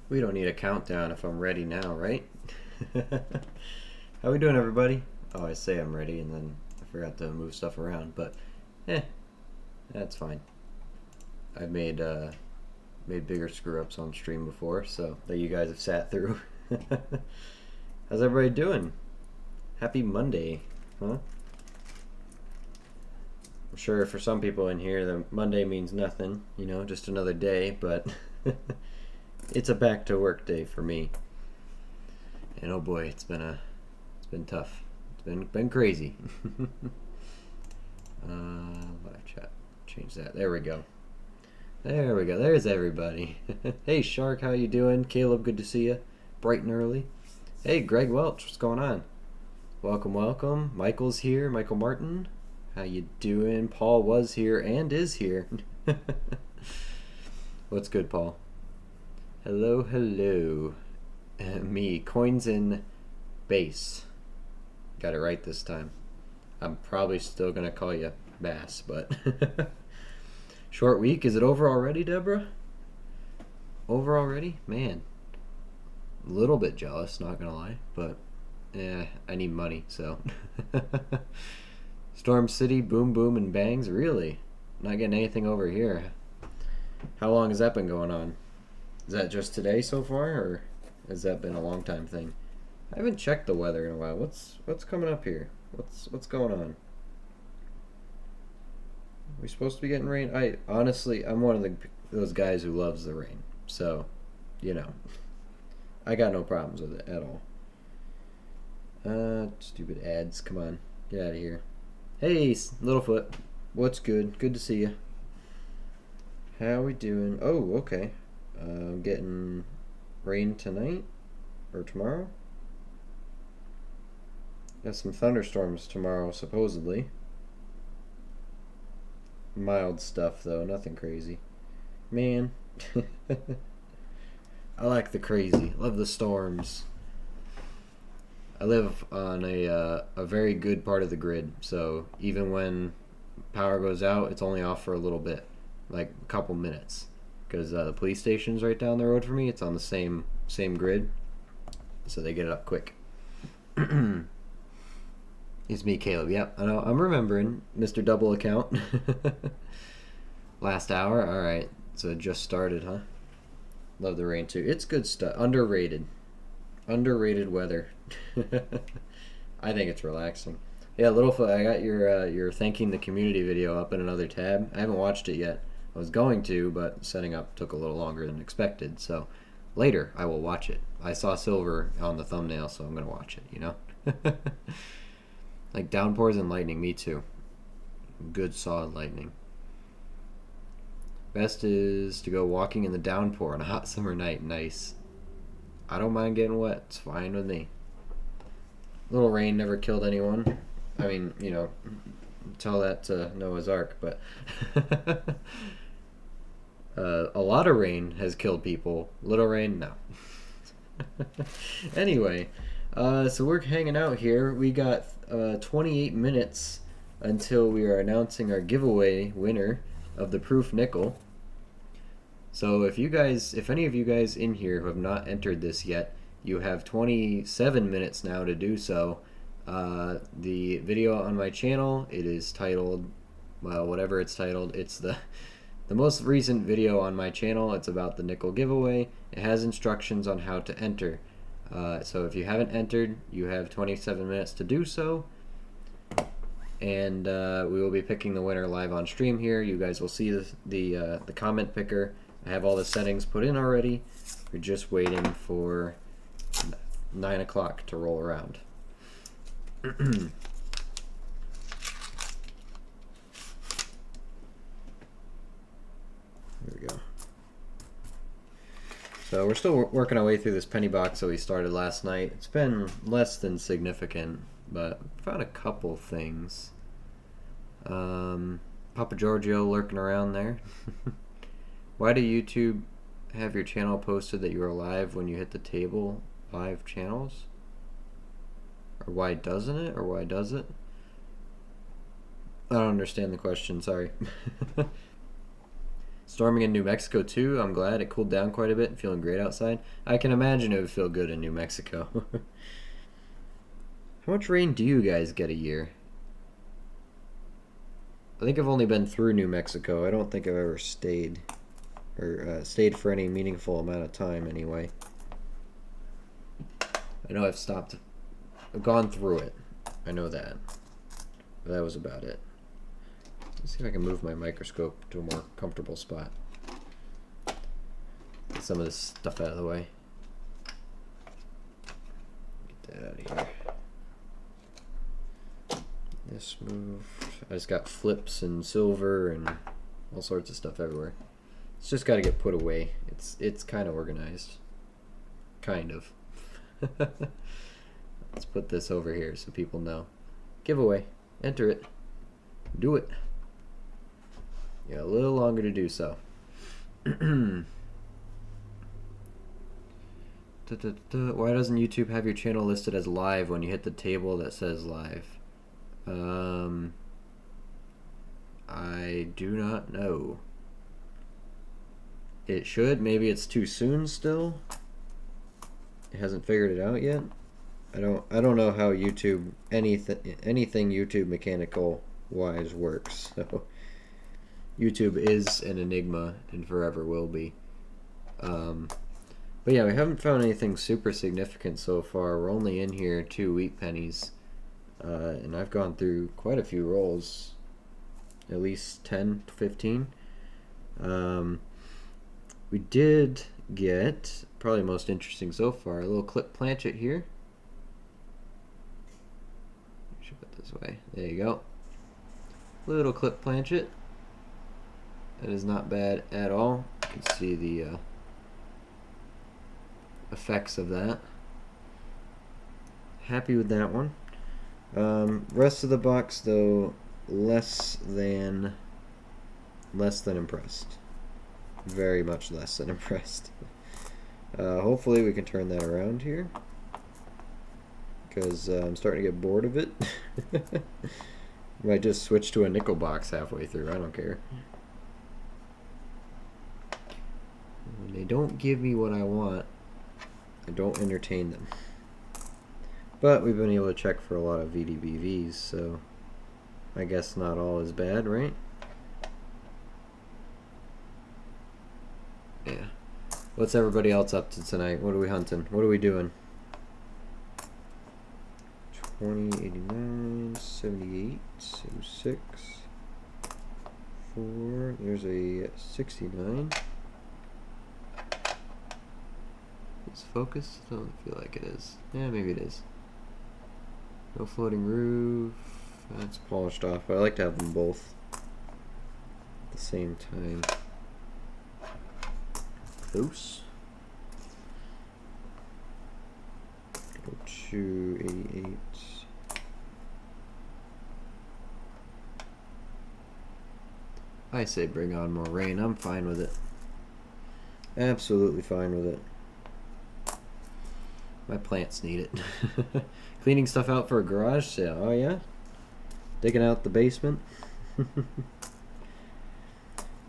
We don't need a countdown if I'm ready now, right? How we doing, everybody? Oh, I say I'm ready, and then I forgot to move stuff around, but eh, that's fine. I've made bigger screw ups on stream before, so that you guys have sat through. How's everybody doing? Happy Monday, huh? I'm sure for some people in here, the Monday means nothing, just another day, but it's a back to work day for me. And oh boy, it's been tough. It's been crazy. Live chat, change that. There we go. There we go. There's everybody. Hey Shark, how you doing? Caleb, good to see you. Bright and early. Hey Greg Welch, what's going on? Welcome, welcome. Michael's here. Michael Martin, how you doing? Paul was here and is here. What's good, Paul? Hello, hello. Me, coins in base. Got it right this time. I'm probably still gonna call you Bass, but short week. Is it over already, Deborah? Over already? Man, a little bit jealous, not gonna lie, but I need money, so. Storm City, boom, boom, and bangs. Really? Not getting anything over here. How long has that been going on? Is that just today so far, or has that been a long time thing? I haven't checked the weather in a while. What's coming up here? What's going on? Are we supposed to be getting rain? I'm one of those guys who loves the rain. So, I got no problems with it at all. Stupid ads. Come on, get out of here. Hey, Littlefoot. What's good? Good to see you. How we doing? Oh, okay. Getting rain tonight or tomorrow. Got some thunderstorms tomorrow, supposedly. Mild stuff, though, nothing crazy. Man, I like the crazy. Love the storms. I live on a very good part of the grid, so even when power goes out, it's only off for a little bit, like a couple minutes, because the police station's right down the road for me. It's on the same grid, so they get it up quick. It's me, Caleb. Yep, I know. I'm remembering, Mr. Double Account. Last hour. All right, so it just started, huh? Love the rain too. It's good stuff. Underrated weather. I think it's relaxing. Yeah, Littlefoot, I got your thanking the community video up in another tab. I haven't watched it yet. I was going to, but setting up took a little longer than expected. So later I will watch it. I saw silver on the thumbnail, so I'm gonna watch it. Like downpours and lightning, me too. Good solid lightning. Best is to go walking in the downpour on a hot summer night. Nice. I don't mind getting wet. It's fine with me. Little rain never killed anyone. I mean, tell that to Noah's Ark, but a lot of rain has killed people. Little rain, no. Anyway, so we're hanging out here. We got 28 minutes until we are announcing our giveaway winner of the proof nickel. So if any of you guys in here who have not entered this yet, you have 27 minutes now to do so. The video on my channel, it is titled, well, whatever it's titled. It's the most recent video on my channel. It's about the nickel giveaway. It has instructions on how to enter. So if you haven't entered, you have 27 minutes to do so. And we will be picking the winner live on stream here. You guys will see the comment picker. I have all the settings put in already. We're just waiting for 9 o'clock to roll around. Here we go. So we're still working our way through this penny box that we started last night. It's been less than significant, but found a couple things. Papa Giorgio lurking around there. Why do YouTube have your channel posted that you are live when you hit the table live channels? Or why doesn't it? Or why does it? I don't understand the question, sorry. Storming in New Mexico too. I'm glad it cooled down quite a bit and feeling great outside. I can imagine it would feel good in New Mexico. How much rain do you guys get a year? I think I've only been through New Mexico. I don't think I've ever stayed, or stayed for any meaningful amount of time anyway. I know I've gone through it. I know that. But that was about it. Let's see if I can move my microscope to a more comfortable spot. Get some of this stuff out of the way. Get that out of here. This moved. I just got flips and silver and all sorts of stuff everywhere. It's just got to get put away. It's kind of organized. Kind of. Let's put this over here so people know. Giveaway. Enter it. Do it. Yeah, a little longer to do so. Why doesn't YouTube have your channel listed as live when you hit the table that says live? I do not know. It should. Maybe it's too soon still. It hasn't figured it out yet. I don't know how YouTube anything YouTube mechanical wise works. So YouTube is an enigma and forever will be. But yeah, we haven't found anything super significant so far. We're only in here 2 wheat pennies. And I've gone through quite a few rolls, at least 10 to 15. We did get, probably most interesting so far, a little clip planchet here. I should put it this way. There you go. Little clip planchet. That is not bad at all. You can see the effects of that. Happy with that one. Rest of the box though, less than impressed. Very much less than impressed. Hopefully we can turn that around here, because I'm starting to get bored of it. Might just switch to a nickel box halfway through. I don't care. When they don't give me what I want, I don't entertain them. But we've been able to check for a lot of VDBVs, so I guess not all is bad, right? Yeah. What's everybody else up to tonight? What are we hunting? What are we doing? 20, 89, 78, 06, 4, there's a 69. Is focused? I don't feel like it is. Yeah, maybe it is. No floating roof. That's polished off, but I like to have them both at the same time. Close. Go to 88. I say bring on more rain. I'm fine with it. Absolutely fine with it. My plants need it. Cleaning stuff out for a garage sale. Oh yeah? Digging out the basement? Did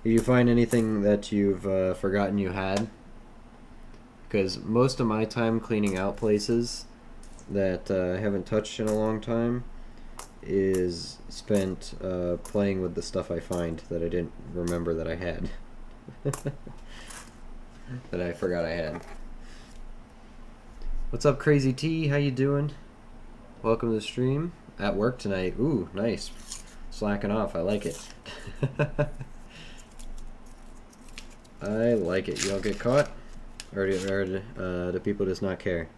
you find anything that you've forgotten you had? Because most of my time cleaning out places that I haven't touched in a long time is spent playing with the stuff I find that I didn't remember that I had. That I forgot I had. What's up, Crazy T? How you doing? Welcome to the stream. At work tonight. Ooh, nice. Slacking off. I like it. I like it. You don't get caught? Or do people just not care?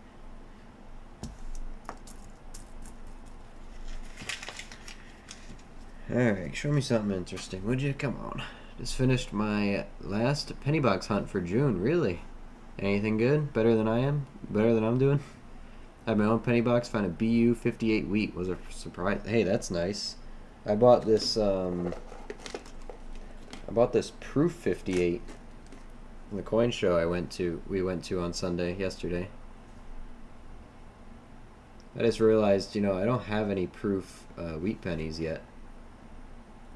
Alright, show me something interesting, would you? Come on. Just finished my last penny box hunt for June. Really? Anything good? Better than I am? Better than I'm doing? I had my own penny box, found a BU 58 wheat. Was a surprise. Hey, that's nice. I bought this Proof 58 from the coin show we went to on Sunday, yesterday. I just realized, you know, I don't have any Proof wheat pennies yet.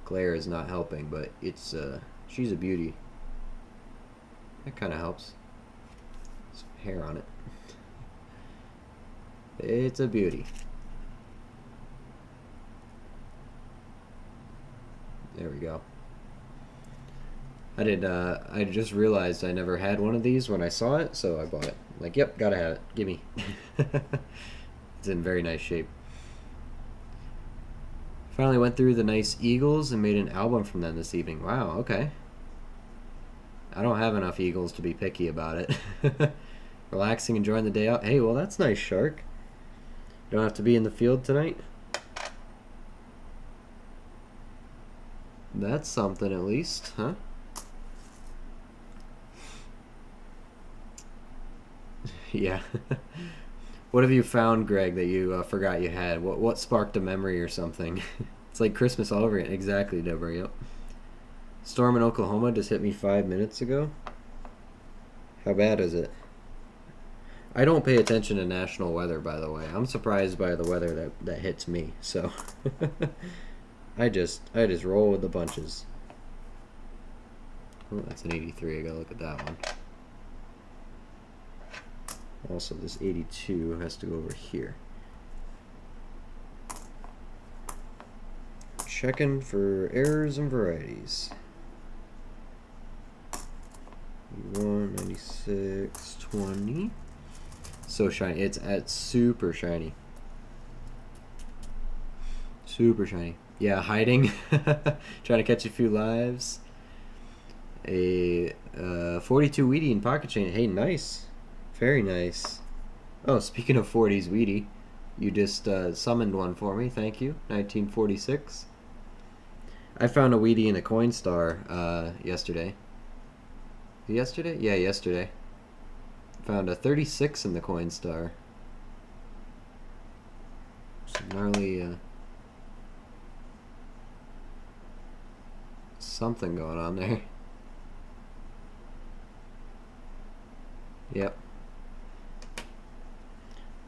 Glare is not helping, but it's she's a beauty. That kind of helps. Some hair on it. It's a beauty. There we go. I just realized I never had one of these when I saw it, so I bought it. Like, yep, gotta have it. Gimme. It's in very nice shape. Finally went through the nice Eagles and made an album from them this evening. Wow, okay. I don't have enough Eagles to be picky about it. Relaxing, enjoying the day out. Hey, well, that's nice, Shark. Don't have to be in the field tonight. That's something at least, huh? Yeah. What have you found, Greg, that you forgot you had? What sparked a memory or something? It's like Christmas all over again. Exactly, Deborah. Yep. Storm in Oklahoma just hit me 5 minutes ago. How bad is it? I don't pay attention to national weather, by the way. I'm surprised by the weather that hits me. So I just roll with the punches. Oh, that's an 83. I gotta look at that one. Also, this 82 has to go over here. Checking for errors and varieties. 196, 20. So shiny. It's super shiny. Super shiny. Yeah, hiding. Trying to catch a few lives. A 42 Weedy in pocket chain. Hey, nice. Very nice. Oh, speaking of 40s Weedy, you just summoned one for me. Thank you. 1946. I found a Weedy in a Coinstar yesterday. Yesterday? Yeah, yesterday. Found a 36 in the Coinstar. Some gnarly something going on there. Yep.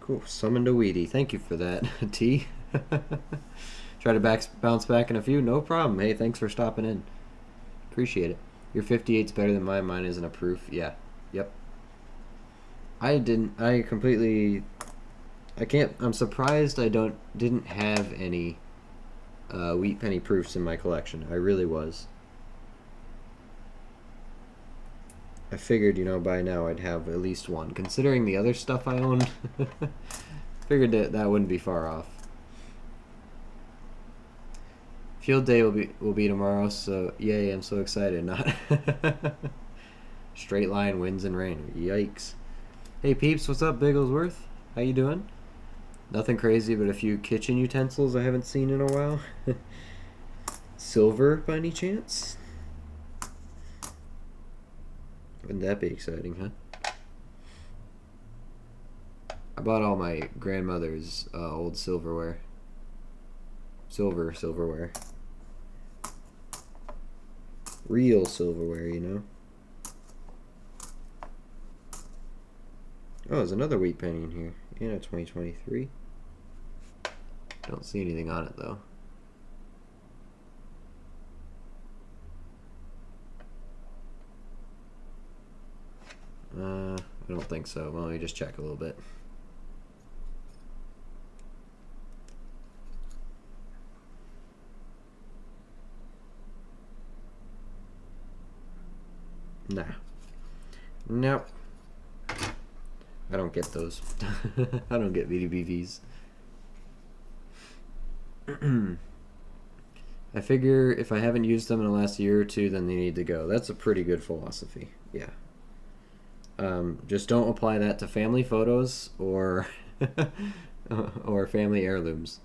Cool. Summoned a Weedy. Thank you for that, T. Try to bounce back in a few. No problem. Hey, thanks for stopping in. Appreciate it. Your 58's better than mine. Mine isn't a proof. Yeah. Yep. I can't. I'm surprised I didn't have any wheat penny proofs in my collection. I really was. I figured, by now I'd have at least one. Considering the other stuff I own, figured that wouldn't be far off. Field day will be tomorrow, so yay! I'm so excited. Not straight line winds and rain. Yikes! Hey peeps, what's up, Bigglesworth? How you doing? Nothing crazy, but a few kitchen utensils I haven't seen in a while. Silver, by any chance? Wouldn't that be exciting, huh? I bought all my grandmother's old silverware. Silverware. Real silverware, Oh, there's another wheat penny in here. In a 2023. Don't see anything on it, though. I don't think so. Well, let me just check a little bit. Nah. Nope. I don't get those. I don't get VDBVs. I figure if I haven't used them in the last year or two, then they need to go. That's a pretty good philosophy. Yeah. Just don't apply that to family photos or or family heirlooms.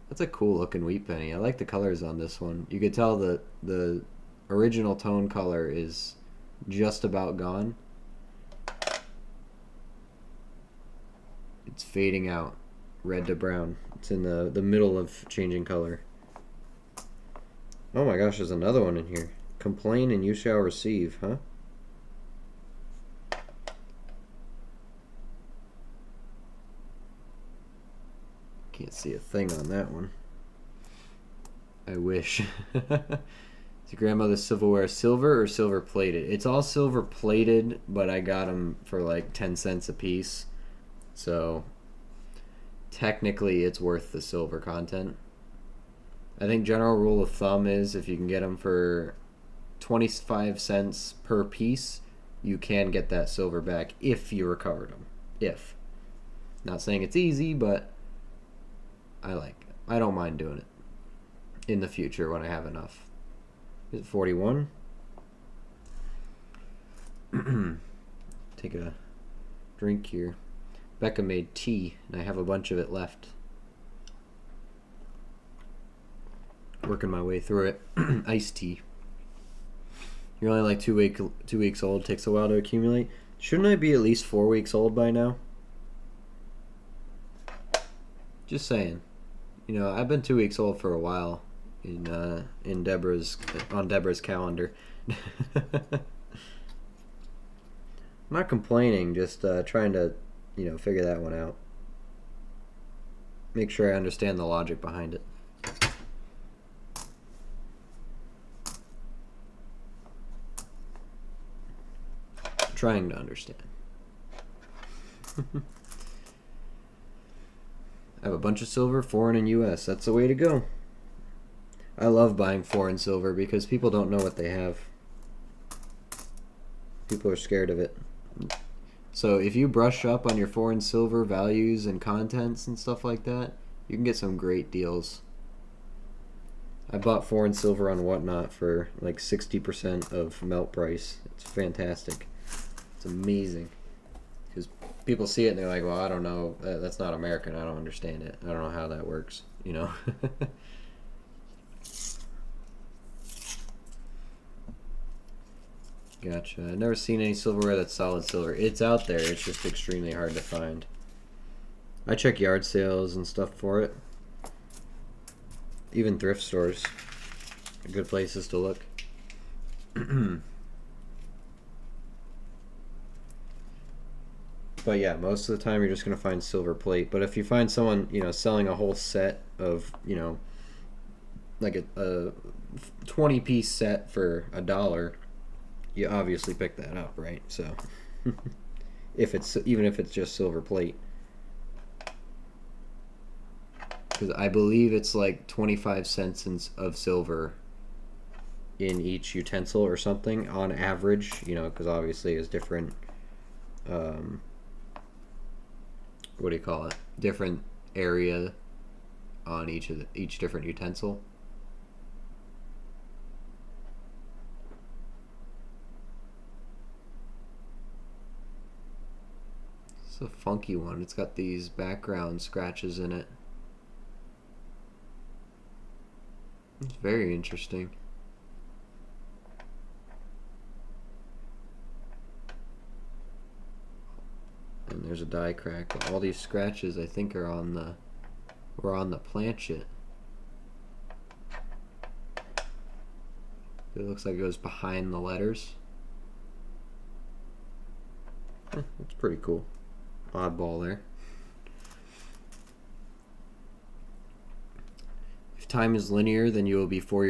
That's a cool looking wheat penny. I like the colors on this one. You could tell the original tone color is just about gone. It's fading out, red to brown. It's in the middle of changing color. Oh my gosh, there's another one in here. Complain and you shall receive, huh? Can't see a thing on that one. I wish. Is your grandmother's silverware silver or silver plated? It's all silver plated, but I got them for like 10 cents a piece. So technically it's worth the silver content. I think general rule of thumb is if you can get them for 25 cents per piece, you can get that silver back if you recovered them. If. Not saying it's easy, but I like it. I don't mind doing it in the future when I have enough. Is it 41? Take a drink here. Becca made tea, and I have a bunch of it left. Working my way through it. Iced tea. You're only like 2 weeks old. Takes a while to accumulate. Shouldn't I be at least 4 weeks old by now? Just saying. You know, I've been 2 weeks old for a while on Deborah's calendar. I'm not complaining, just trying to, figure that one out. Make sure I understand the logic behind it. Trying to understand. I have a bunch of silver, foreign and US. That's the way to go. I love buying foreign silver because people don't know what they have. People are scared of it. So if you brush up on your foreign silver values and contents and stuff like that, you can get some great deals. I bought foreign silver on Whatnot for like 60% of melt price. It's fantastic. It's amazing. Because people see it and they're like, well, I don't know. That's not American. I don't understand it. I don't know how that works, Gotcha. I've never seen any silverware that's solid silver. It's out there. It's just extremely hard to find. I check yard sales and stuff for it. Even thrift stores are good places to look. But yeah, most of the time you're just going to find silver plate. But if you find someone, selling a whole set of, like a 20-piece set for $1, you obviously pick that up, right? So even if it's just silver plate. Because I believe it's like 25 cents of silver in each utensil or something on average, because obviously it's different, what do you call it? Different area on each different utensil. It's a funky one. It's got these background scratches in it. It's very interesting. And there's a die crack. But all these scratches, I think, were on the planchet. It looks like it goes behind the letters. That's pretty cool. Oddball there. If time is linear, then you will be 4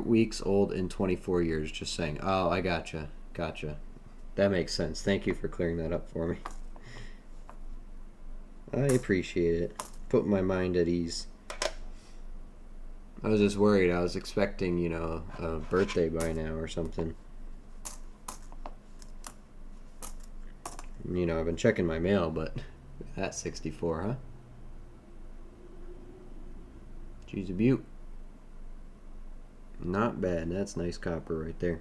weeks old in 24 years. Just saying. Oh, I gotcha. That makes sense. Thank you for clearing that up for me. I appreciate it. Put my mind at ease. I was just worried. I was expecting, a birthday by now or something. I've been checking my mail, but that's 64, huh? Jeez, a beaut. Not bad. That's nice copper right there.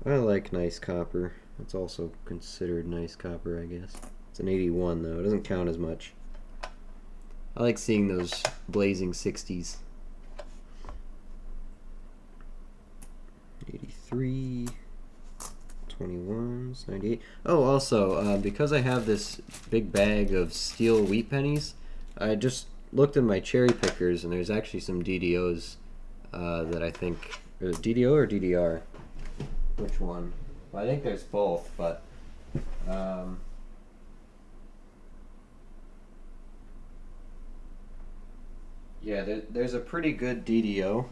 I like nice copper. It's also considered nice copper, I guess. It's an 81, though. It doesn't count as much. I like seeing those blazing 60s. 83... 21s, 98. Oh, also, because I have this big bag of steel wheat pennies, I just looked in my cherry pickers, and there's actually some DDOs that I think... DDO or DDR? Which one? Well, I think there's both, but... Yeah, there's a pretty good DDO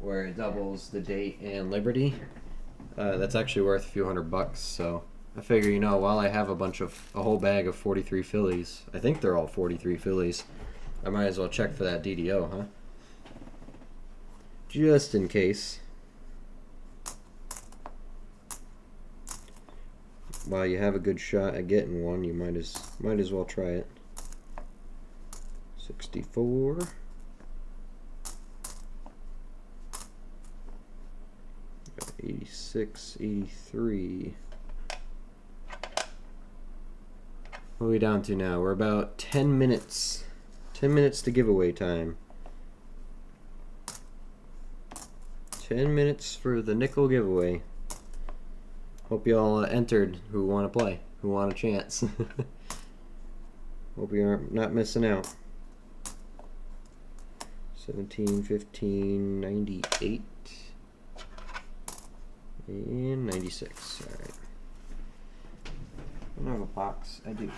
where it doubles the date and Liberty. That's actually worth a few $100. So I figure, while I have a whole bag of 43 Phillies, I think they're all 43 Phillies, I might as well check for that DDO, huh? Just in case. While you have a good shot at getting one, you might as well try it. 64. 86, 83. What are we down to now? We're about 10 minutes. 10 minutes to giveaway time. 10 minutes for the nickel giveaway. Hope you all entered who want to play, who want a chance. Hope you are not missing out. 17, 15, 98, and 96. Alright. I don't have a box. I do.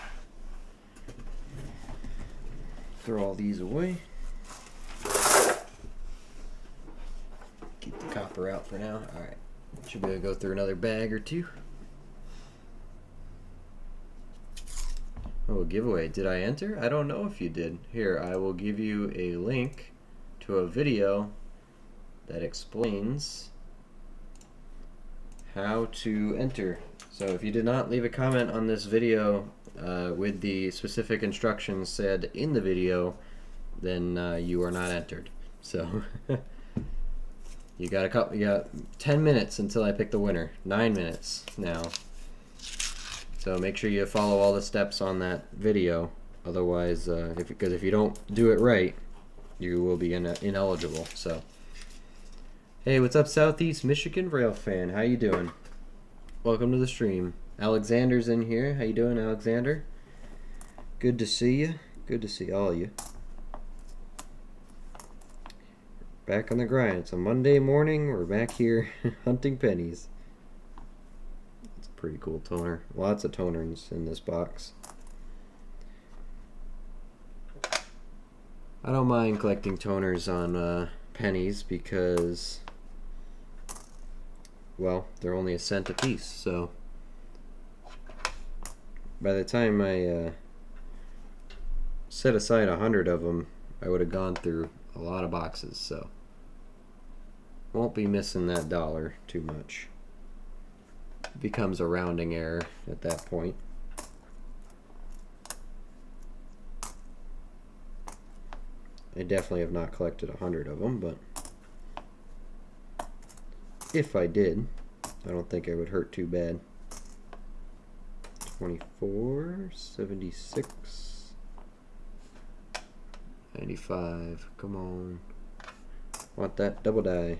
Throw all these away. Keep the copper out for now. Alright. Should be able to go through another bag or two. Oh, giveaway. Did I enter? I don't know if you did. Here, I will give you a link to a video that explains how to enter. So if you did not leave a comment on this video with the specific instructions said in the video, then you are not entered. So you got 10 minutes until I pick the winner. 9 minutes now. So make sure you follow all the steps on that video. Otherwise, because if you don't do it right, you will be ineligible. So, hey, what's up, Southeast Michigan Rail fan? How you doing? Welcome to the stream. Alexander's in here. How you doing, Alexander? Good to see you. Good to see all of you. Back on the grind. It's a Monday morning. We're back here hunting pennies. It's a pretty cool toner. Lots of toners in this box. I don't mind collecting toners on pennies because, well, they're only a cent a piece. So by the time I set aside 100 of them, I would have gone through a lot of boxes. So won't be missing that dollar too much. It becomes a rounding error at that point. I definitely have not collected 100 of them, but if I did, I don't think it would hurt too bad. 24, 76, 95, come on. Want that double die.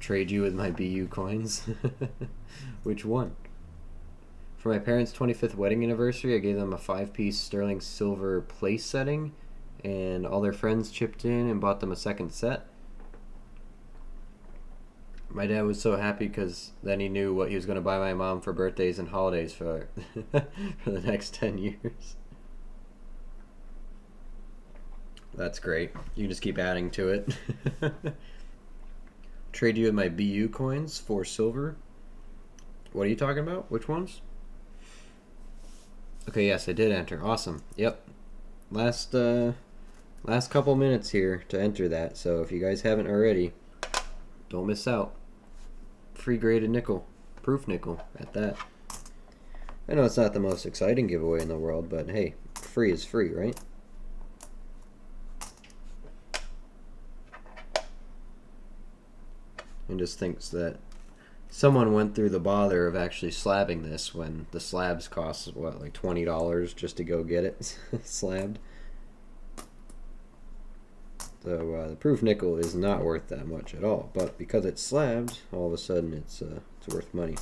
Trade you with my BU coins? Which one? For my parents' 25th wedding anniversary, I gave them a 5-piece sterling silver place setting, and all their friends chipped in and bought them a second set. My dad was so happy because then he knew what he was going to buy my mom for birthdays and holidays for for the next 10 years. That's great. You can just keep adding to it. Trade you with my BU coins for silver. What are you talking about? Which ones? Okay, yes, I did enter. Awesome. Yep. Last couple minutes here to enter that. So if you guys haven't already, don't miss out. Free graded nickel. Proof nickel at that. I know it's not the most exciting giveaway in the world, but hey, free is free, right? And just thinks that someone went through the bother of actually slabbing this when the slabs cost, what, like $20 just to go get it slabbed. So the proof nickel is not worth that much at all, but because it's slabbed, all of a sudden it's worth money.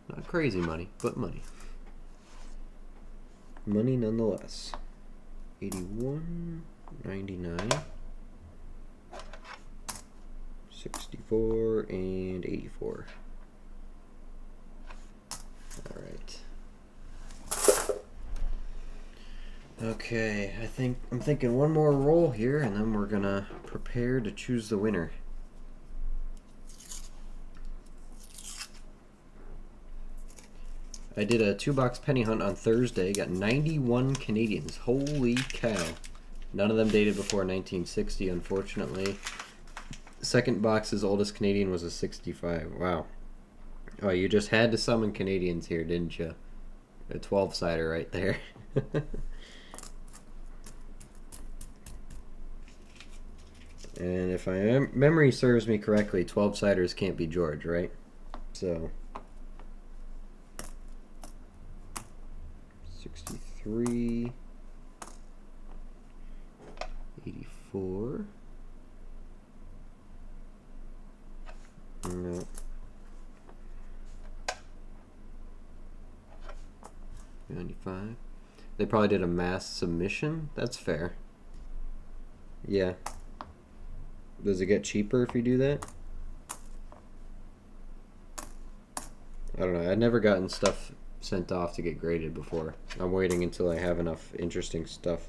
Not crazy money, but money. Money nonetheless. 81, 99. 64 and 84. Okay, I'm thinking one more roll here, and then we're gonna prepare to choose the winner. I did a 2-box penny hunt on Thursday, got 91 Canadians. Holy cow. None of them dated before 1960, unfortunately. Second box's oldest Canadian was a 65. Wow. Oh, you just had to summon Canadians here, didn't you? A 12-sider right there. And if memory serves me correctly, 12-siders can't be George, right? So 63, 84. No. 95. They probably did a mass submission. That's fair. Yeah. Does it get cheaper if you do that? I don't know. I've never gotten stuff sent off to get graded before. I'm waiting until I have enough interesting stuff.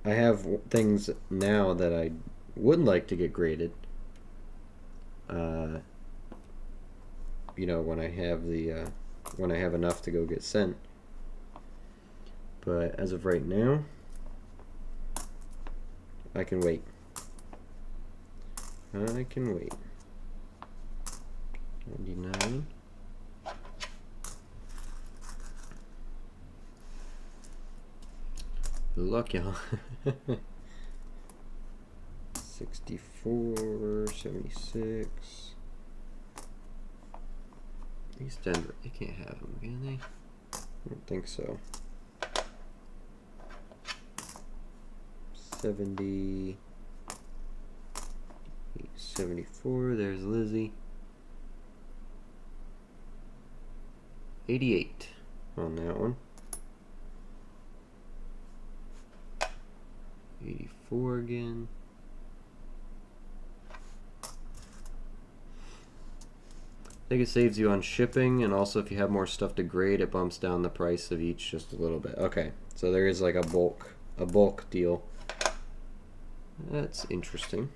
I have things now that I would like to get graded. You know, when I have enough to go get sent. But as of right now, I can wait. I can wait. 99. Good luck, y'all. 64, 76. East Denver, they can't have them, can they? I don't think so. 70, 74, there's Lizzie. 88 on that one. 84 again. I think it saves you on shipping, and also if you have more stuff to grade, it bumps down the price of each just a little bit. Okay, so there is like a bulk deal. That's interesting.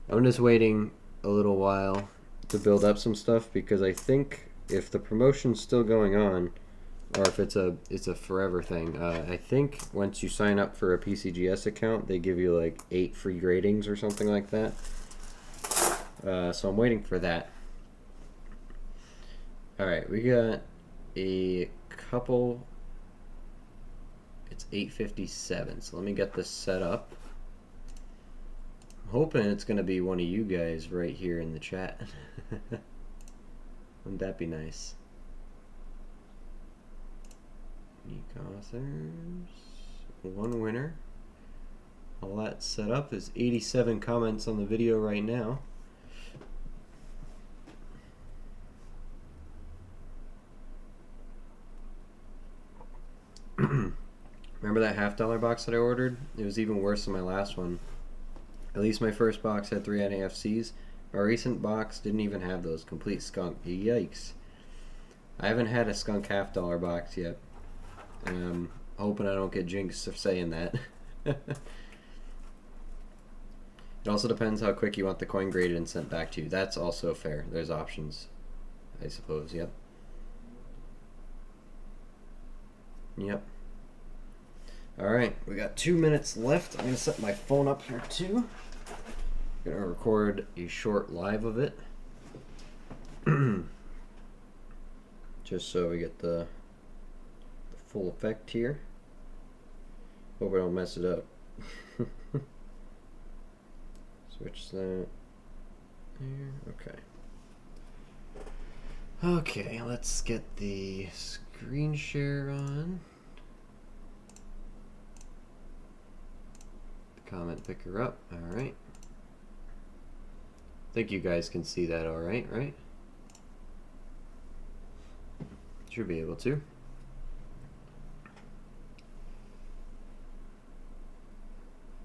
I'm just waiting a little while to build up some stuff, because I think if the promotion's still going on, or if it's a forever thing, I think once you sign up for a PCGS account, they give you like 8 free gradings or something like that. So I'm waiting for that. Alright, we got a couple. It's 8:57, so let me get this set up. I'm hoping it's going to be one of you guys right here in the chat. Wouldn't that be nice? Unique authors. One winner. All that's set up. There's 87 comments on the video right now. Remember that $half box that I ordered? It was even worse than my last one. At least my first box had 3 NAFCs. My recent box didn't even have those. Complete skunk. Yikes. I haven't had a skunk $half box yet. I'm hoping I don't get jinxed for saying that. It also depends how quick you want the coin graded and sent back to you. That's also fair. There's options, I suppose. Yep. Yep. Alright, we got 2 minutes left. I'm going to set my phone up here too. I'm going to record a short live of it. Just so we get the full effect here. Hope I don't mess it up. Switch that here. Okay. Okay, let's get the screen share on. Comment picker up. Alright. I think you guys can see that alright, right? Should be able to.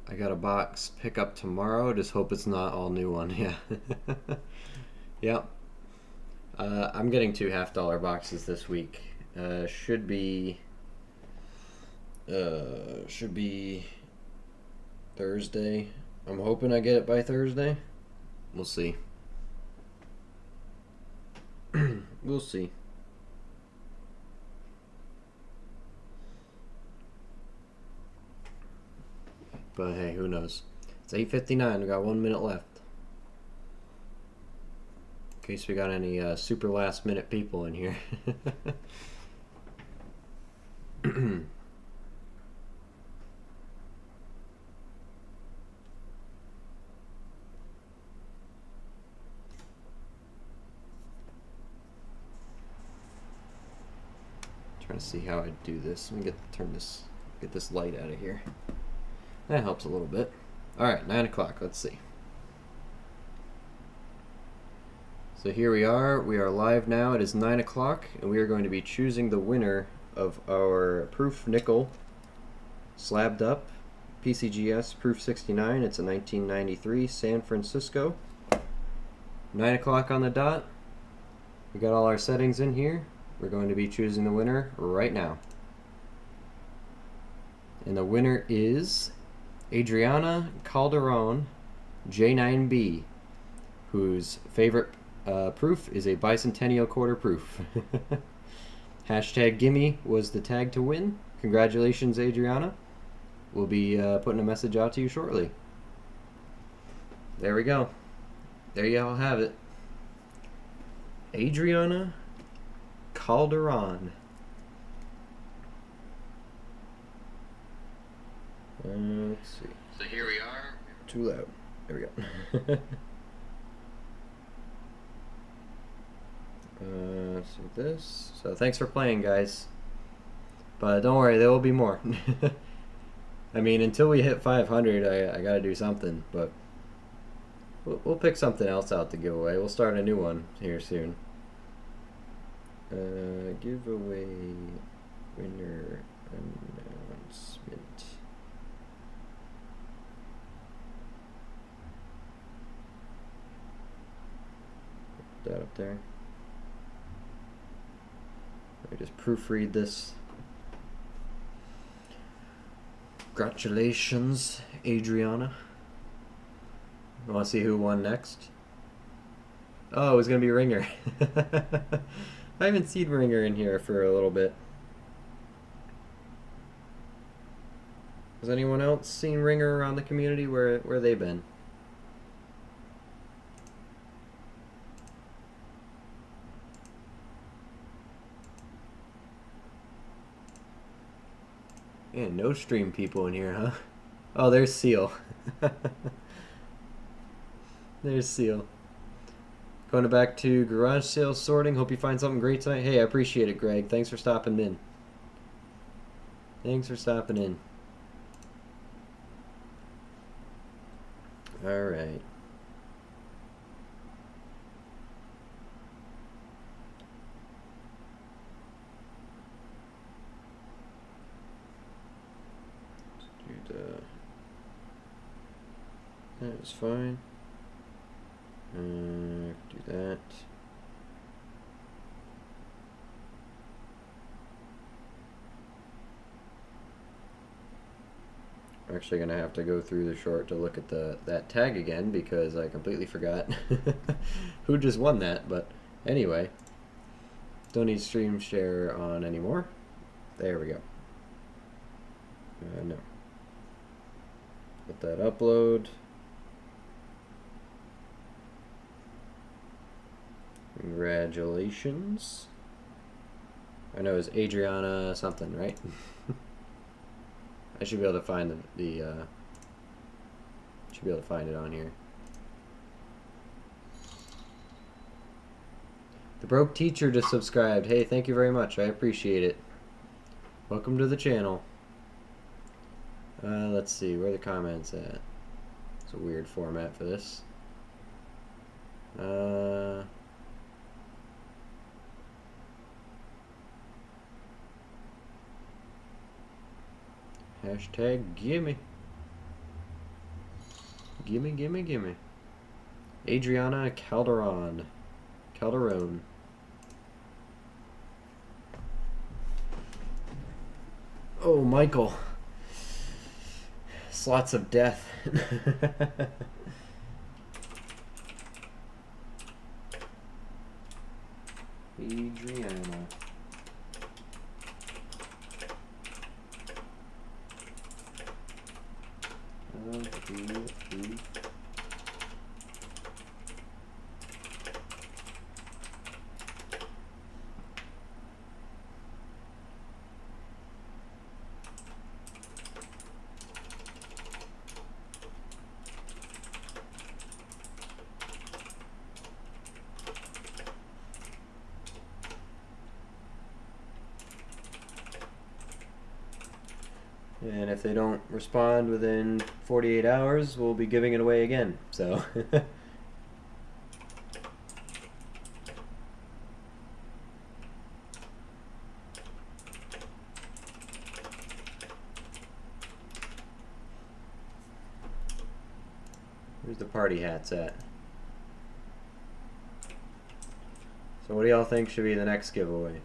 I got a box pick up tomorrow. Just hope it's not all new one. Yeah. Yep. I'm getting 2 $half boxes this week. Should be Thursday. I'm hoping I get it by Thursday. We'll see. We'll see. But hey, who knows? It's 8:59. We got 1 minute left. In case we got any super last minute people in here. Trying to see how I do this. Let me get this light out of here. That helps a little bit. All right, 9 o'clock. Let's see. So here we are. We are live now. It is 9 o'clock, and we are going to be choosing the winner of our Proof Nickel Slabbed Up PCGS Proof 69. It's a 1993 San Francisco. 9 o'clock on the dot. We got all our settings in here. We're going to be choosing the winner right now. And the winner is Adriana Calderon, J9B, whose favorite proof is a bicentennial quarter proof. Hashtag gimme was the tag to win. Congratulations, Adriana. We'll be putting a message out to you shortly. There we go. There you all have it. Adriana Calderon. Let's see. So here we are. Too loud. There we go. Let's see this. So thanks for playing, guys. But don't worry, there will be more. I mean, until we hit 500, I gotta do something. But we'll pick something else out to give away. We'll start a new one here soon. Giveaway winner announcement. Put that up there. Let me just proofread this. Congratulations, Adriana. You want to see who won next? Oh, it was going to be Ringer. I haven't seen Ringer in here for a little bit. Has anyone else seen Ringer around the community? Where they been? Yeah, no stream people in here, huh? Oh, there's Seal. There's Seal. Going back to garage sales sorting. Hope you find something great tonight. Hey, I appreciate it, Greg. Thanks for stopping in. Thanks for stopping in. All right. Let's do that is fine. Do that. I'm actually gonna have to go through the short to look at that tag again because I completely forgot who just won that. But anyway, don't need stream share on anymore. There we go. No. Let that upload. Congratulations. I know it's Adriana something, right? I should be able to find should be able to find it on here. The Broke Teacher just subscribed. Hey, thank you very much. I appreciate it. Welcome to the channel. Let's see, where are the comments at? It's a weird format for this. Hashtag gimme. Gimme, gimme, gimme. Adriana Calderon. Oh, Michael. Slots of death. Adriana. And if they don't respond within 48 hours, we'll be giving it away again. So. Where's the party hats at? So what do y'all think should be the next giveaway?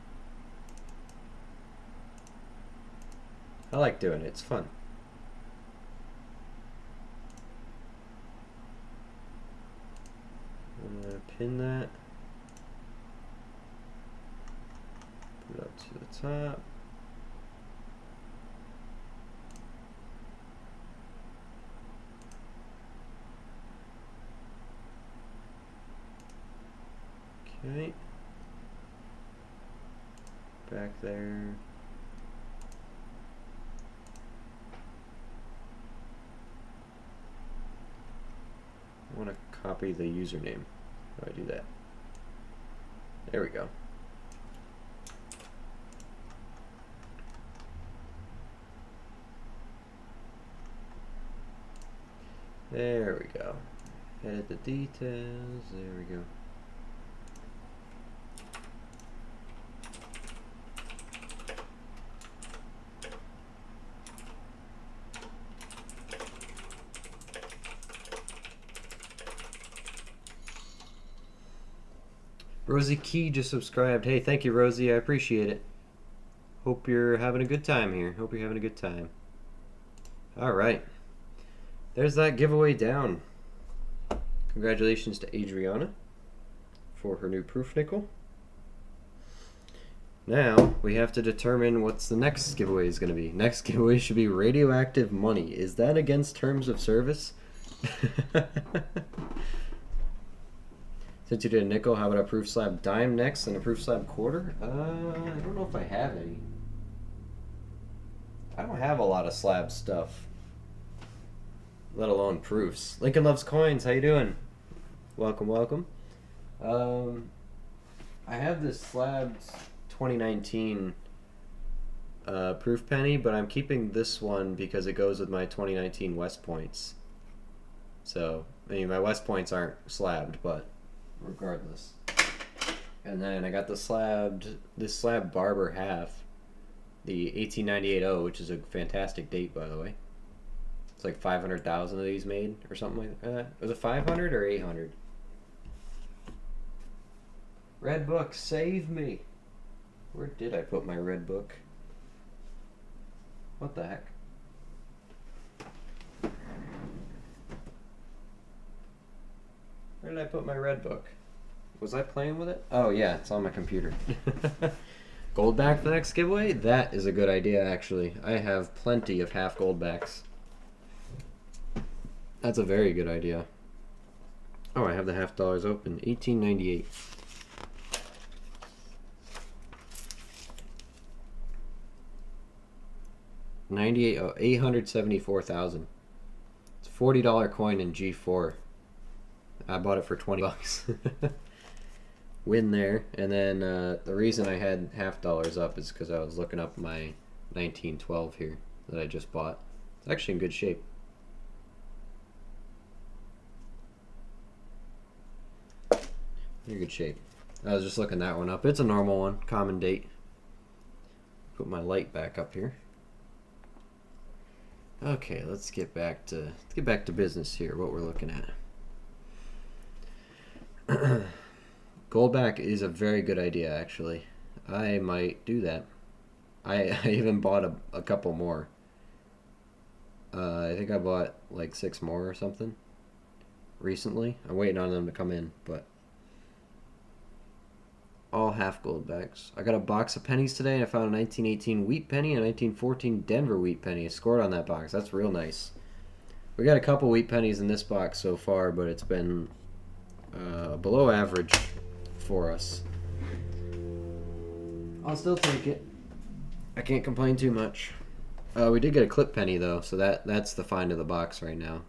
I like doing it. It's fun. I'm gonna pin that. Put it up to the top. Okay. Back there. I want to copy the username. How do I do that? There we go. There we go. Edit the details. There we go. Rosie Key just subscribed. Hey, thank you, Rosie. I appreciate it. Hope you're having a good time here. Hope you're having a good time. All right. There's that giveaway down. Congratulations to Adriana for her new proof nickel. Now, we have to determine what's the next giveaway is going to be. Next giveaway should be radioactive money. Is that against terms of service? Since you did a nickel, how about a proof slab dime next and a proof slab quarter? I don't know if I have any. I don't have a lot of slab stuff, let alone proofs. Lincoln Loves Coins, how you doing? Welcome, welcome. I have this slabbed 2019 proof penny, but I'm keeping this one because it goes with my 2019 West Points. So, I mean, my West Points aren't slabbed, but regardless. And then I got this slab Barber half, the 1898-0, which is a fantastic date, by the way. It's like 500,000 of these made or something like that. Was it 500 or 800? Red book, save me. Where did I put my red book? What the heck? Where did I put my red book? Was I playing with it? Oh yeah, it's on my computer. Gold back for the next giveaway? That is a good idea, actually. I have plenty of half gold backs. That's a very good idea. Oh, I have the half dollars open. 1898. 98, 874,000. It's a $40 coin in G4. I bought it for 20 bucks. Win there. And then the reason I had half dollars up is because I was looking up my 1912 here that I just bought. It's actually in good shape. In good shape. I was just looking that one up. It's a normal one, common date. Put my light back up here. Okay, let's get back to business here. What we're looking at. Gold back is a very good idea, actually. I might do that. I even bought a couple more. I think I bought like 6 more or something recently. I'm waiting on them to come in, but all half gold bags. I got a box of pennies today, and I found a 1918 wheat penny and a 1914 Denver wheat penny. I scored on that box. That's real nice. We got a couple wheat pennies in this box so far, but it's been below average for us. I'll still take it. I can't complain too much. We did get a clip penny though, so that's the find of the box right now.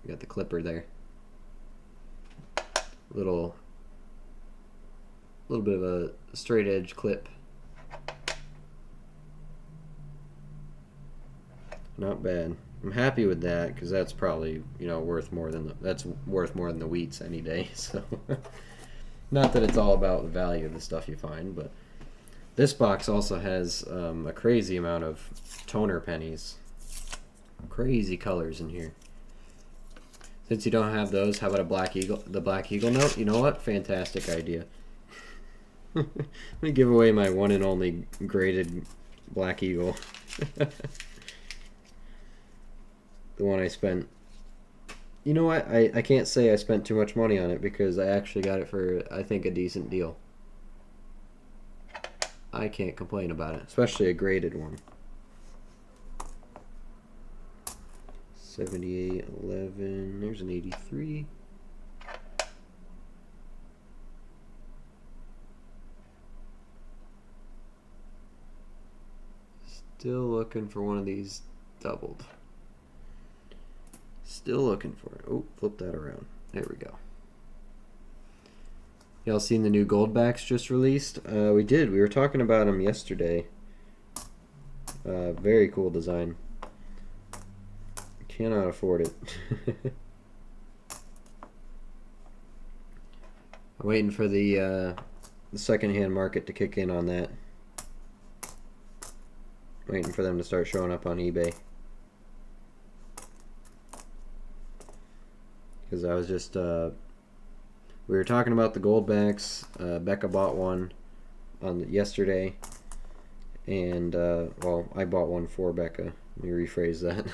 We got the clipper there. Little bit of a straight edge clip. Not bad. I'm happy with that because that's probably worth more than the wheats any day. So not that it's all about the value of the stuff you find, but this box also has a crazy amount of toner pennies. Crazy colors in here. Since you don't have those, how about the Black Eagle note? You know what? Fantastic idea. Let me give away my one and only graded Black Eagle. The one I spent. You know what? I can't say I spent too much money on it because I actually got it for, I think, a decent deal. I can't complain about it, especially a graded one. 78.11. There's an 83. Still looking for one of these doubled. Still looking for it. Oh, flip that around. There we go. Y'all seen the new gold backs just released? We did. We were talking about them yesterday. Very cool design. Cannot afford it. I'm waiting for the secondhand market to kick in on that. Waiting for them to start showing up on eBay. Because I was just we were talking about the gold backs. Becca bought one on yesterday, and well, I bought one for Becca. Let me rephrase that.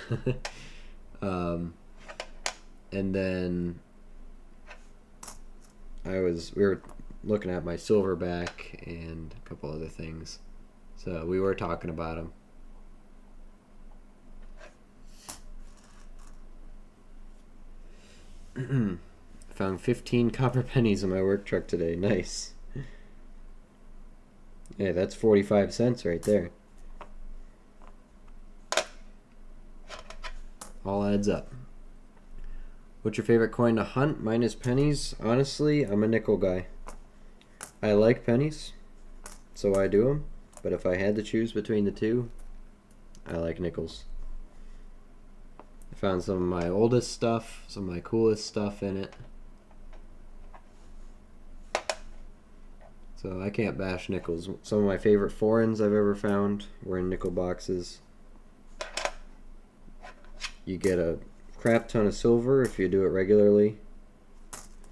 And then we were looking at my silverback and a couple other things, so we were talking about them. Found 15 copper pennies in my work truck today. Nice. Yeah, that's 45 cents right there. All adds up. What's your favorite coin to hunt? Mine is pennies. Honestly, I'm a nickel guy. I like pennies, so I do them. But if I had to choose between the two, I like nickels. I found some of my oldest stuff, some of my coolest stuff in it. So I can't bash nickels. Some of my favorite foreigns I've ever found were in nickel boxes. You get a crap ton of silver if you do it regularly,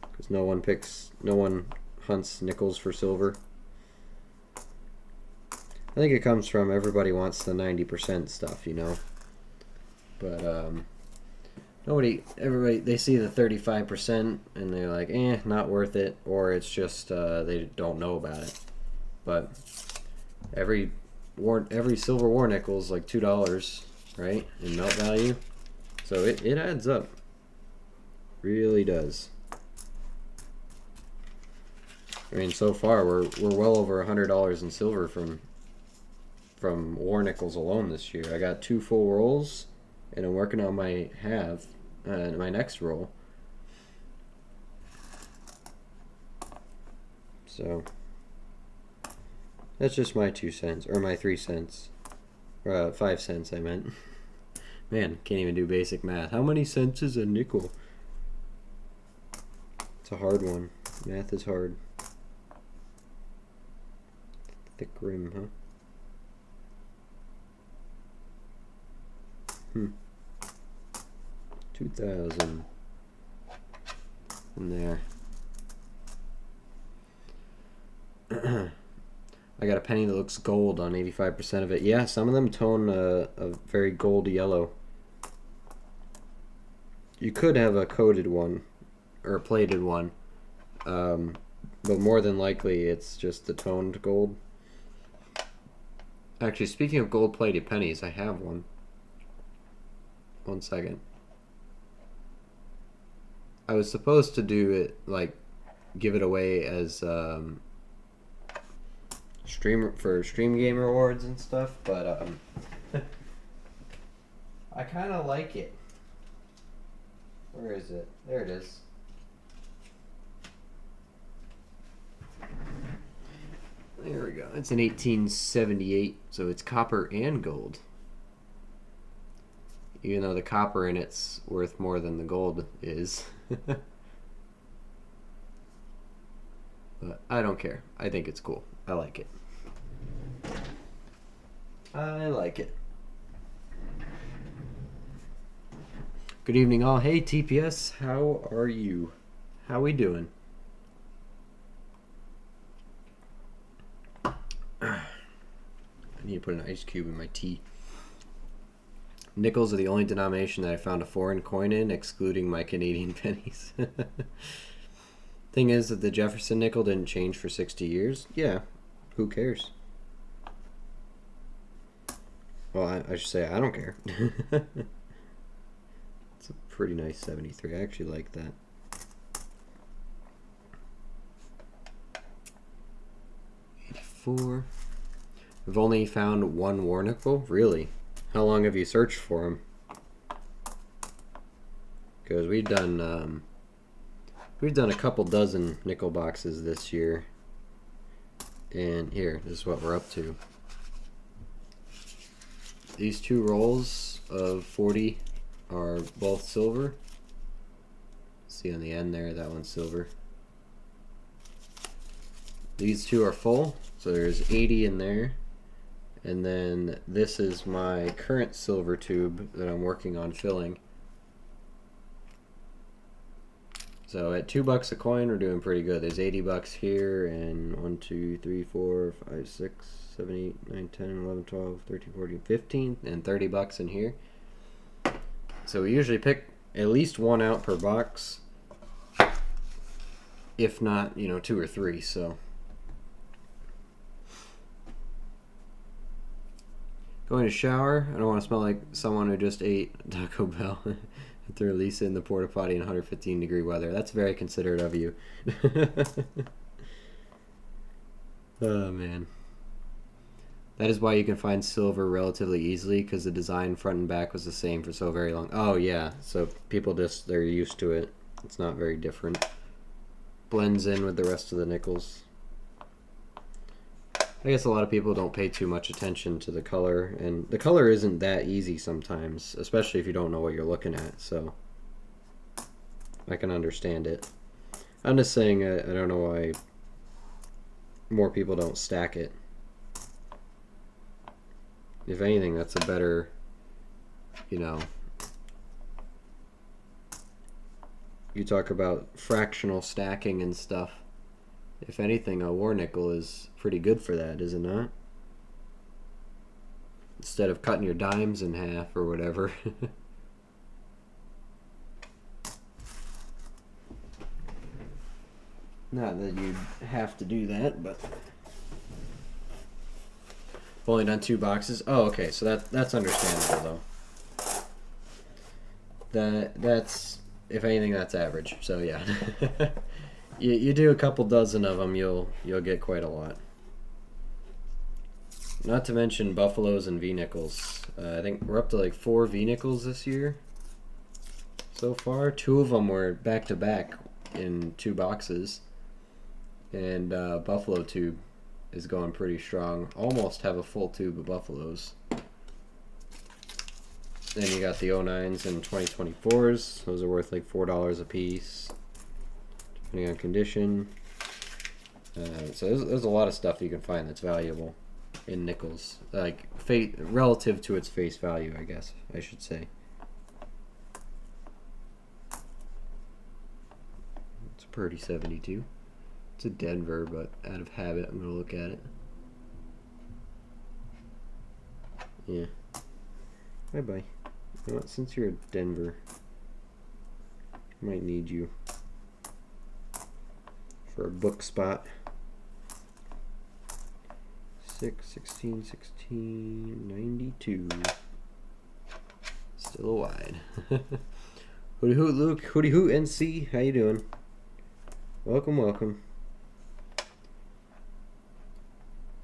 because no one hunts nickels for silver. I think it comes from everybody wants the 90% stuff, but everybody, they see the 35% and they're like, not worth it, or it's just they don't know about it. But every silver war nickel is like $2, right, in melt value, so it adds up, really does. I mean, so far we're well over $100 in silver from war nickels alone this year. I got 2 full rolls, and I'm working on my my next roll. So that's just my 2 cents, or my 3 cents, or 5 cents I meant. Man, can't even do basic math. How many cents is a nickel? It's a hard one. Math is hard. Thick rim, huh? 2,000 in there. I got a penny that looks gold on 85% of it. Yeah, some of them tone a very gold yellow. You could have a coated one or a plated one, but more than likely it's just the toned gold. Actually, speaking of gold plated pennies, I have one. 1 second. I was supposed to do it, like, give it away as stream game rewards and stuff, but I kind of like it. Where is it? There it is. There we go. It's an 1878, so it's copper and gold. Even though the copper in it's worth more than the gold is. But I don't care. I think it's cool. I like it. I like it. Good evening all. Hey TPS, how are you? How we doing? I need to put an ice cube in my tea. Nickels are the only denomination that I found a foreign coin in, excluding my Canadian pennies. Thing is that the Jefferson nickel didn't change for 60 years. Yeah, who cares? Well, I should say I don't care. It's a pretty nice 73. I actually like that. $84. We've only found one war nickel? Really? How long have you searched for them? Because we've done a couple dozen nickel boxes this year. And here, this is what we're up to. These two rolls of 40 are both silver. See on the end there, that one's silver. These two are full, so there's 80 in there. And then this is my current silver tube that I'm working on filling. So at $2 a coin, we're doing pretty good. There's $80 here, and 1, 2, 3, 4, 5, 6, 7, 8, 9, 10, 11, 12, 13, 14, 15, and $30 in here. So we usually pick at least one out per box, if not, you know, 2 or 3. So going to shower. I don't want to smell like someone who just ate Taco Bell. To release it in the porta potty in 115-degree weather. That's very considerate of you. Oh man, that is why you can find silver relatively easily, because the design front and back was the same for so very long. Oh yeah, so people just, they're used to it. It's not very different. Blends in with the rest of the nickels. I guess a lot of people don't pay too much attention to the color, and the color isn't that easy sometimes, especially if you don't know what you're looking at, so I can understand it. I'm just saying I don't know why more people don't stack it. If anything, that's a better, you know, you talk about fractional stacking and stuff. If anything, a war nickel is pretty good for that, is it not? Instead of cutting your dimes in half or whatever. Not that you'd have to do that, but I've only done 2 boxes. Oh, okay, so that's understandable though. That's, if anything, that's average. So yeah. You do a couple dozen of them, you'll get quite a lot. Not to mention buffaloes and V-nickels. I think we're up to like 4 V-nickels this year so far. 2 of them were back to back in 2 boxes, and buffalo tube is going pretty strong. Almost have a full tube of buffaloes. Then you got the 09s and 2024s. Those are worth like $4 a piece, depending on condition. So there's a lot of stuff you can find that's valuable in nickels, like relative to its face value, I guess I should say. It's a pretty 72. It's a Denver, but out of habit, I'm gonna look at it. Yeah. Bye-bye. You know what, since you're at Denver, I might need you for a book spot. 6, 16, 16, 92. Still a wide. Hooty hoot, Luke. Hooty hoot, NC. How you doing? Welcome, welcome.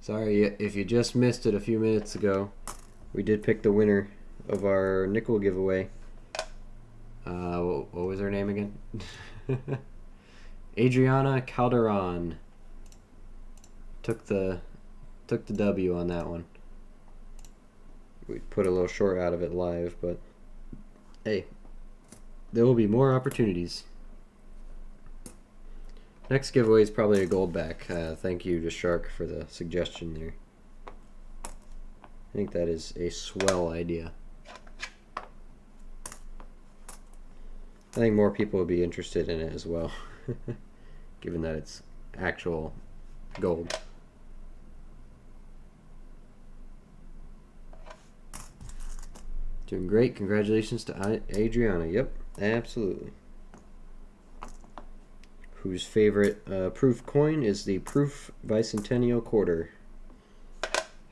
Sorry if you just missed it a few minutes ago. We did pick the winner of our nickel giveaway. What was her name again? Adriana Calderon. Took the W on that one. We put a little short out of it live, but hey, there will be more opportunities. Next giveaway is probably a gold back. Thank you to Shark for the suggestion there. I think that is a swell idea. I think more people would be interested in it as well, given that it's actual gold. Doing great. Congratulations to Adriana. Yep, absolutely. Whose favorite proof coin is the Proof Bicentennial Quarter.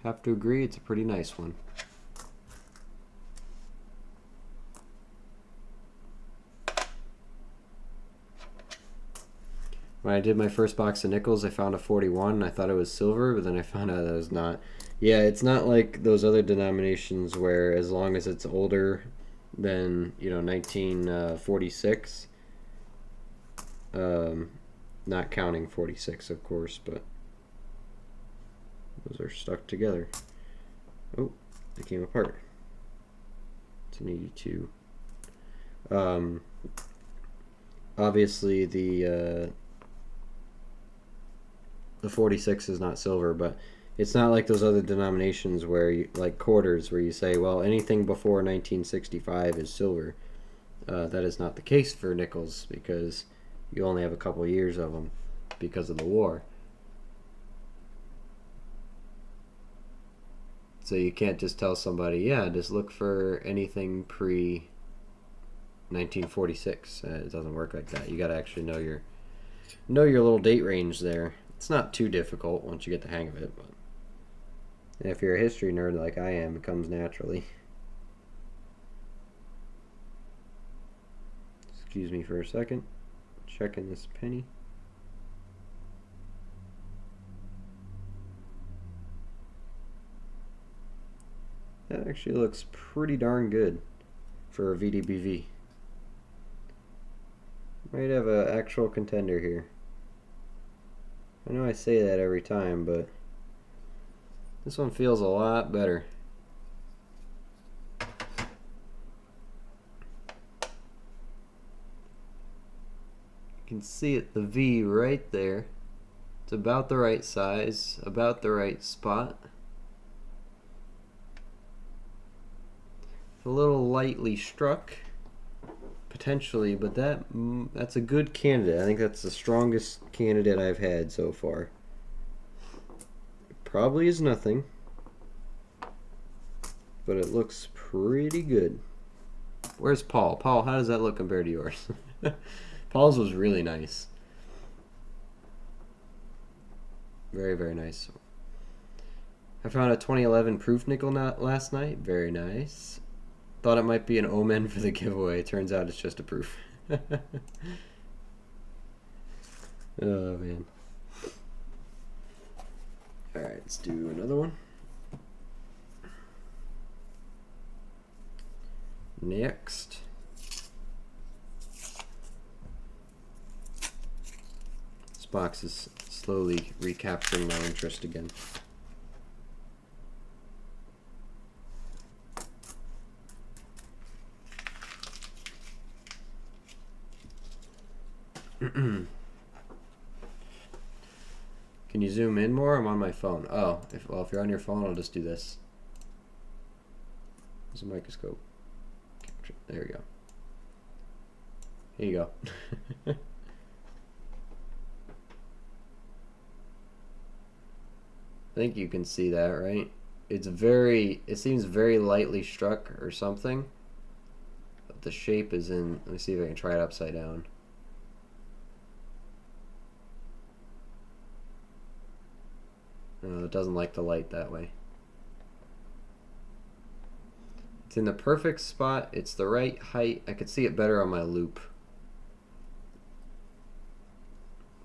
Have to agree, it's a pretty nice one. When I did my first box of nickels, I found a 41. And I thought it was silver, but then I found out that it was not. Yeah, it's not like those other denominations where as long as it's older than, 1946, not counting 46, of course, but those are stuck together. Oh, they came apart. It's an 82. Obviously the 46 is not silver, but it's not like those other denominations where you, like quarters, where you say, well, anything before 1965 is silver. That is not the case for nickels, because you only have a couple years of them because of the war. So you can't just tell somebody, yeah, just look for anything pre 1946. It doesn't work like that. You got to actually know your little date range there. It's not too difficult once you get the hang of it, but if you're a history nerd like I am, it comes naturally. Excuse me for a second. Checking this penny. That actually looks pretty darn good for a VDBV. Might have an actual contender here. I know I say that every time, but this one feels a lot better. You can see it, the V right there. It's about the right size, about the right spot. It's a little lightly struck, potentially, but that's a good candidate. I think that's the strongest candidate I've had so far. It probably is nothing, but it looks pretty good. Where's Paul? Paul, how does that look compared to yours? Paul's was really nice. Very, very nice. I found a 2011 proof nickel last night. Very nice. Thought it might be an omen for the giveaway. Turns out it's just a proof. Oh, man. Alright, let's do another one. Next. This box is slowly recapturing my interest again. Can you zoom in more? I'm on my phone. Oh, if you're on your phone, I'll just do this. There's a microscope. There we go. Here you go. I think you can see that, right? it seems very lightly struck or something. But the shape is in, let me see if I can try it upside down. No, it doesn't like the light that way. It's in the perfect spot. It's the right height. I could see it better on my loop.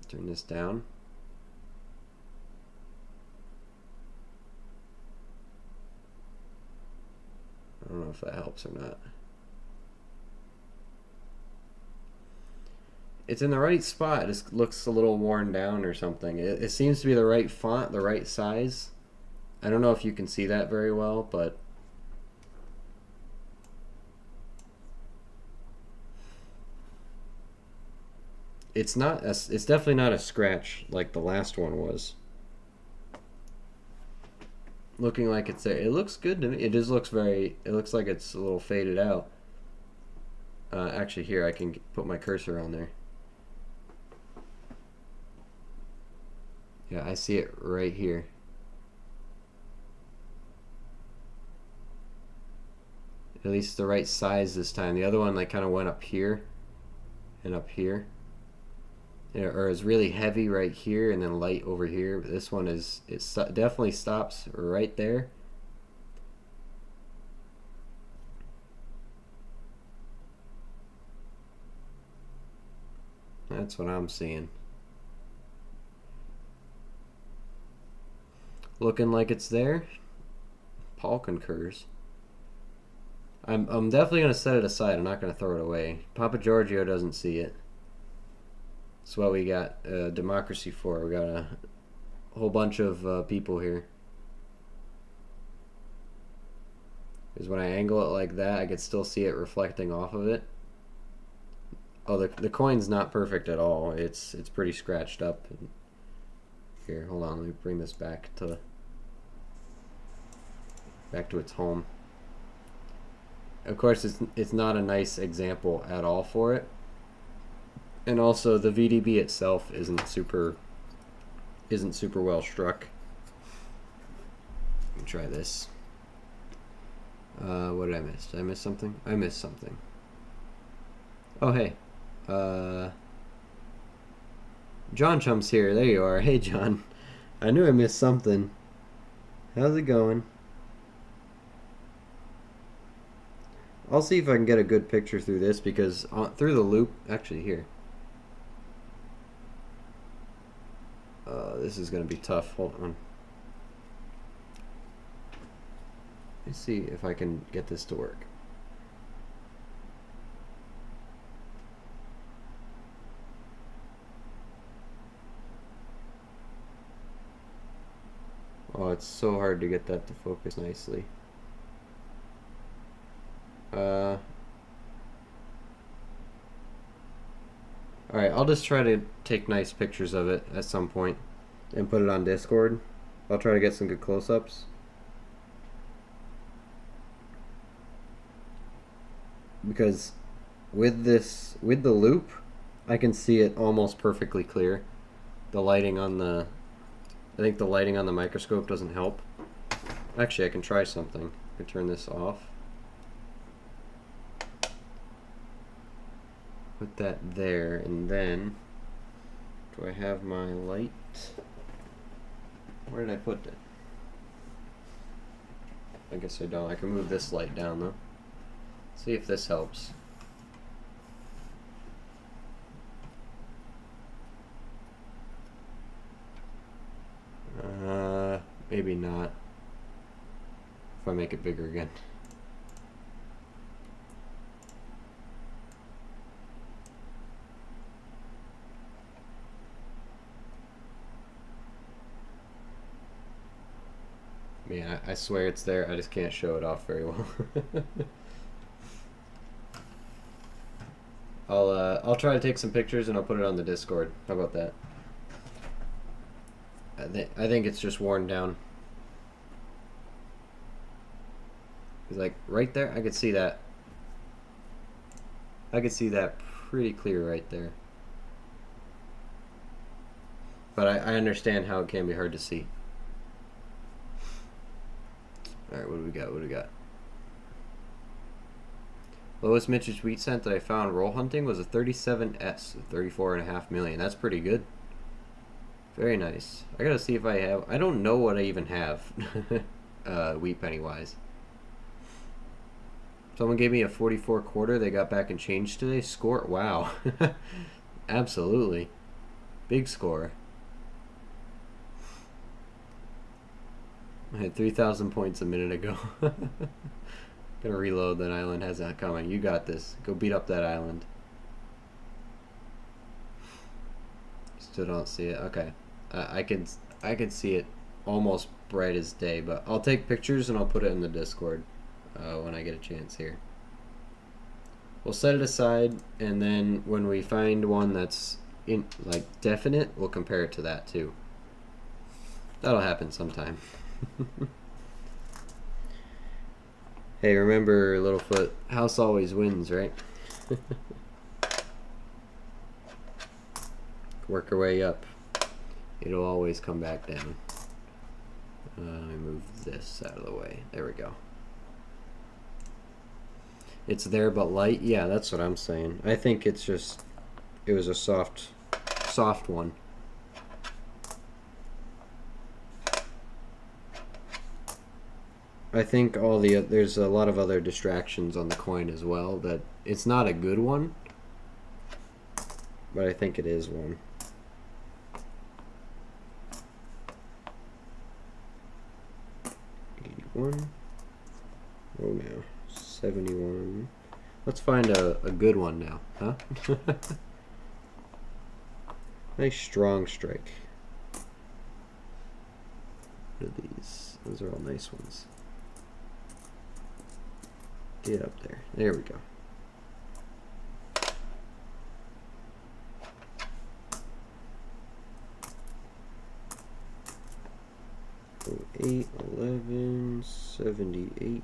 Turn this down. I don't know if that helps or not. It's in the right spot. It just looks a little worn down or something. It seems to be the right font, the right size. I don't know if you can see that very well, but it's not. It's definitely not a scratch like the last one was. Looking like it's there. It looks good to me. It just looks very. It looks like it's a little faded out. Actually, here I can put my cursor on there. Yeah, I see it right here. At least the right size this time. The other one like kind of went up here and up here. Or is really heavy right here and then light over here. But this one is, it definitely stops right there. That's what I'm seeing. Looking like it's there. Paul concurs. I'm definitely gonna set it aside. I'm not gonna throw it away. Papa Giorgio doesn't see it. That's what we got democracy for. We got a whole bunch of people here. Because when I angle it like that, I could still see it reflecting off of it. Oh, the coin's not perfect at all. It's pretty scratched up. Here, hold on. Let me bring this back to its home. Of course, it's not a nice example at all for it. And also, the VDB itself isn't super well struck. Let me try this. What did I miss? Did I miss something? I missed something. Oh, hey. John Chum's here. There you are. Hey, John. I knew I missed something. How's it going? I'll see if I can get a good picture through this because through the loop, actually here. This is going to be tough. Hold on. Let's see if I can get this to work. Oh, it's so hard to get that to focus nicely. Alright, I'll just try to take nice pictures of it at some point and put it on Discord. I'll try to get some good close-ups. Because with the loop, I can see it almost perfectly clear. The lighting on the, I think the lighting on the microscope doesn't help. Actually, I can try something. I can turn this off. Put that there, and then do I have my light? Where did I put it? I guess I don't. I can move this light down though. See if this helps. Maybe not. If I make it bigger again. Man, I swear it's there. I just can't show it off very well. I'll try to take some pictures and I'll put it on the Discord. How about that? I think it's just worn down. It's like right there. I could see that. I could see that pretty clear right there. But I understand how it can be hard to see. Alright, what do we got? What do we got? Lowest vintage wheat cent that I found roll hunting was a 37S, 34.5 million. That's pretty good. Very nice. I gotta see if I have. I don't know what I even have, wheat penny wise. Someone gave me a 44 quarter. They got back and changed today. Score. Wow. Absolutely. Big score. I had 3,000 points a minute ago. Gonna reload. That island has that coming. You got this. Go beat up that island. Still don't see it. Okay. I can see it almost bright as day, but I'll take pictures and I'll put it in the Discord when I get a chance here. We'll set it aside, and then when we find one that's in like definite, we'll compare it to that too. That'll happen sometime. Hey, remember, Littlefoot, house always wins, right? Work our way up. It'll always come back down. Let me move this out of the way. There we go. It's there but light. Yeah, that's what I'm saying. I think it's just, it was a soft one. I think there's a lot of other distractions on the coin as well, that it's not a good one, but I think it is one. $81. Oh, now 71. Let's find a good one now, huh? Nice strong strike. What are these? Those are all nice ones. Get up there. There we go. Oh, 8, 11, 78.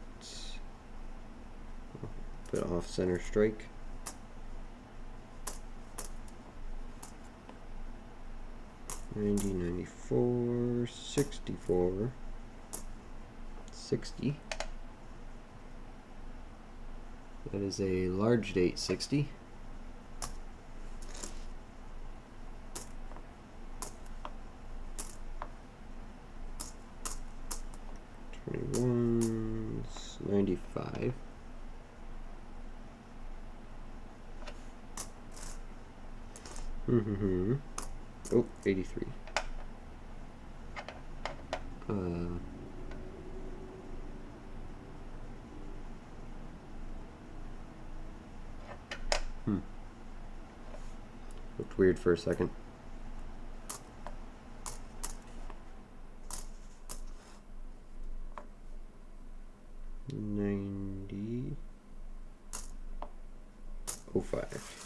Bit off center strike. $90, $94, $64, $60. That is a large date 60. $21, $95. Oh, 83. Looked weird for a second. $90. 05.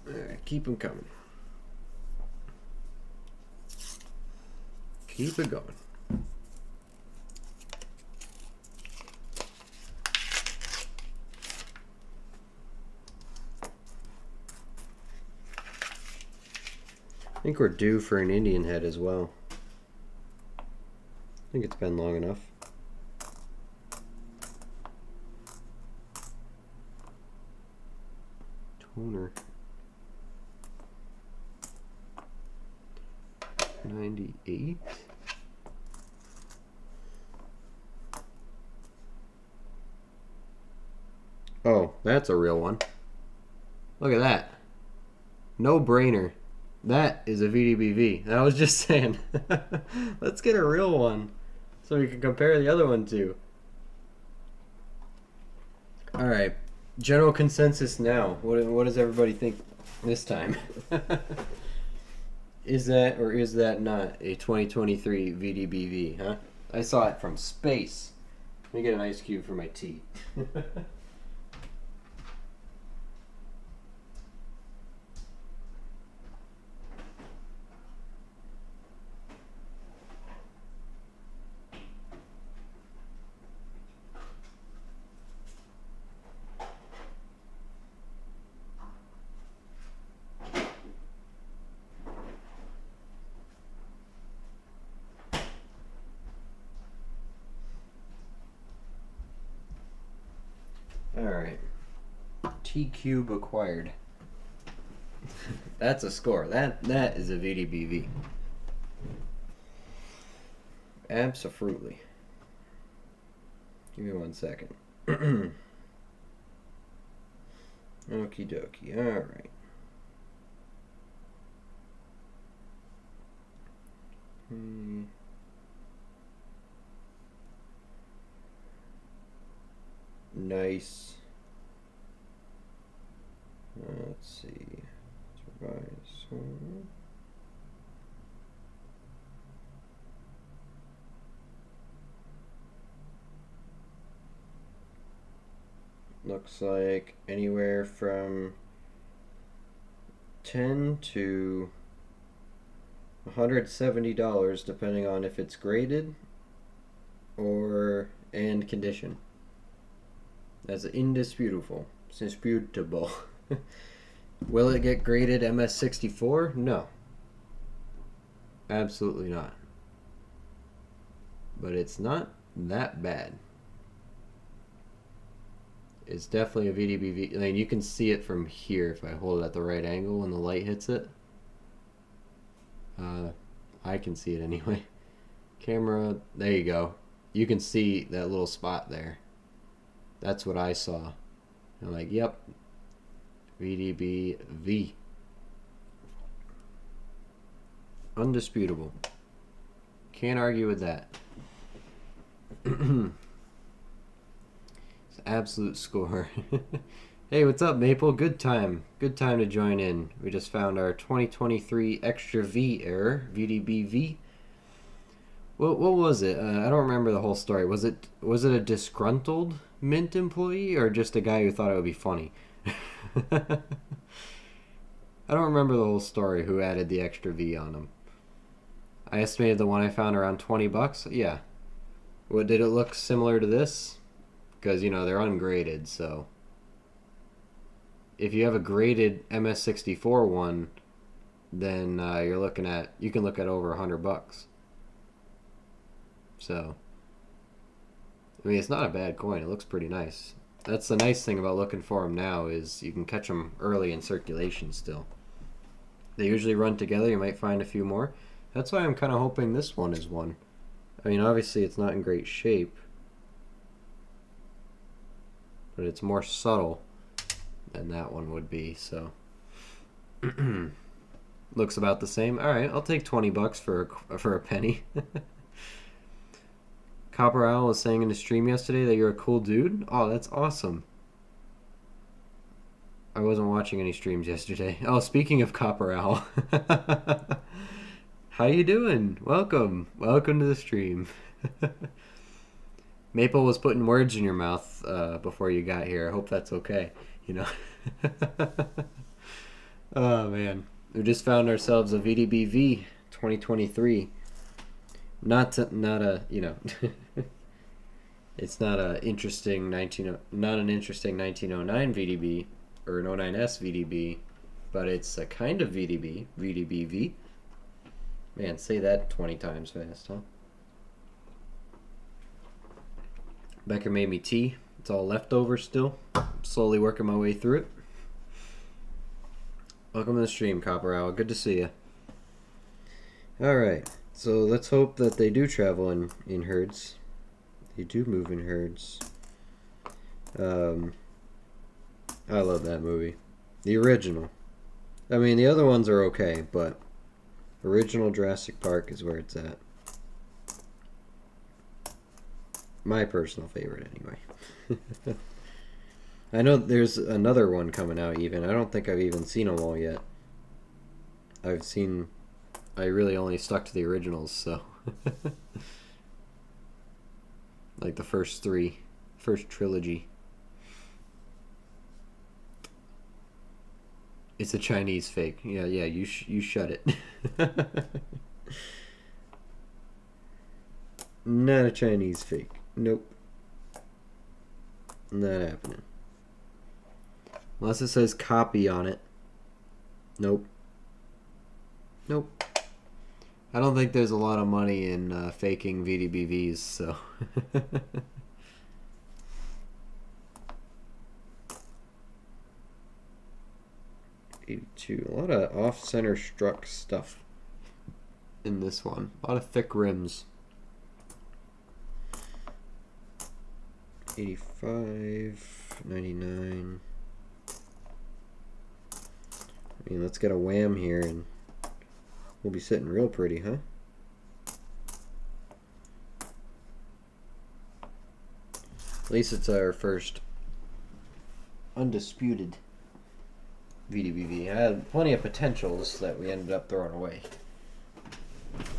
Alright, keep them coming. Keep it going. I think we're due for an Indian head as well. I think it's been long enough. Toner. 98. Oh, that's a real one. Look at that. No brainer. That is a VDBV. I was just saying. Let's get a real one so we can compare the other one to. Alright. General consensus now. What does everybody think this time? Is that or is that not a 2023 VDBV, huh? I saw it from space. Let me get an ice cube for my tea. Alright. T cube acquired. That's a score. That is a VDBV. Absolutely. Give me 1 second. Okie dokie. Alright. Nice. Let's see. Let's revise. Looks like anywhere from 10 to $170 depending on if it's graded and condition. That's indisputable. It's indisputable. Will it get graded MS64? No. Absolutely not. But it's not that bad. It's definitely a VDBV. I mean, you can see it from here if I hold it at the right angle when the light hits it. I can see it anyway. Camera, there you go. You can see that little spot there. That's what I saw. I'm like, yep, VDBV. Undisputable. Can't argue with that. It's an absolute score. Hey, what's up, Maple? Good time. Good time to join in. We just found our 2023 extra V error, VDBV. What was it? I don't remember the whole story. Was it a disgruntled Mint employee or just a guy who thought it would be funny? I don't remember the whole story who added the extra V on them. I estimated the one I found around 20 bucks. Yeah. What, did it look similar to this? Because, you know, they're ungraded, so if you have a graded MS64 one, then you can look at over 100 bucks. So, I mean, it's not a bad coin. It looks pretty nice. That's the nice thing about looking for them now is you can catch them early in circulation still. They usually run together. You might find a few more. That's why I'm kind of hoping this one is one. I mean, obviously it's not in great shape, but it's more subtle than that one would be, so looks about the same. All right, I'll take 20 bucks for a penny. Copper Owl was saying in the stream yesterday that you're a cool dude. Oh, that's awesome. I wasn't watching any streams yesterday. Oh, speaking of Copper Owl. How you doing? Welcome to the stream. Maple was putting words in your mouth before you got here. I hope that's okay. You know. Oh man, we just found ourselves a VDBV 2023. Not a you know. It's not an interesting 1909 VDB or an 09S VDB, but it's a kind of VDBV. Man, say that 20 times fast, huh? Becker made me tea. It's all leftover still. I'm slowly working my way through it. Welcome to the stream, Copper Owl. Good to see you. Alright, so let's hope that they do travel in herds. They do move in herds. I love that movie. The original. I mean, the other ones are okay, but original Jurassic Park is where it's at. My personal favorite, anyway. I know there's another one coming out even. I don't think I've even seen them all yet. I really only stuck to the originals, so. Like the first trilogy. It's a Chinese fake. Yeah, you shut it. Not a Chinese fake. Nope. Not happening. Unless it says copy on it. Nope. Nope. I don't think there's a lot of money in faking VDBVs, so. 82. A lot of off-center struck stuff in this one. A lot of thick rims. 85, 99. I mean, let's get a wham here and we'll be sitting real pretty, huh? At least it's our first undisputed VDBV. I had plenty of potentials that we ended up throwing away.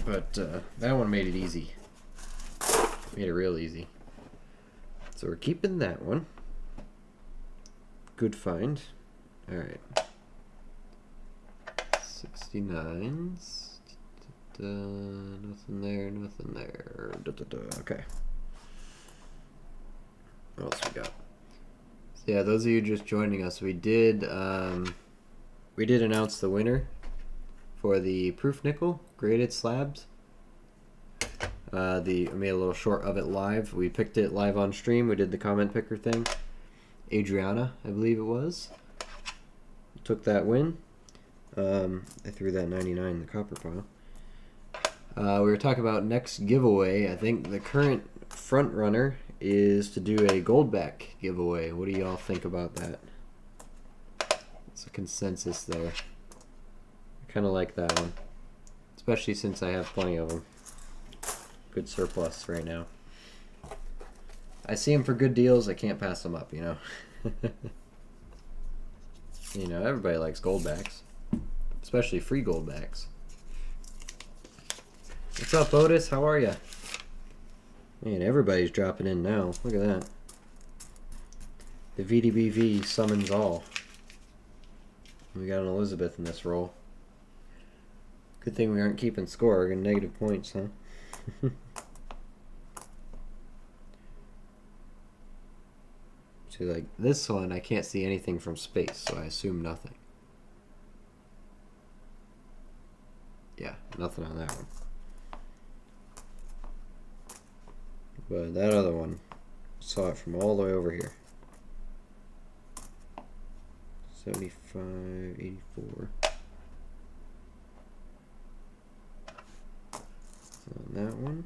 But that one made it easy. Made it real easy. So we're keeping that one. Good find. Alright. 69s. Nothing there, nothing there. Okay. What else we got? So yeah, those of you just joining us, we did announce the winner for the proof nickel graded slabs. I made a little short of it live. We picked it live on stream. We did the comment picker thing. Adriana, I believe it was, took that win. I threw that 99 in the copper pile. We were talking about next giveaway. I think the current front runner is to do a goldback giveaway. What do y'all think about that? It's a consensus there. I kind of like that one, especially since I have plenty of them. Good surplus right now. I see them for good deals. I can't pass them up, you know. You know, everybody likes goldbacks, especially free goldbacks. What's up, Otis? How are you? Man, everybody's dropping in now. Look at that. The VDBV summons all. We got an Elizabeth in this roll. Good thing we aren't keeping score. We're getting negative points, huh? See, like this one, I can't see anything from space, so I assume nothing. Yeah, nothing on that one. But that other one, saw it from all the way over here. 75, 84. On that one.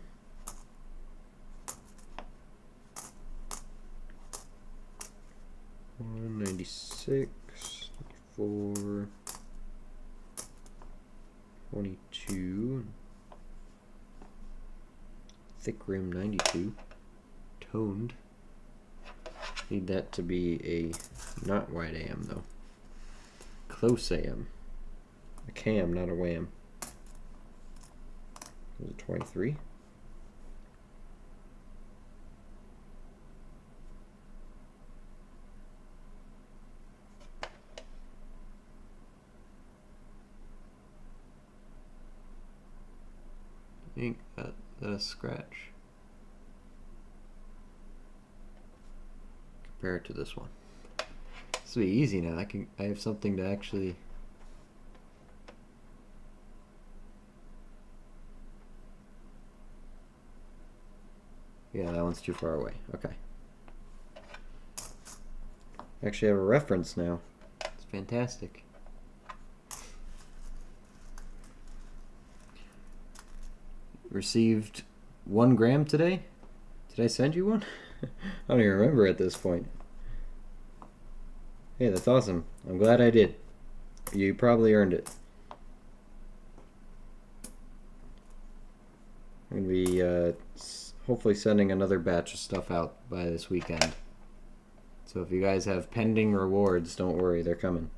One 96, 94, 22, thick rim 92, toned. Need that to be a not wide AM though. Close AM. A cam, not a wham. Was it 23? I think that's a scratch. Compare it to this one. This will be easy now. I have something to actually. Yeah, that one's too far away. Okay. Actually have a reference now. It's fantastic. Received 1 gram today. Did I send you one? I don't even remember at this point. Hey, that's awesome. I'm glad I did. You probably earned it. I'm going to be hopefully sending another batch of stuff out by this weekend. So if you guys have pending rewards, don't worry, they're coming.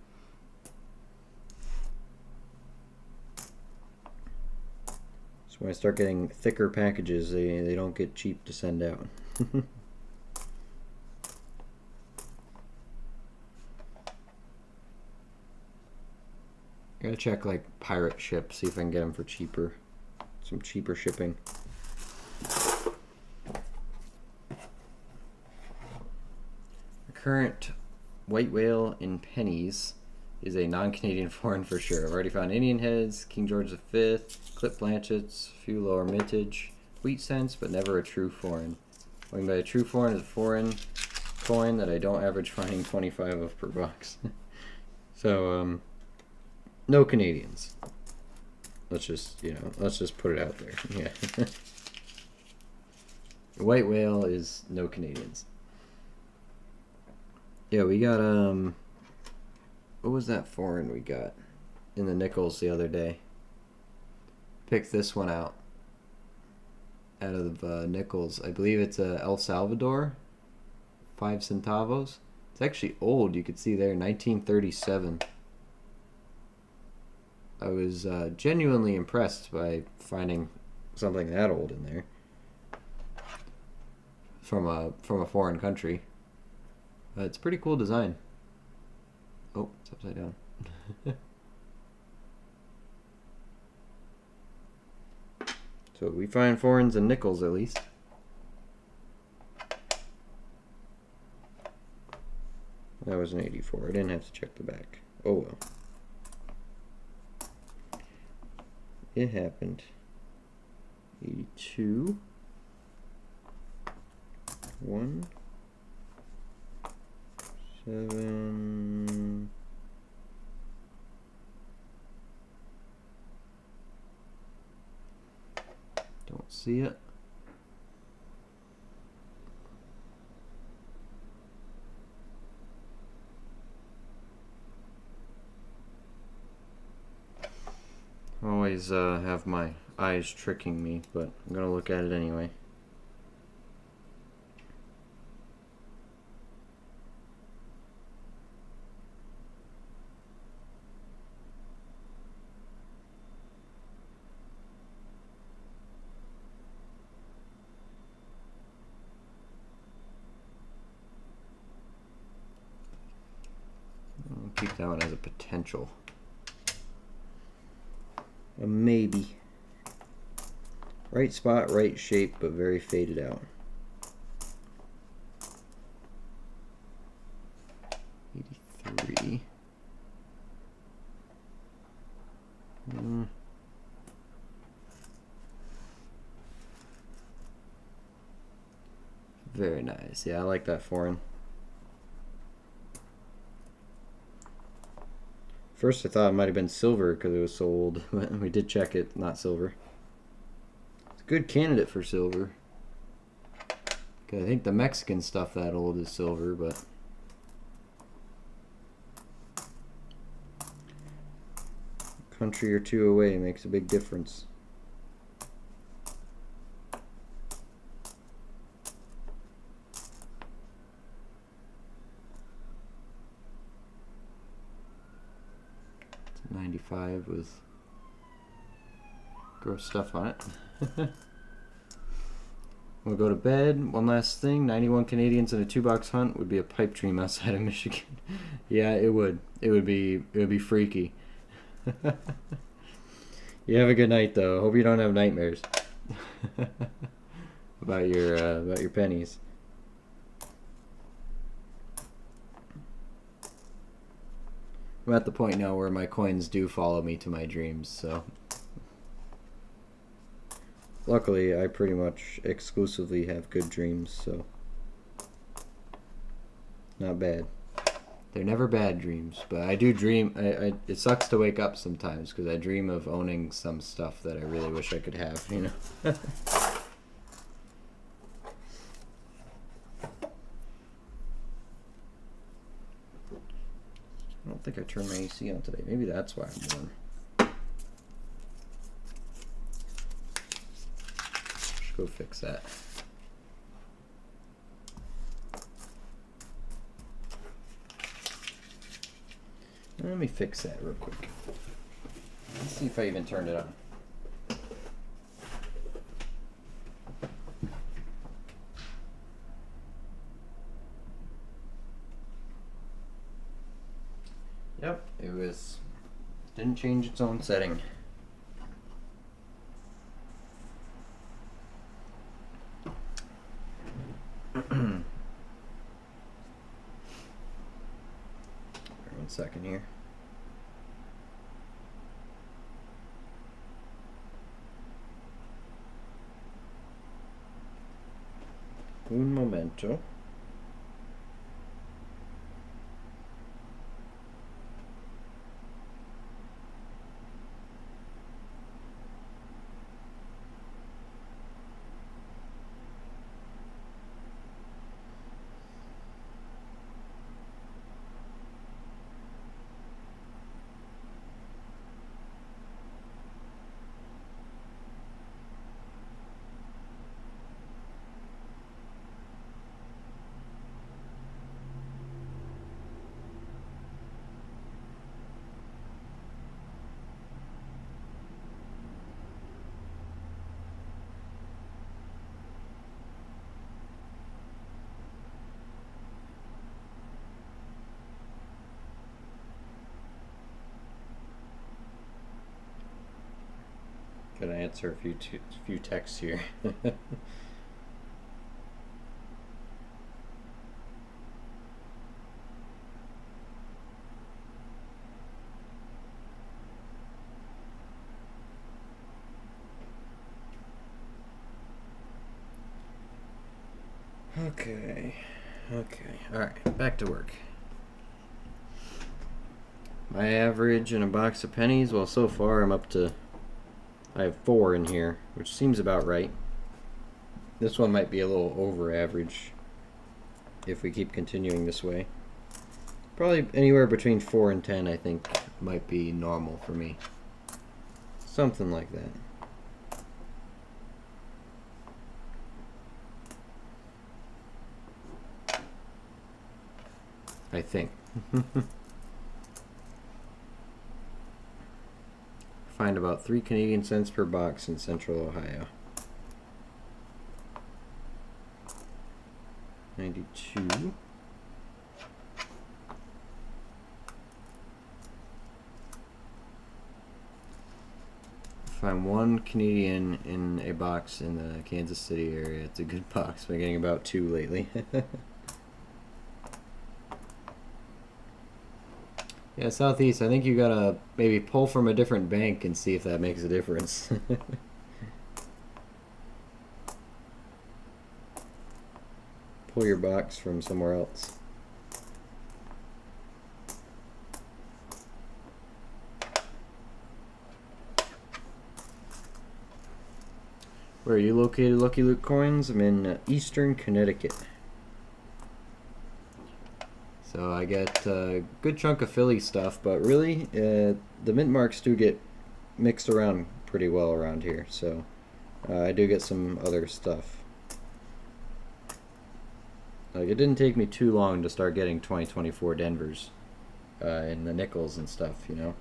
So when I start getting thicker packages, they don't get cheap to send out. Gotta check like pirate ship, see if I can get them for cheaper. Some cheaper shipping. The current white whale in pennies is a non-Canadian foreign for sure. I've already found Indian heads, King George V, clip blanchets, a few lower mintage, wheat cents, but never a true foreign. What I mean by a true foreign is a foreign coin that I don't average finding 25 of per box. So, No Canadians. Let's just, let's just put it out there. Yeah. White whale is no Canadians. Yeah, we got, what was that foreign we got in the nickels the other day? Picked this one out of nickels. I believe it's El Salvador, 5 centavos. It's actually old. You could see there, 1937. I was genuinely impressed by finding something that old in there from a foreign country. It's a pretty cool design. Oh, it's upside down. So we find foreigns and nickels at least. That was an 84. I didn't have to check the back. Oh well. It happened. 82. 1. 7. Don't see it. Always have my eyes tricking me, but I'm gonna look at it anyway. I'll keep that one as a potential. A maybe. Right spot, right shape, but very faded out. 83. Very nice. Yeah, I like that foreign. First I thought it might have been silver because it was so old, but we did check it, not silver. It's a good candidate for silver. I think the Mexican stuff that old is silver, but a country or two away makes a big difference. It's 95 with gross stuff on it. We'll go to bed. One last thing, 91 Canadians in a 2-box hunt would be a pipe dream outside of Michigan. Yeah, it would. It would be freaky. You have a good night though. Hope you don't have nightmares about your pennies. I'm at the point now where my coins do follow me to my dreams, so luckily I pretty much exclusively have good dreams, so not bad. They're never bad dreams, but I do dream. It sucks to wake up sometimes because I dream of owning some stuff that I really wish I could have, you know. I don't think I turned my AC on today. Maybe that's why I'm warm. Should go fix that. Let me fix that real quick. Let's see if I even turned it on. Yep, it was. Didn't change its own setting. One second here. Un momento. Gotta answer a few texts here. Okay. Alright, back to work. My average in a box of pennies, well, so far I'm up to, I have 4 in here, which seems about right. This one might be a little over average if we keep continuing this way. Probably anywhere between 4 and 10, I think, might be normal for me. Something like that. I think. Find about 3 Canadian cents per box in Central Ohio. 92. Find 1 Canadian in a box in the Kansas City area. It's a good box. Been getting about 2 lately. Yeah, Southeast, I think you gotta maybe pull from a different bank and see if that makes a difference. Pull your box from somewhere else. Where are you located, Lucky Luke Coins? I'm in Eastern Connecticut. So I get a good chunk of Philly stuff, but really, the mint marks do get mixed around pretty well around here. So I do get some other stuff. Like, it didn't take me too long to start getting 2024 Denvers and the nickels and stuff, you know.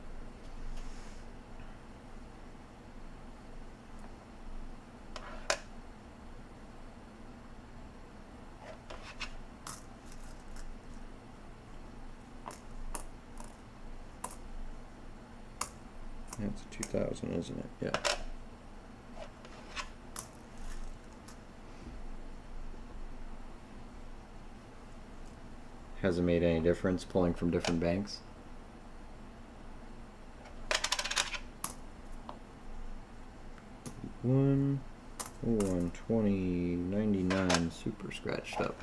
That's 2000, isn't it? Yeah. Hasn't made any difference pulling from different banks. One, 20, 99, super scratched up.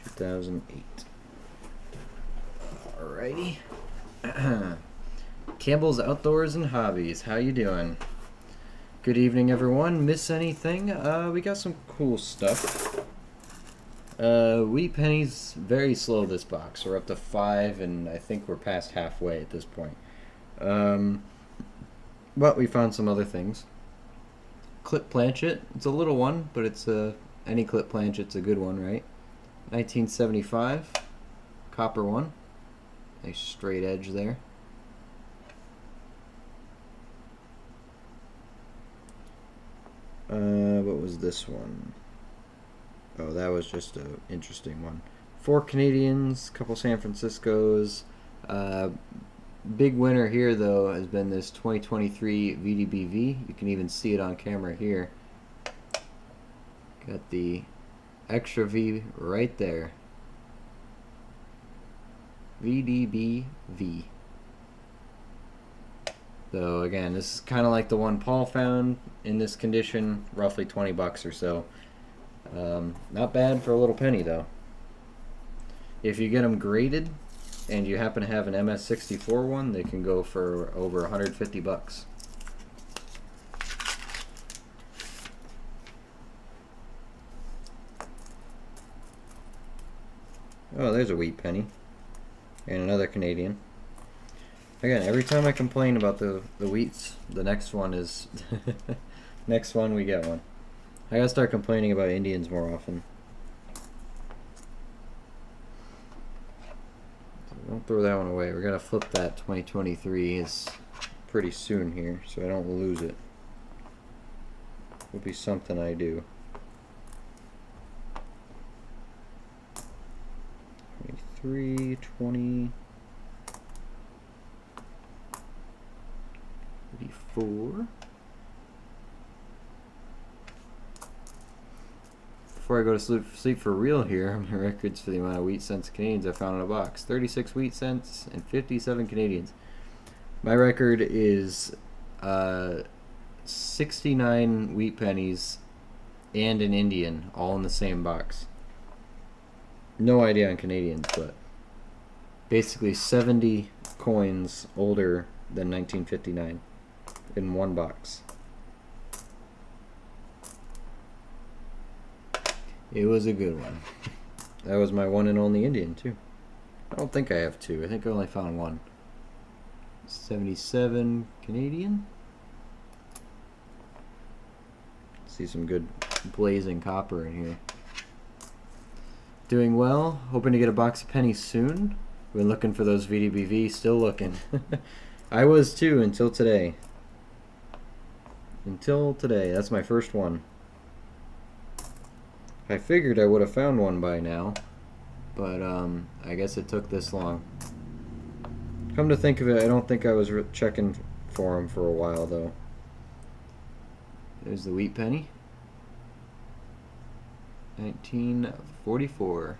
2008. Alrighty. Campbell's Outdoors and Hobbies. How you doing? Good evening, everyone. Miss anything? We got some cool stuff. Wheat pennies, very slow this box. We're up to 5, and I think we're past halfway at this point. But we found some other things. Clip planchet. It's a little one, but it's any clip planchet's a good one, right? 1975. Copper one. Nice straight edge there. What was this one? Oh, that was just an interesting one. 4 Canadians, couple San Franciscos. Big winner here, though, has been this 2023 VDBV. You can even see it on camera here. Got the extra V right there. VDBV. So again, this is kind of like the one Paul found in this condition, roughly 20 bucks or so. Not bad for a little penny, though. If you get them graded and you happen to have an MS64 one, they can go for over 150 bucks. Oh, there's a wheat penny. And another Canadian. Again, every time I complain about the wheats, the next one is... next one, we get one. I gotta start complaining about Indians more often. So don't throw that one away. We're gonna flip that 2023 is pretty soon here, so I don't lose it. Will be something I do. 23, 20... 54. Before I go to sleep for real here, my records for the amount of wheat cents Canadians I found in a box. 36 wheat cents and 57 Canadians. My record is 69 wheat pennies and an Indian all in the same box. No idea on Canadians, but basically 70 coins older than 1959 in one box. It was a good one. That was my one and only Indian too. I don't think I have two. I think I only found one. 77 Canadian. See some good blazing copper in here. Doing well. Hoping to get a box of pennies soon. Been looking for those VDBV. Still looking. I was too until today. Until today. That's my first one. I figured I would have found one by now, but I guess it took this long. Come to think of it, I don't think I was checking for them for a while though. There's the wheat penny. 1944.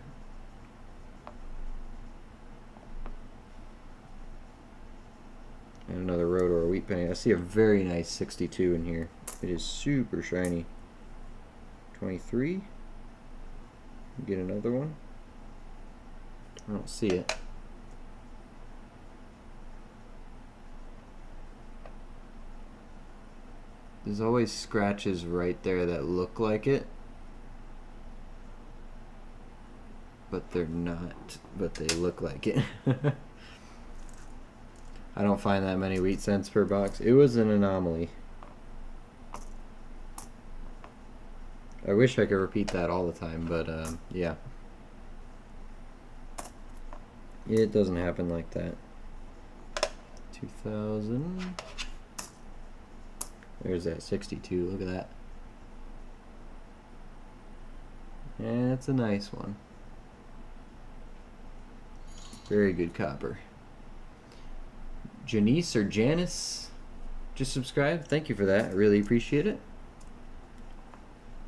And another Rotor wheat penny. I see a very nice 62 in here. It is super shiny. 23. Get another one. I don't see it. There's always scratches right there that look like it, but they're not, but they look like it. I don't find that many wheat cents per box. It was an anomaly. I wish I could repeat that all the time, but yeah. It doesn't happen like that. 2000. There's that 62. Look at that. Yeah, it's a nice one. Very good copper. Janice or Janice just subscribed. Thank you for that. I really appreciate it.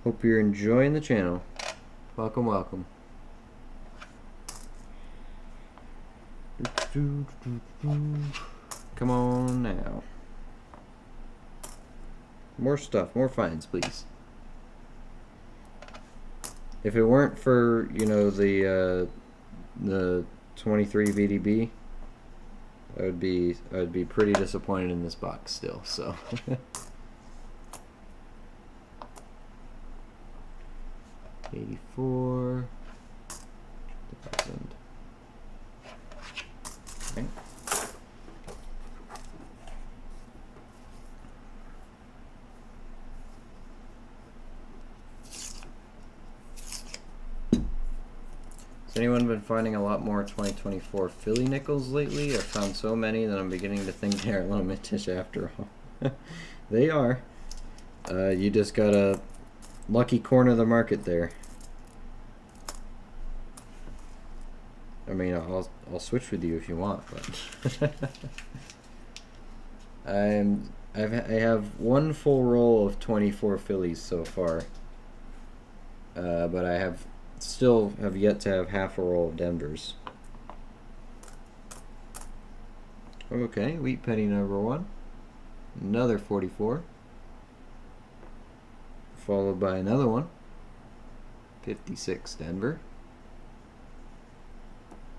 Hope you're enjoying the channel. Welcome, welcome. Come on now. More stuff, more finds, please. If it weren't for, you know, the 23 VDB, I'd be pretty disappointed in this box still. So. 84,000. Okay. Has anyone been finding a lot more 2024 Philly nickels lately? I've found so many that I'm beginning to think they're low mintage after all. They are. You just gotta lucky corner the market there. I mean, I'll switch with you if you want, but I have one full roll of 24 Phillies so far, but I still have yet to have half a roll of Denvers. Okay, wheat penny number 1, another 44. Followed by another one, 56 Denver.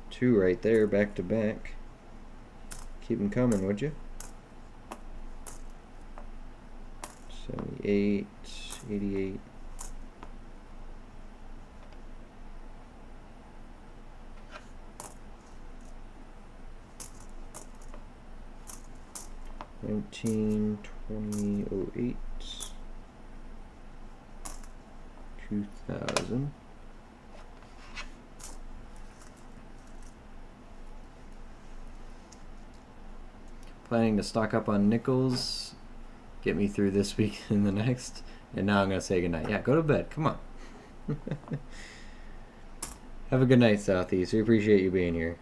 2 right there, back to back. Keep them coming, would you? 78, 88. $19, $20, $08. 2000. Planning to stock up on nickels, get me through this week and the next, and now I'm gonna say goodnight. Yeah, go to bed. Come on. Have a good night, Southeast. We appreciate you being here.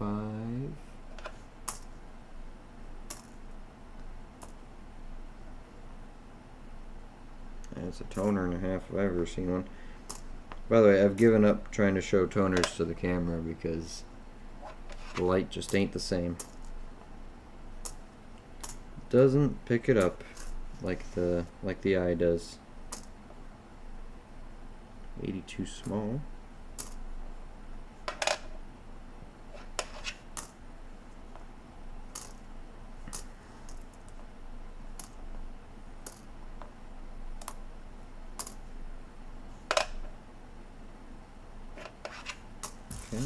$95. That's a toner and a half if I've ever seen one. By the way, I've given up trying to show toners to the camera because the light just ain't the same. Doesn't pick it up like the eye does. 82 small. Okay.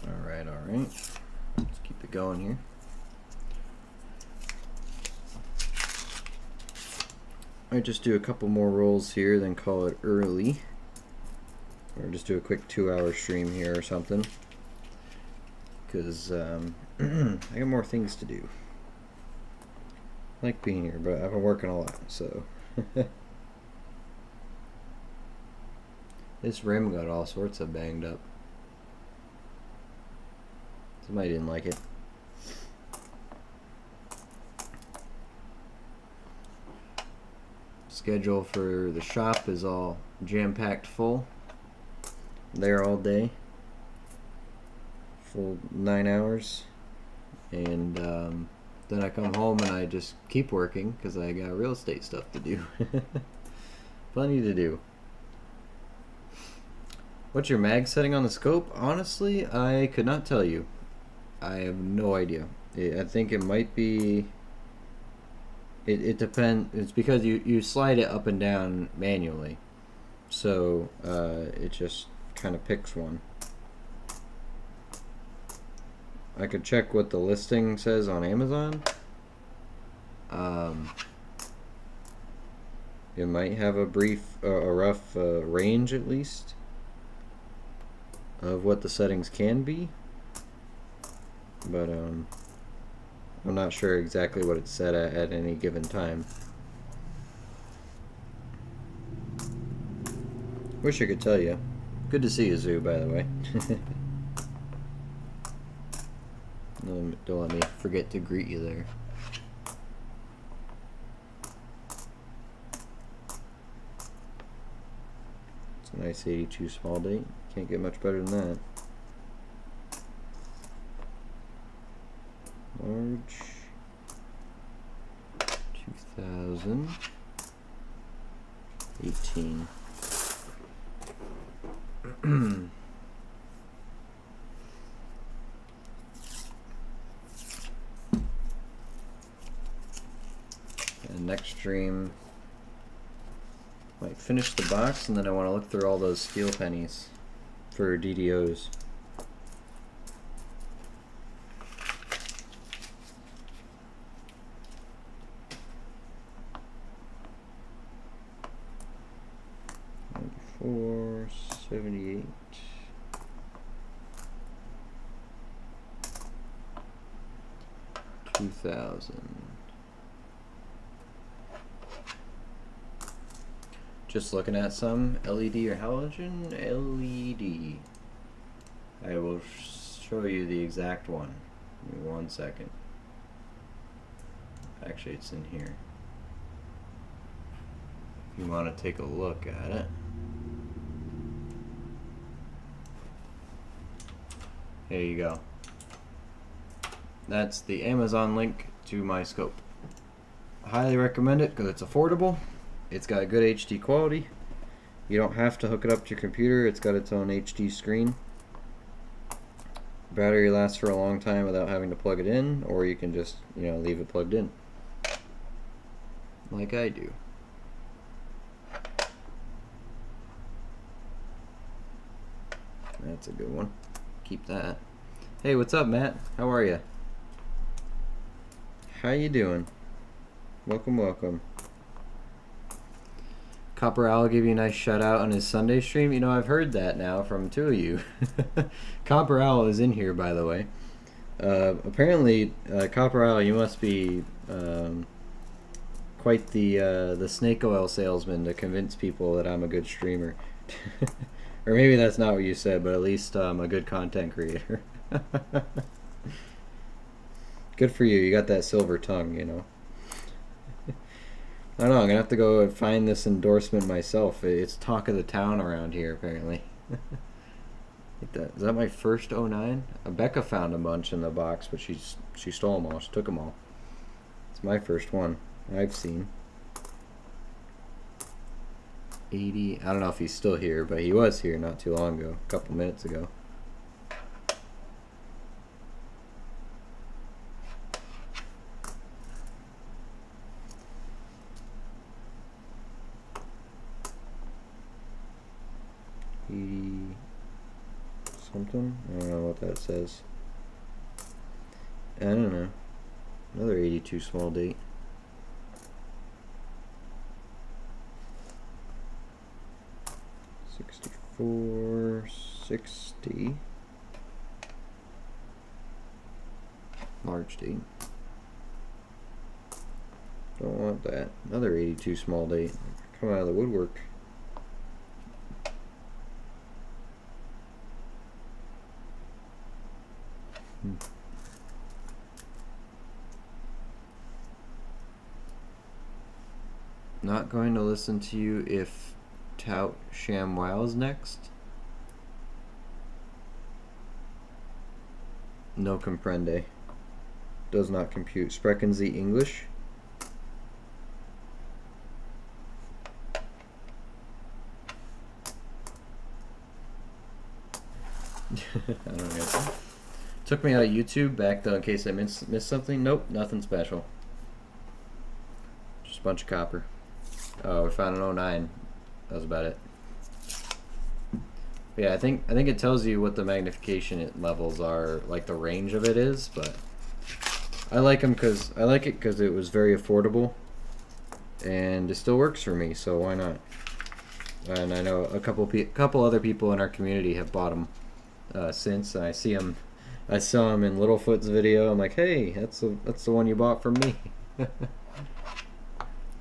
All right. Let's keep it going here. I just do a couple more rolls here, then call it early, or just do a quick 2-hour stream here or something, because I got more things to do. I like being here, but I've been working a lot, so. This rim got all sorts of banged up. Somebody didn't like it. Schedule for the shop is all jam-packed full. There all day. Full 9 hours. And then I come home and I just keep working because I got real estate stuff to do. Plenty to do. What's your mag setting on the scope? Honestly, I could not tell you. I have no idea. I think it might be... It depends. It's because you slide it up and down manually. So it just kind of picks one. I could check what the listing says on Amazon. It might have a rough range at least of what the settings can be, but I'm not sure exactly what it's set at any given time. Wish I could tell you. Good to see you, Zoo, by the way. Don't let me forget to greet you there. It's a nice 82 small date. Can't get much better than that. Large. 2018. And next stream might finish the box, and then I want to look through all those steel pennies for DDOs. $4.78. $2,000. Just looking at some LED or halogen. LED. I will show you the exact one. Give me 1 second. Actually, it's in here. If you want to take a look at it. There you go. That's the Amazon link to my scope. Highly recommend it because it's affordable. It's got good HD quality. You don't have to hook it up to your computer. It's got its own HD screen. Battery lasts for a long time without having to plug it in, or you can just, leave it plugged in. Like I do. That's a good one. Keep that. Hey, what's up, Matt? How are you? How you doing? Welcome, welcome. Copper Owl gave you a nice shout out on his Sunday stream. You know, I've heard that now from two of you. Copper Owl is in here, by the way. Apparently, Copper Owl, you must be quite the snake oil salesman to convince people that I'm a good streamer. Or maybe that's not what you said, but at least I'm a good content creator. Good for you. You got that silver tongue, you know. I don't know. I'm going to have to go and find this endorsement myself. It's talk of the town around here, apparently. Is that my first 09? Becca found a bunch in the box, but she stole them all. She took them all. It's my first one I've seen. 80. I don't know if he's still here, but he was here not too long ago, a couple minutes ago. Something? I don't know what that says. I don't know. Another 82 small date. $64.60. Large date. Don't want that. Another 82 small date. Come out of the woodwork. Not going to listen to you if tout ShamWow is next. No comprende. Does not compute. Sprechen Sie English? I don't know. Took me out of YouTube back though in case I missed something. Nope, nothing special. Just a bunch of copper. Oh, we found an 09. That was about it. But yeah, I think it tells you what the magnification levels are, like the range of it is. But I like them because it was very affordable, and it still works for me. So why not? And I know a couple other people in our community have bought them since. And I see them. I saw him in Littlefoot's video. I'm like, hey, that's the one you bought from me.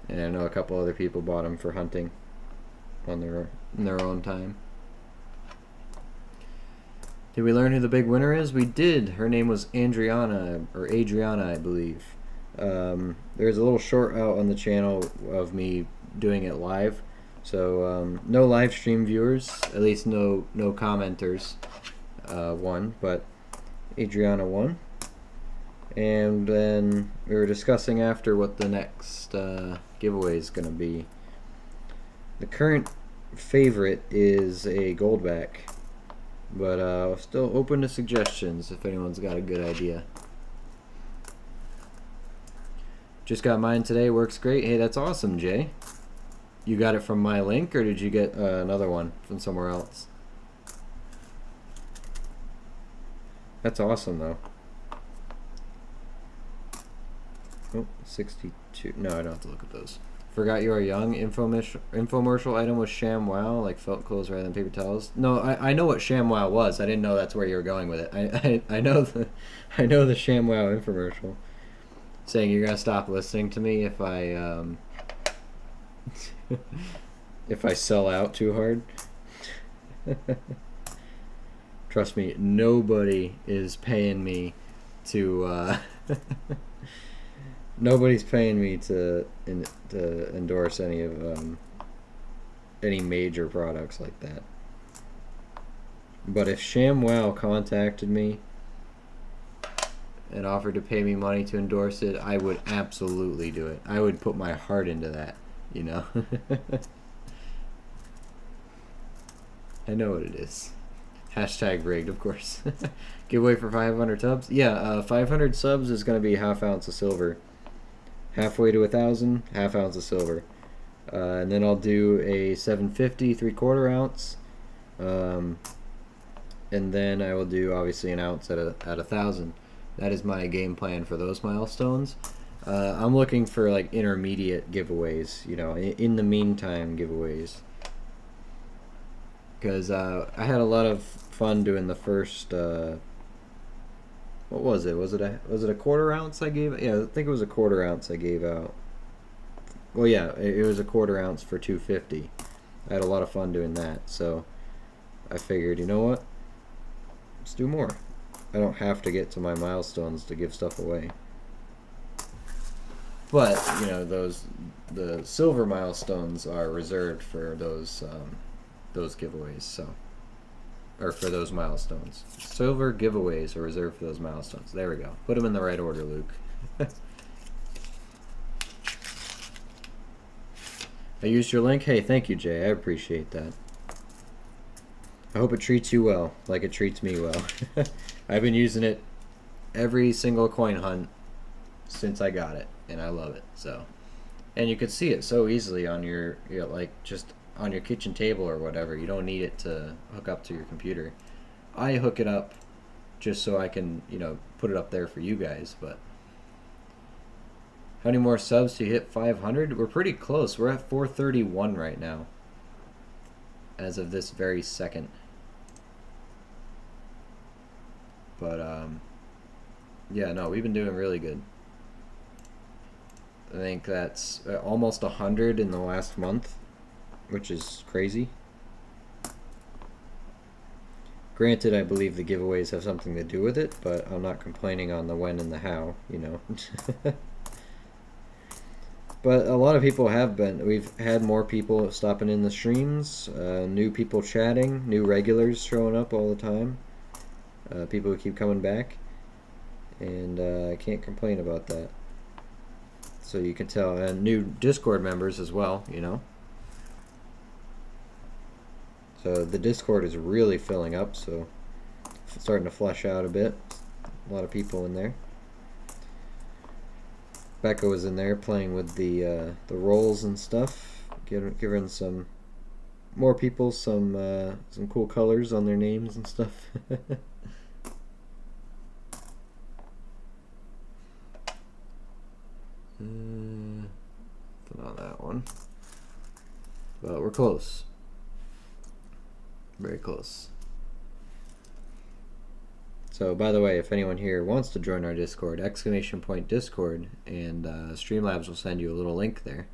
And I know a couple other people bought them for hunting on in their own time. Did we learn who the big winner is? We did. Her name was Adriana, I believe. There's a little short out on the channel of me doing it live. So no live stream viewers, at least no commenters won, but Adriana won. And then we were discussing after what the next giveaway is going to be. The current favorite is a goldback, but still open to suggestions if anyone's got a good idea. Just got mine today, works great. Hey, that's awesome, Jay. You got it from my link, or did you get another one from somewhere else? That's awesome, though. Oh, 62. No, I don't have to look at those. Forgot you are young. Infomercial item was ShamWow, like felt clothes rather than paper towels. No, I know what ShamWow was. I didn't know that's where you were going with it. I know the ShamWow infomercial. Saying you're gonna stop listening to me if I if I sell out too hard. Trust me, nobody is paying me to. Nobody's paying me to endorse any of any major products like that. But if ShamWow contacted me and offered to pay me money to endorse it, I would absolutely do it. I would put my heart into that, you know. I know what it is. Hashtag rigged, of course. Giveaway for 500 subs? Yeah, 500 subs is going to be half ounce of silver. Halfway to 1,000, half ounce of silver. And then I'll do a 750 3/4 ounce. And then I will do obviously an ounce at 1,000. That is my game plan for those milestones. I'm looking for like intermediate giveaways, in the meantime giveaways. Because I had a lot of fun doing the first. What was it? Was it a quarter ounce I gave? Yeah, I think it was a quarter ounce I gave out. Well, yeah, it was a quarter ounce for 250. I had a lot of fun doing that, so I figured, you know what? Let's do more. I don't have to get to my milestones to give stuff away. But the silver milestones are reserved for those giveaways. So, or for those milestones. Silver giveaways are reserved for those milestones. There we go. Put them in the right order, Luke. I used your link. Hey, thank you, Jay. I appreciate that. I hope it treats you well, like it treats me well. I've been using it every single coin hunt since I got it, and I love it. So, and you can see it so easily on your, like just on your kitchen table or whatever. You don't need it to hook up to your computer. I hook it up just so I can, put it up there for you guys. But how many more subs to hit 500? We're pretty close. We're at 431 right now, as of this very second. But yeah, no, we've been doing really good. I think that's almost 100 in the last month, which is crazy. Granted, I believe the giveaways have something to do with it, but I'm not complaining on the when and the how, But a lot of people have been. We've had more people stopping in the streams, new people chatting, new regulars showing up all the time, people who keep coming back, and I can't complain about that. So you can tell, and new Discord members as well, So the Discord is really filling up, so it's starting to flush out a bit. A lot of people in there. Becca was in there playing with the rolls and stuff, giving some more people some cool colors on their names and stuff. Not that one, but we're close. Very close. So, by the way, if anyone here wants to join our Discord, !Discord, and Streamlabs will send you a little link there.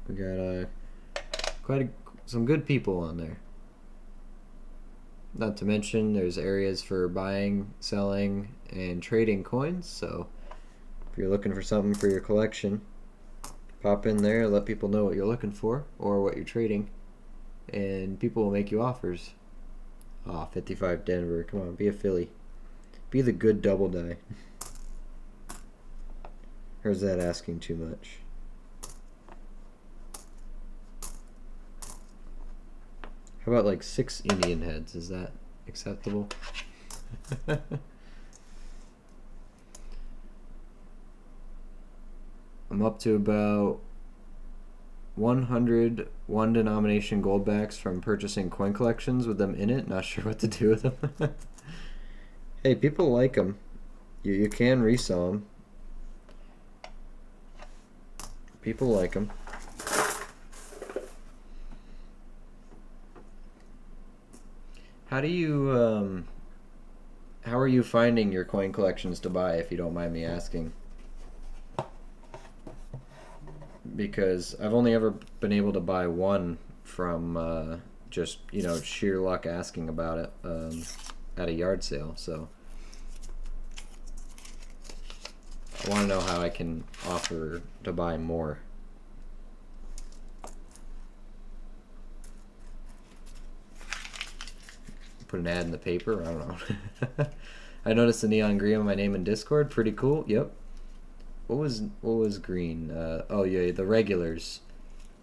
We got some good people on there. Not to mention, there's areas for buying, selling, and trading coins. So, if you're looking for something for your collection, pop in there, let people know what you're looking for or what you're trading, and people will make you offers. 55 Denver. Come on, be a Philly. Be the good double die. Or is that asking too much? How about like 6 Indian heads? Is that acceptable? I'm up to about 100 one denomination gold backs from purchasing coin collections with them in it. Not sure what to do with them. Hey, people like them. You can resell them. People like them. How do you how are you finding your coin collections to buy, if you don't mind me asking? Because I've only ever been able to buy one from just sheer luck asking about it at a yard sale. So I want to know how I can offer to buy more. Put an ad in the paper. I don't know. I noticed the neon green on my name in Discord. Pretty cool. Yep. What was green? Oh yeah, the regulars.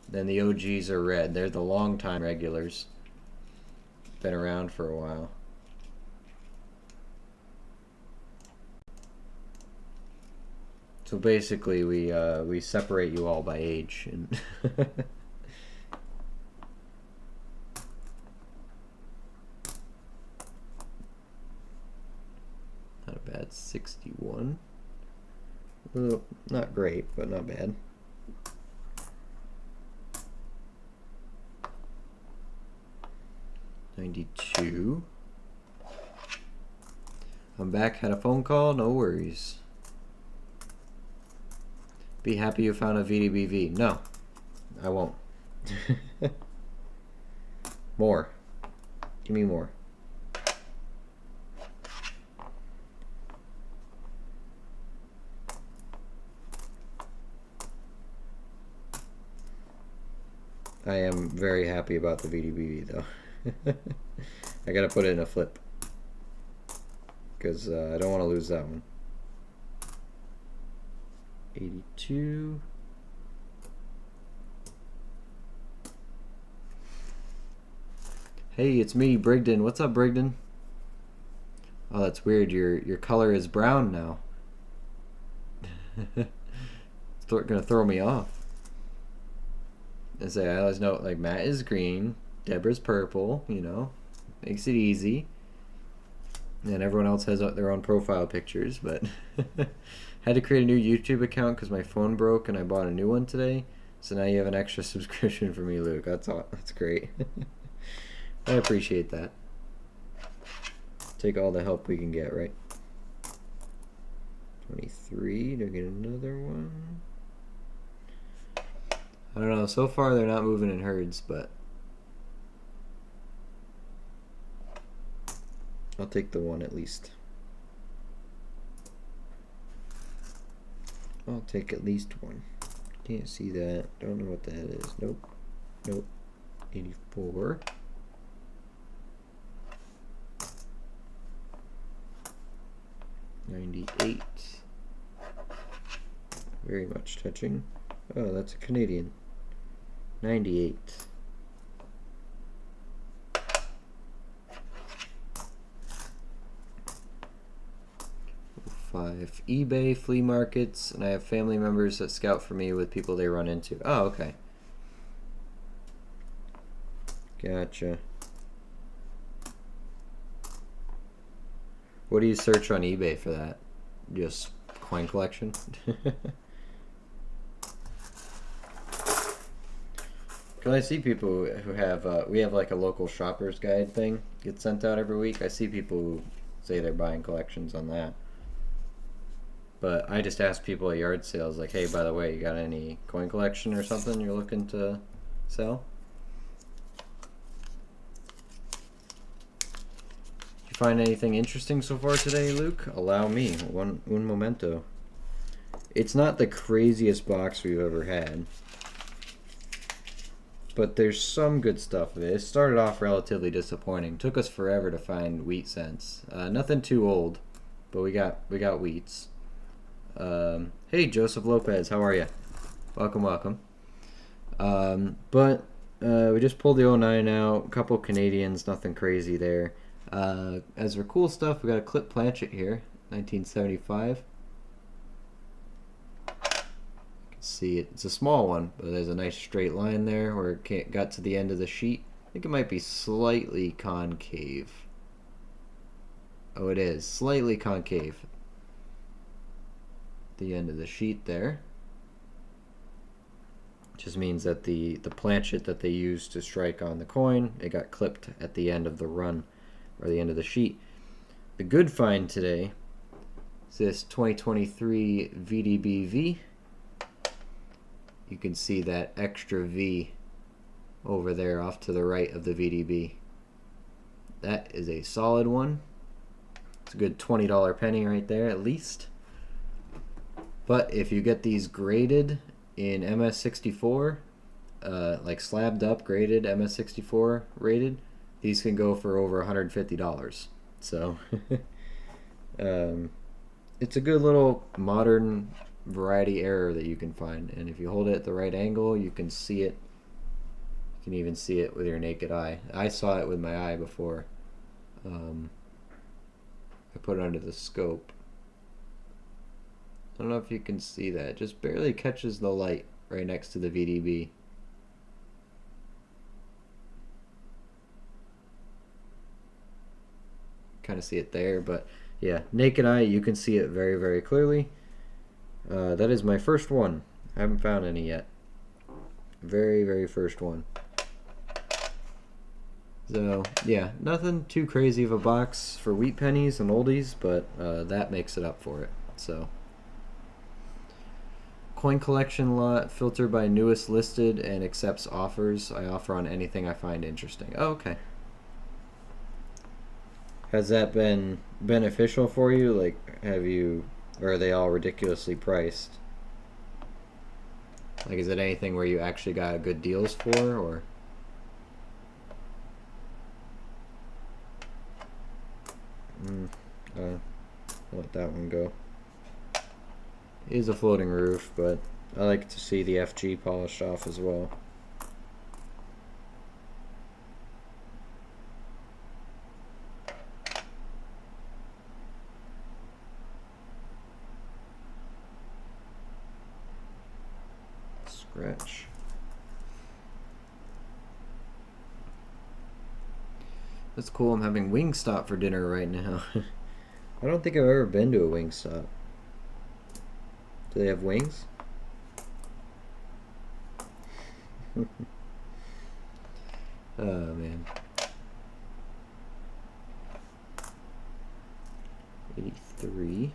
Then the OGs are red. They're the long time regulars. Been around for a while. So basically, we separate you all by age. And not a bad That's 61. Not great, but not bad. $92. I'm back. Had a phone call. No worries. Be happy you found a VDBV. No, I won't. More. Give me more. I am very happy about the VDBV though. I gotta put it in a flip because I don't want to lose that one. 82. Hey, it's me, Brigden. What's up, Brigden? Oh, that's weird. Your color is brown now. It's gonna throw me off. I say I always know, like, Matt is green, Deborah's purple. You know, makes it easy. And everyone else has their own profile pictures, but had to create a new YouTube account because my phone broke and I bought a new one today. So now you have an extra subscription for me, Luke. That's great. I appreciate that. Take all the help we can get, right? 23 to get another one. I don't know. So far, they're not moving in herds, but I'll take the one at least. I'll take at least one. Can't see that. Don't know what that is. Nope. Nope. 84. $98. Very much touching. Oh, that's a Canadian. $98. $5. eBay, flea markets, and I have family members that scout for me with people they run into. Oh, okay. Gotcha. What do you search on eBay for that? Just coin collection? Because I see people who have, we have like a local shopper's guide thing gets sent out every week. I see people who say they're buying collections on that. But I just ask people at yard sales, like, hey, by the way, you got any coin collection or something you're looking to sell? Find anything interesting so far today, Luke? Allow me. Un momento. It's not the craziest box we've ever had, but there's some good stuff in it. It started off relatively disappointing. Took us forever to find wheat cents. Nothing too old, but we got wheats. Hey, Joseph Lopez, how are you? Welcome, welcome. We just pulled the 09 out. A couple Canadians, nothing crazy there. As for cool stuff, we got a clip planchet here, 1975. You can see it's a small one, but there's a nice straight line there where it got to the end of the sheet. I think it might be slightly concave. Oh, it is slightly concave. The end of the sheet there. Just means that the planchet that they used to strike on the coin, it got clipped at the end of the run, or the end of the sheet. The good find today is this 2023 VDBV. You can see that extra V over there off to the right of the VDB. That is a solid one. It's a good $20 penny right there at least. But if you get these graded in MS64, like slabbed up graded MS64 rated, these can go for over $150. So it's a good little modern variety error that you can find, and if you hold it at the right angle, you can see it. You can even see it with your naked eye. I saw it with my eye before. I put it under the scope. I don't know if you can see that. It just barely catches the light right next to the VDB. Kind of see it there, but Yeah, naked eye, you can see it very, very clearly. That is my first one. I haven't found any yet. Very, very first one. So, yeah, nothing too crazy of a box for wheat pennies and oldies, but that makes it up for it. So, coin collection lot, filter by newest listed, and accepts offers. I offer on anything I find interesting. Oh, okay. Has that been beneficial for you? Like, have you, or are they all ridiculously priced? Like, is it anything where you actually got good deals for, or? Let that one go. It is a floating roof, but I like to see the FG polished off as well. Scratch. That's cool. I'm having Wingstop for dinner right now. I don't think I've ever been to a Wingstop. Do they have wings? Oh man. 83.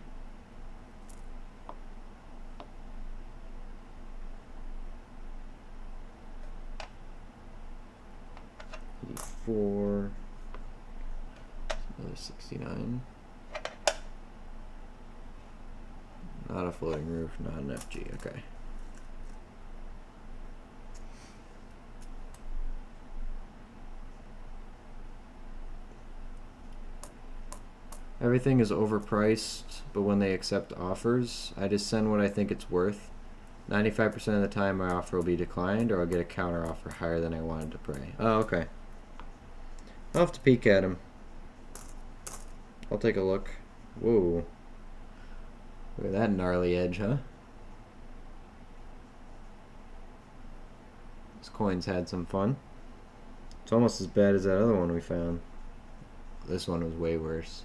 84. Another 69. Not a floating roof, not an FG, okay. Everything is overpriced, but when they accept offers, I just send what I think it's worth. 95% of the time my offer will be declined, or I'll get a counter offer higher than I wanted to pay. Oh, okay. I'll have to peek at them. I'll take a look. Whoa. Look at that gnarly edge, huh? This coin's had some fun. It's almost as bad as that other one we found. This one was way worse.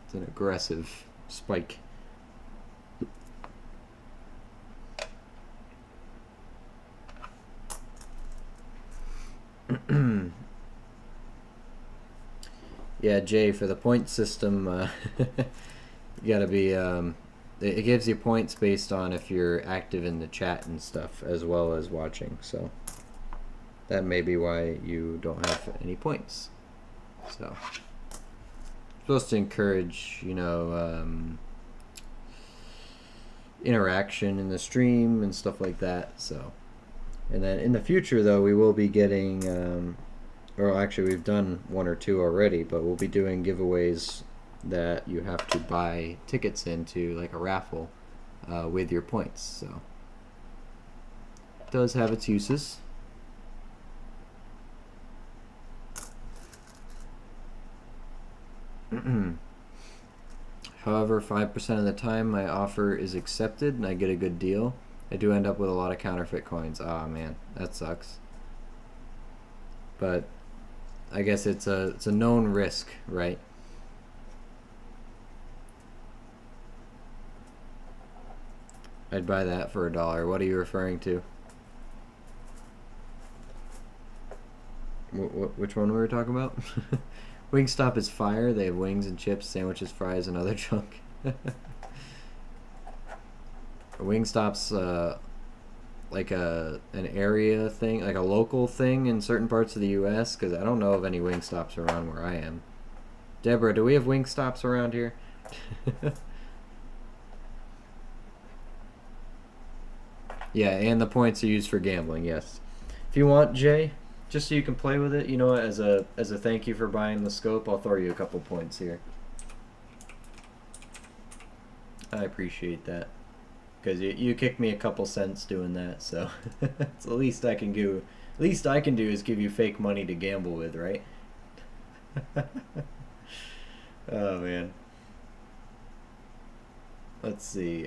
It's an aggressive spike. Yeah, Jay, for the point system, you gotta be, it gives you points based on if you're active in the chat and stuff, as well as watching, so that may be why you don't have any points. So, supposed to encourage, you know, interaction in the stream and stuff like that, so. And then in the future, though, we will be getting, or actually we've done one or two already, but we'll be doing giveaways that you have to buy tickets into, like a raffle, with your points. So it does have its uses. However, 5% of the time my offer is accepted and I get a good deal, I do end up with a lot of counterfeit coins. Ah, man, that sucks. But I guess it's a known risk, right? I'd buy that for $1. What are you referring to? Which one were we talking about? Wingstop is fire. They have wings and chips, sandwiches, fries, and other junk. Wingstop's like an area thing, like a local thing in certain parts of the U.S. Because I don't know of any Wingstops around where I am. Deborah, do we have Wingstops around here? Yeah, and the points are used for gambling. Yes. If you want, Jay, just so you can play with it, you know, as a thank you for buying the scope, I'll throw you a couple points here. I appreciate that. Because you kicked me a couple cents doing that, so it's the least I can do. Least I can do is give you fake money to gamble with, right? Oh man. Let's see.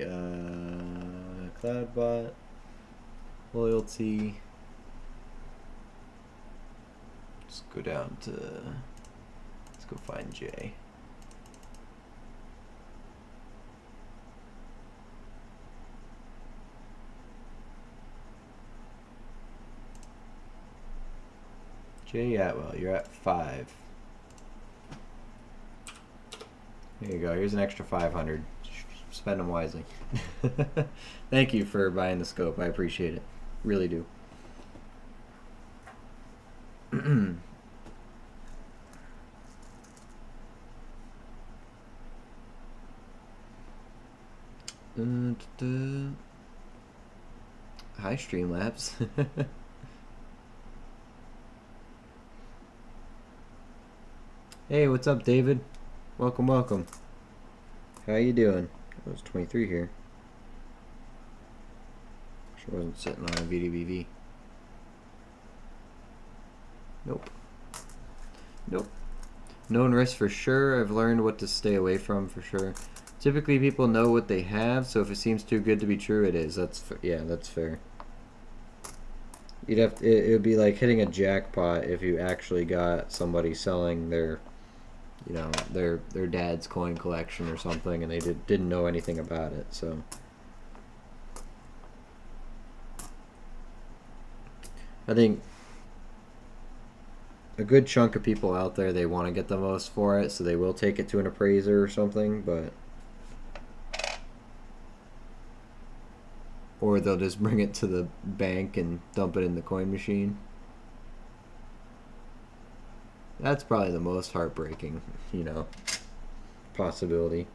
Cloudbot, loyalty. Let's go down to. Let's go find Jay. Jay Atwell, you're at 5. There you go. Here's an extra 500. Spend them wisely. Thank you for buying the scope. I appreciate it. Really do. Hi, Streamlabs. Hey, what's up, David? Welcome, welcome. How you doing? Oh, it's 23 here. Sure wasn't sitting on a VDBV. Nope. Nope. Known risk for sure. I've learned what to stay away from for sure. Typically, people know what they have, so if it seems too good to be true, it is. Yeah, that's fair. You'd have to, it would be like hitting a jackpot if you actually got somebody selling their, you know, their dad's coin collection or something, and they didn't know anything about it. So I think a good chunk of people out there, they want to get the most for it, so they will take it to an appraiser or something, but or they'll just bring it to the bank and dump it in the coin machine. That's probably the most heartbreaking, you know, possibility.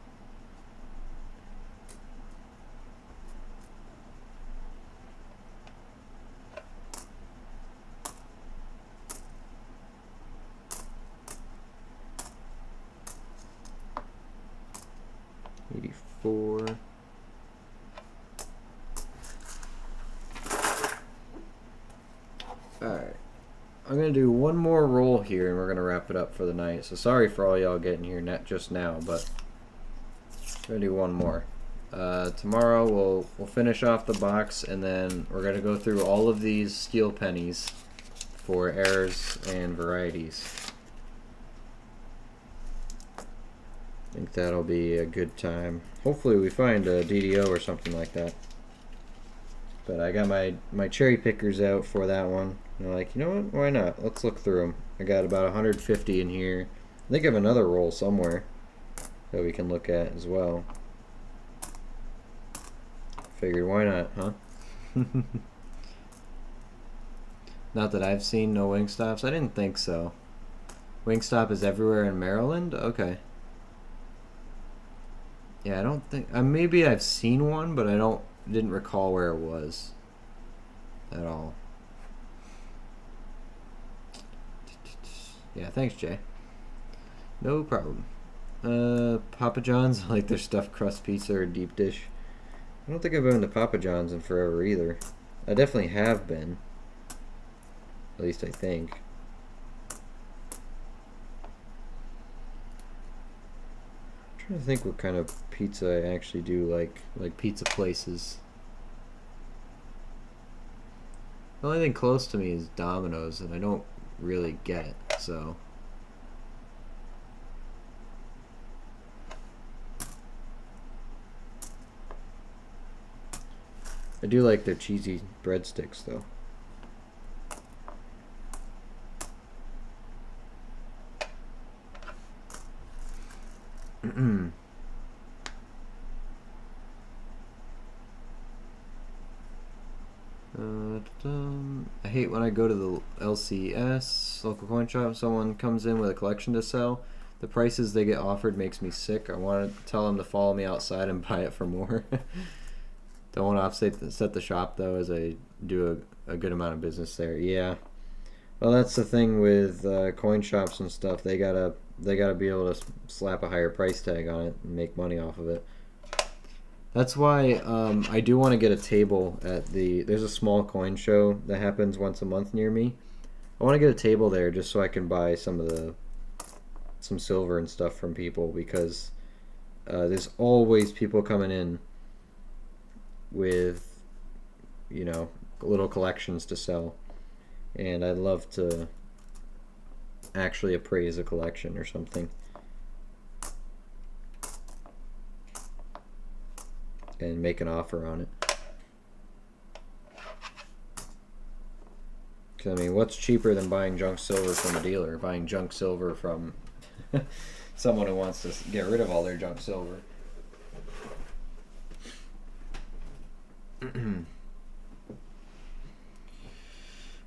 $84. Alright. I'm going to do one more roll here and we're going to wrap it up for the night. So sorry for all y'all getting here just now, but I'm going to do one more. Tomorrow we'll finish off the box and then we're going to go through all of these steel pennies for errors and varieties. I think that'll be a good time. Hopefully we find a DDO or something like that. But I got my cherry pickers out for that one. And I'm like, you know what? Why not? Let's look through them. I got about 150 in here. I think I have another roll somewhere that we can look at as well. Figured, why not, huh? Not that I've seen no Wingstops. I didn't think so. Wingstop is everywhere in Maryland? Okay. Yeah, I don't think... maybe I've seen one, but I didn't recall where it was at all. Yeah, thanks, Jay. No problem. Papa John's, I like their stuffed crust pizza or deep dish. I don't think I've been to Papa John's in forever either. I definitely have been. At least I think. I'm trying to think what kind of pizza I actually do like pizza places. The only thing close to me is Domino's, and I don't really get it, so. I do like their cheesy breadsticks, though. I hate when I go to the LCS, local coin shop, someone comes in with a collection to sell. The prices they get offered makes me sick. I want to tell them to follow me outside and buy it for more. Don't want to set the shop, though, as I do a good amount of business there. Yeah. Well, that's the thing with coin shops and stuff. They gotta be able to slap a higher price tag on it and make money off of it. That's why I do want to get a table at there's a small coin show that happens once a month near me. I want to get a table there just so I can buy some silver and stuff from people, because there's always people coming in with, you know, little collections to sell, and I'd love to actually appraise a collection or something. And make an offer on it. Because, I mean, what's cheaper than buying junk silver from a dealer? Buying junk silver from someone who wants to get rid of all their junk silver.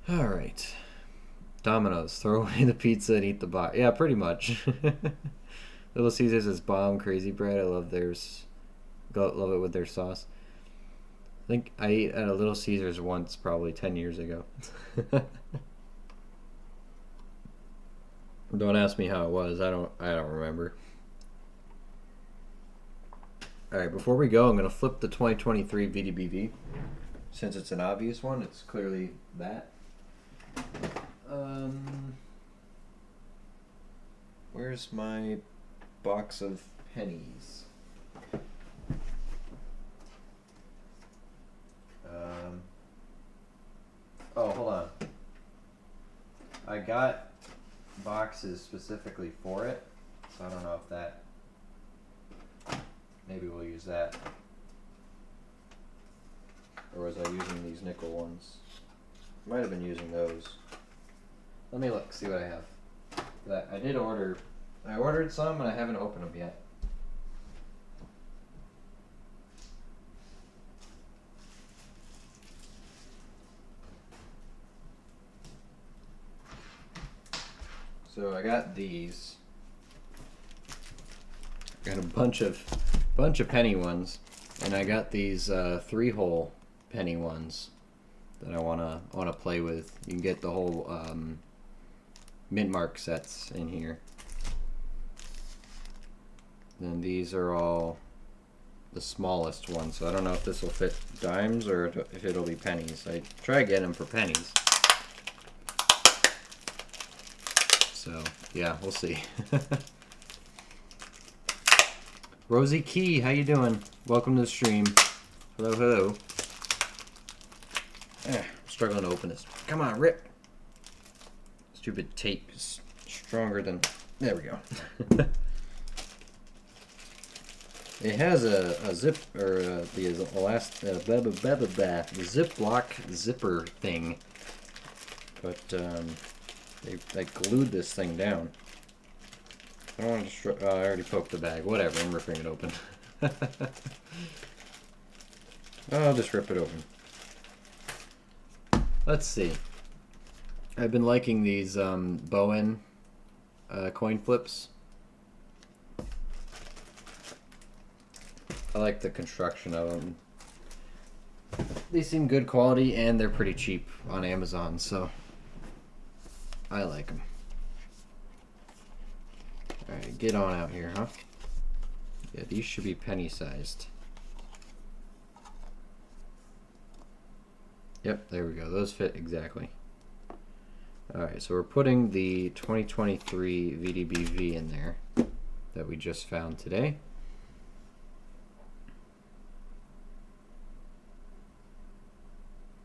Alright. Domino's. Throw away the pizza and eat the box. Yeah, pretty much. Little Caesars is bomb. Crazy bread. I love theirs. Love it with their sauce. I think I ate at a Little Caesars once, probably 10 years ago. Don't ask me how it was. I don't remember. Alright, before we go, I'm going to flip the 2023 VDBV. Since it's an obvious one, it's clearly that. Where's my box of pennies? Oh, hold on. I got boxes specifically for it, so I don't know if that... Maybe we'll use that. Or was I using these nickel ones? Might have been using those. Let me look, see what I have. That I did order. I ordered some and I haven't opened them yet. So I got these. Got a bunch of penny ones, and I got these 3-hole penny ones that I wanna play with. You can get the whole mint mark sets in here. Then these are all the smallest ones, so I don't know if this will fit dimes or if it'll be pennies. I try getting them for pennies. So yeah, we'll see. Rosie Key, how you doing? Welcome to the stream. Hello, hello. I'm struggling to open this. Come on, rip. Stupid tape is stronger than... There we go. It has a zip, or the Ziploc zipper thing. But they glued this thing down. I don't want to destroy... Oh, I already poked the bag. Whatever, I'm ripping it open. I'll just rip it open. Let's see. I've been liking these Bowen coin flips. I like the construction of them. They seem good quality and they're pretty cheap on Amazon, so I like them. Alright, get on out here, huh? Yeah, these should be penny sized. Yep, there we go. Those fit exactly. Alright, so we're putting the 2023 VDBV in there that we just found today.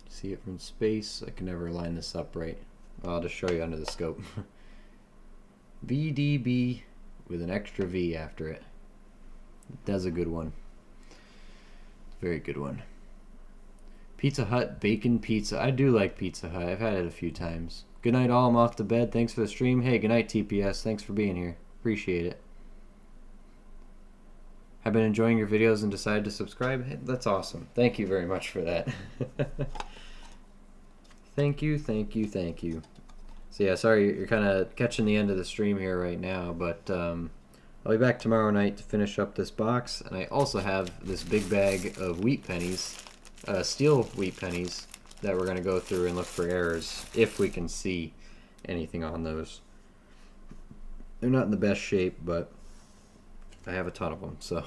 See it from space. I can never line this up right. Well, I'll just show you under the scope. VDB with an extra V after it. That's a good one. Very good one. Pizza Hut bacon pizza. I do like Pizza Hut. I've had it a few times. Good night all. I'm off to bed. Thanks for the stream. Hey, good night TPS. Thanks for being here. Appreciate it. I've been enjoying your videos and decided to subscribe. Hey, that's awesome. Thank you very much for that. Thank you, thank you, thank you. So yeah, sorry you're kind of catching the end of the stream here right now, but I'll be back tomorrow night to finish up this box, and I also have this big bag of wheat pennies, steel wheat pennies, that we're going to go through and look for errors, if we can see anything on those. They're not in the best shape, but I have a ton of them, so.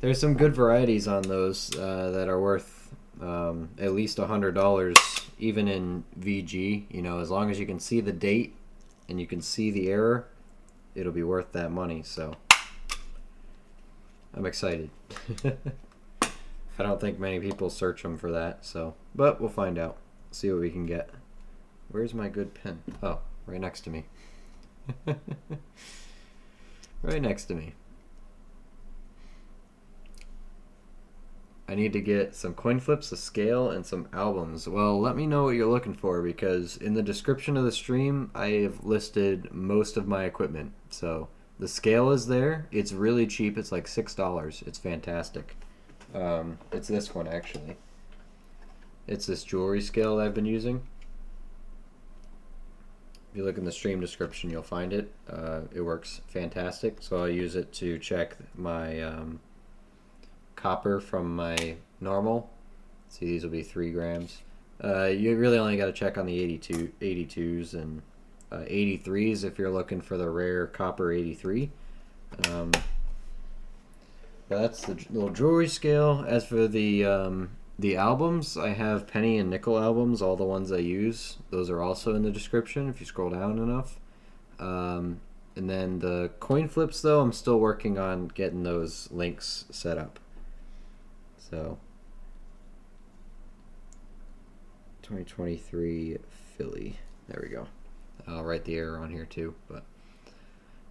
There's some good varieties on those that are worth at least $100, even in VG. You know, as long as you can see the date and you can see the error, it'll be worth that money. So I'm excited. I don't think many people search them for that. So, but we'll find out. See what we can get. Where's my good pen? Oh, right next to me. Right next to me. I need to get some coin flips, a scale, and some albums. Well, let me know what you're looking for, because in the description of the stream, I have listed most of my equipment. So the scale is there. It's really cheap. It's like $6. It's fantastic. It's this one, actually. It's this jewelry scale that I've been using. If you look in the stream description, you'll find it. It works fantastic. So I use it to check my copper from my normal. See, these will be 3 grams. You really only got to check on the 82s and 83s if you're looking for the rare copper 83. But that's the little jewelry scale. As for the albums, I have penny and nickel albums, all the ones I use. Those are also in the description if you scroll down enough. And then the coin flips, though, I'm still working on getting those links set up. So 2023 Philly. There we go. I'll write the error on here too, but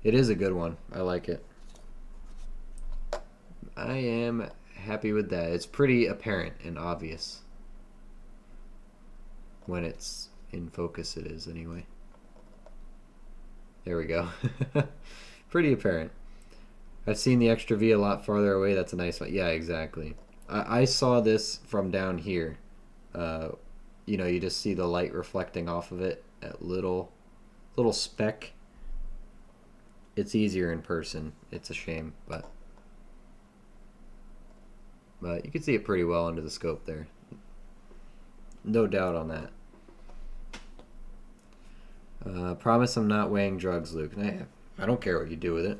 it is a good one. I like it. I am happy with that. It's pretty apparent and obvious. When it's in focus, it is anyway. There we go. Pretty apparent. I've seen the extra V a lot farther away. That's a nice one. Yeah, exactly. I saw this from down here. You know, you just see the light reflecting off of it at little speck. It's easier in person. It's a shame, but you can see it pretty well under the scope there. No doubt on that. Promise I'm not weighing drugs, Luke. I don't care what you do with it.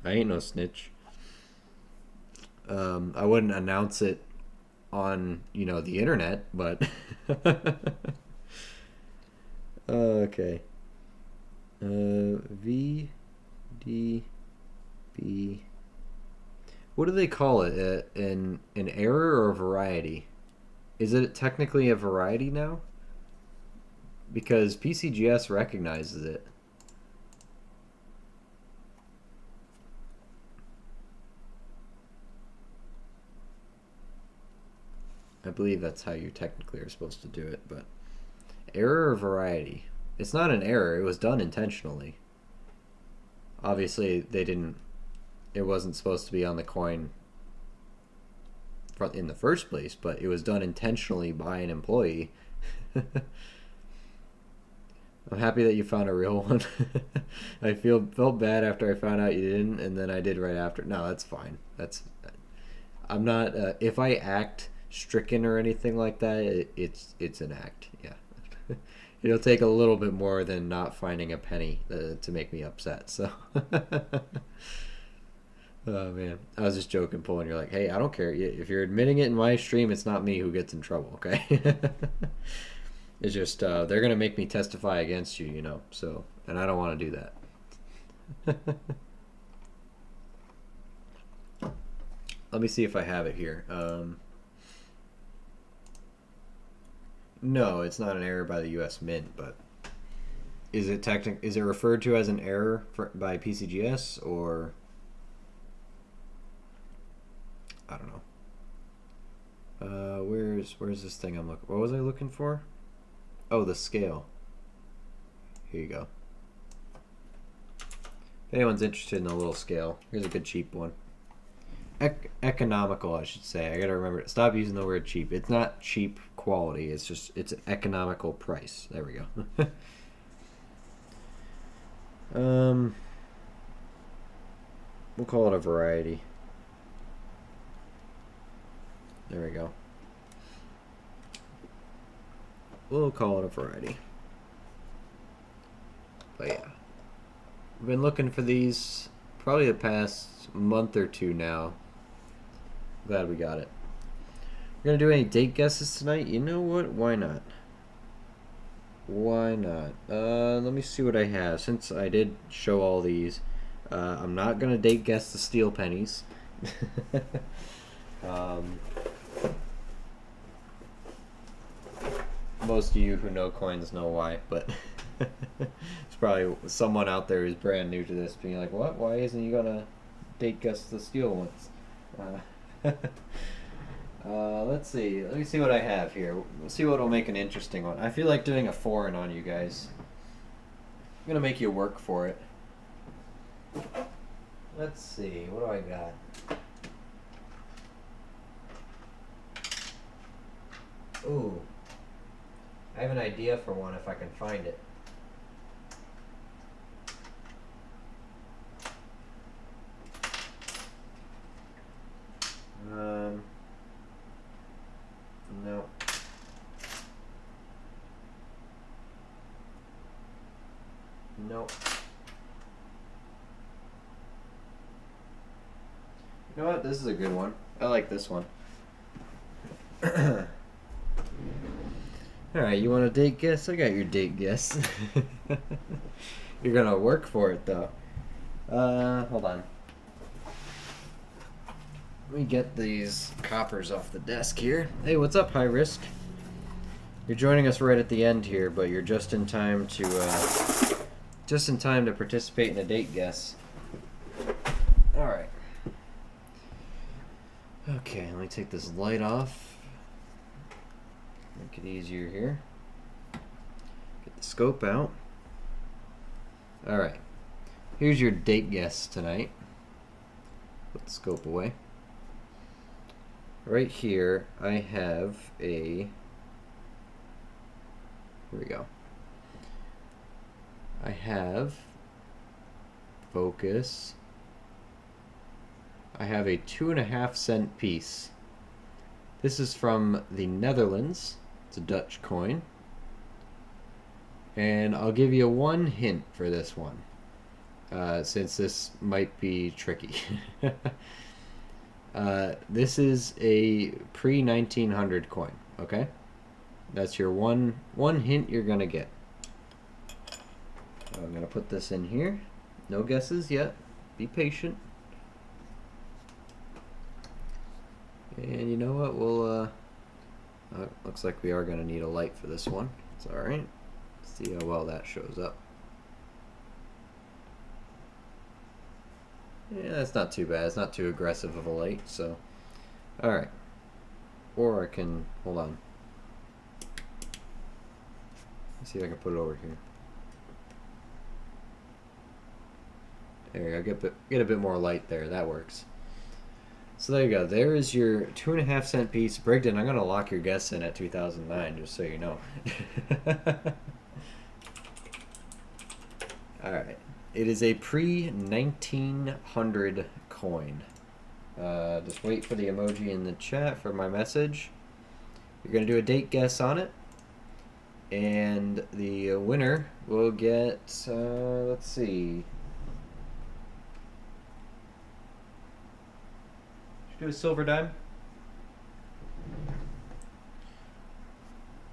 I ain't no snitch. I wouldn't announce it on, the internet, but okay. VDB. What do they call it? An error or a variety? Is it technically a variety now? Because PCGS recognizes it. I believe that's how you technically are supposed to do it, but error or variety? It's not an error. It was done intentionally. Obviously, it wasn't supposed to be on the coin in the first place, but it was done intentionally by an employee. I'm happy that you found a real one. I felt bad after I found out you didn't, and then I did right after. No, that's fine. I'm not. If I act stricken or anything like that, it's an act. Yeah. It'll take a little bit more than not finding a penny to make me upset. So. Oh man, I was just joking, Paul, and you're like, hey, I don't care. If you're admitting it in my stream, it's not me who gets in trouble, okay? It's just they're gonna make me testify against you, So, and I don't want to do that. Let me see if I have it here. No, it's not an error by the U.S. Mint, but is it referred to as an error by PCGS, or I don't know. Where's this thing I'm looking? What was I looking for? Oh, the scale. Here you go. If anyone's interested in a little scale, here's a good cheap one. Economical, I should say. I gotta remember. Stop using the word cheap. It's not cheap quality. It's an economical price. There we go. We'll call it a variety. There we go. We'll call it a variety. But yeah, I've been looking for these probably the past month or two now. Glad we got it. We're gonna do any date guesses tonight? You know what? Why not? Why not? Let me see what I have. Since I did show all these, I'm not gonna date guess the steel pennies. most of you who know coins know why, but it's probably someone out there who's brand new to this being like, what? Why isn't he gonna date guess the steel ones? Let's see. Let me see what I have here. We'll see what will make an interesting one. I feel like doing a foreign on you guys. I'm gonna make you work for it. Let's see. What do I got? Ooh. I have an idea for one if I can find it. No. Nope. You know what? This is a good one. I like this one. Alright, you want a date guess? I got your date guess. You're gonna work for it though. Hold on. Let me get these coppers off the desk here. Hey, what's up, High Risk? You're joining us right at the end here, but you're just in time to participate in a date guess. All right. Okay, let me take this light off. Make it easier here. Get the scope out. All right. Here's your date guess tonight. Put the scope away. Right here, I have a... Here we go. I have... Focus. I have a 2.5-cent piece. This is from the Netherlands. It's a Dutch coin. And I'll give you one hint for this one. Since this might be tricky. This is a pre-1900 coin, okay? That's your one hint you're gonna get. I'm gonna put this in here. No guesses yet. Be patient. And you know what? We'll looks like we are gonna need a light for this one. It's all right. See how well that shows up. Yeah, that's not too bad. It's not too aggressive of a light, so... Alright. Or I can... Hold on. Let's see if I can put it over here. There you go. Get a bit more light there. That works. So there you go. There is your 2.5-cent piece. Brigden, I'm going to lock your guess in at 2009, just so you know. Alright. It is a pre-1900 coin. Just wait for the emoji in the chat for my message. You're going to do a date guess on it. And the winner will get, let's see. Should we do a silver dime?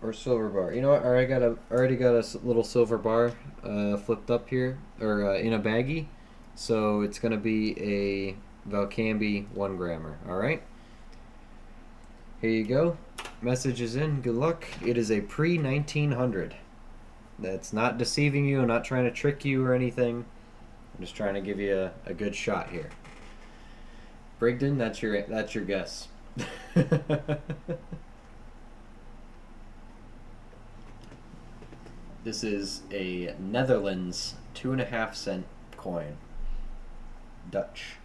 Or silver bar. You know what? I already got a little silver bar flipped up here, or in a baggie. So it's going to be a Valcambi 1 grammer. All right. Here you go. Message is in. Good luck. It is a pre-1900. That's not deceiving you. I'm not trying to trick you or anything. I'm just trying to give you a good shot here. Brigden, that's your guess. This is a Netherlands 2.5-cent coin. Dutch.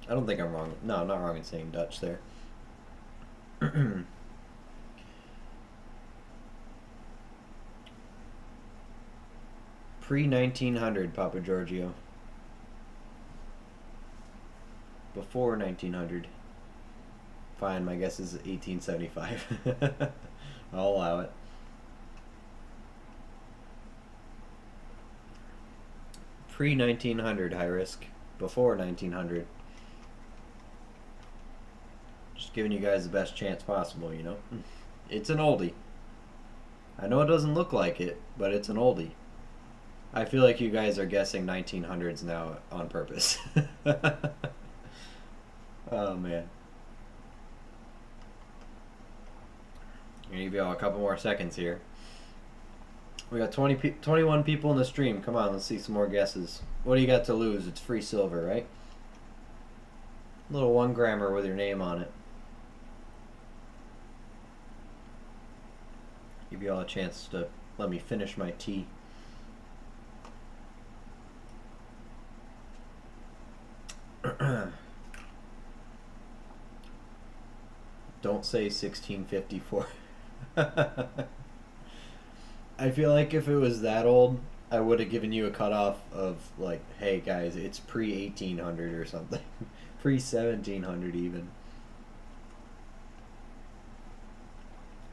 I don't think I'm wrong. No, I'm not wrong in saying Dutch there. Pre-1900, Papa Giorgio. Before 1900. Fine, my guess is 1875. I'll allow it. Pre-1900, high risk. Before 1900. Just giving you guys the best chance possible, you know? It's an oldie. I know it doesn't look like it, but it's an oldie. I feel like you guys are guessing 1900s now on purpose. Oh, man. give y'all a couple more seconds here. We got 21 people in the stream. Come on, let's see some more guesses. What do you got to lose? It's free silver, right? Little 1 grammer with your name on it. Give you all a chance to let me finish my tea. Don't say 1654. I feel like if it was that old, I would have given you a cutoff of like, hey guys, it's pre-1800 or something. Pre-1700 even.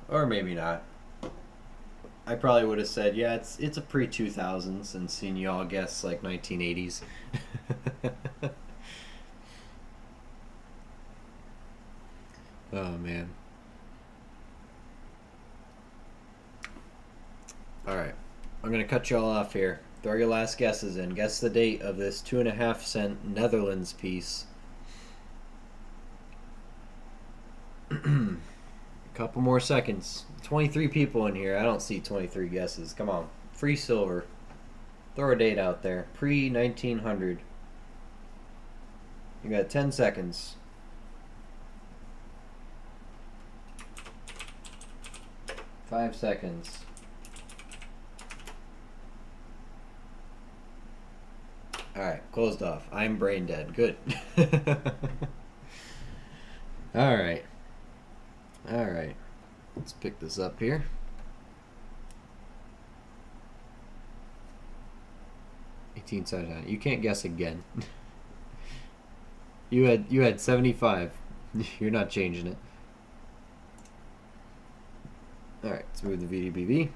Or maybe not. I probably would have said, yeah, it's a pre-2000s and seen you all guess like 1980s. Oh man. Alright. I'm gonna cut you all off here. Throw your last guesses in. Guess the date of this 2.5 cent Netherlands piece. Couple more seconds. 23 people in here. I don't see 23 guesses. Come on. Free silver. Throw a date out there. Pre-1900. You got 10 seconds. 5 seconds. Alright, closed off. I'm brain dead. Good. Alright. Alright. Let's pick this up here. $18.79. You can't guess again. You had 75. You're not changing it. Alright, let's move the VDBV.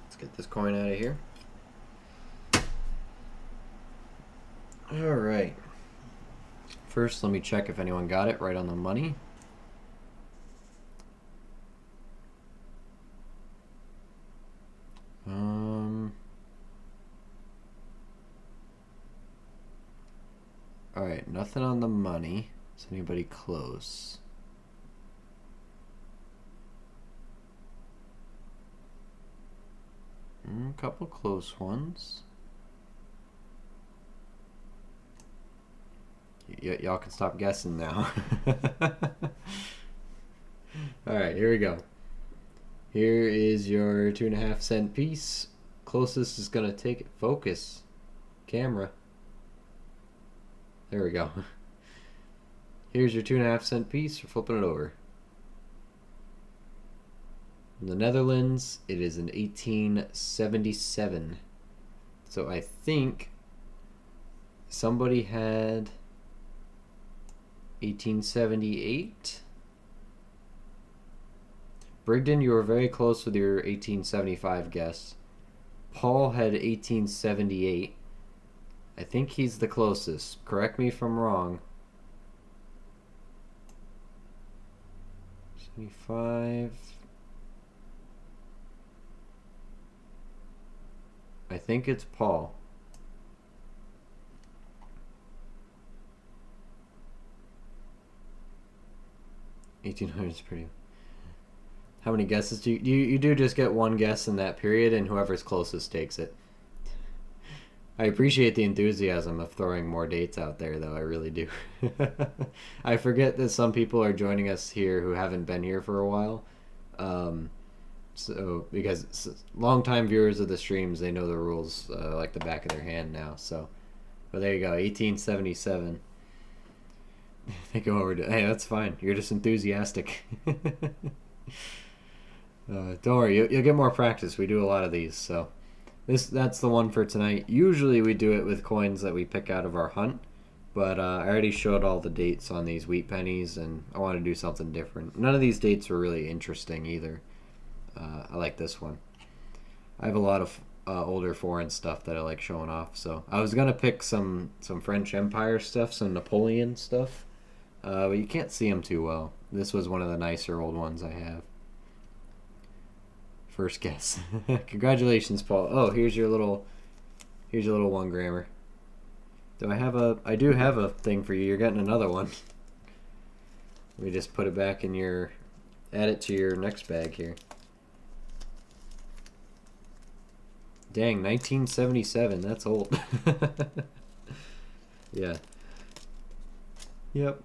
Let's get this coin out of here. Alright. First, let me check if anyone got it right on the money. Alright, nothing on the money. Is anybody close? A couple close ones. Y'all can stop guessing now. Alright, here we go. Here is your 2.5 cent piece. Closest is gonna take it. Focus. Camera. There we go. Here's your 2.5 cent piece. We're flipping it over. In the Netherlands, it is in 1877. So I think somebody had 1878. Brigden, you were very close with your 1875 guess. Paul had 1878. I think he's the closest. Correct me if I'm wrong. 75. I think it's Paul. 1800 is pretty. How many guesses do you do? Just get one guess in that period, and whoever's closest takes it. I appreciate the enthusiasm of throwing more dates out there, though. I really do. I forget that some people are joining us here who haven't been here for a while. So because longtime viewers of the streams, they know the rules like the back of their hand now. So, but there you go, 1877. They go over to, hey, that's fine. You're just enthusiastic. Don't worry, you'll get more practice. We do a lot of these, so that's the one for tonight. Usually we do it with coins that we pick out of our hunt, but I already showed all the dates on these wheat pennies, and I want to do something different. None of these dates were really interesting either. I like this one. I have a lot of older foreign stuff that I like showing off, so I was gonna pick some French Empire stuff, some Napoleon stuff, but you can't see them too well. This was one of the nicer old ones I have. First guess. Congratulations, Paul. Oh, here's your little 1 grammer. I do have a thing for you. You're getting another one. Let me just put it back in your add it to your next bag here. Dang, 1977. That's old. Yeah. Yep.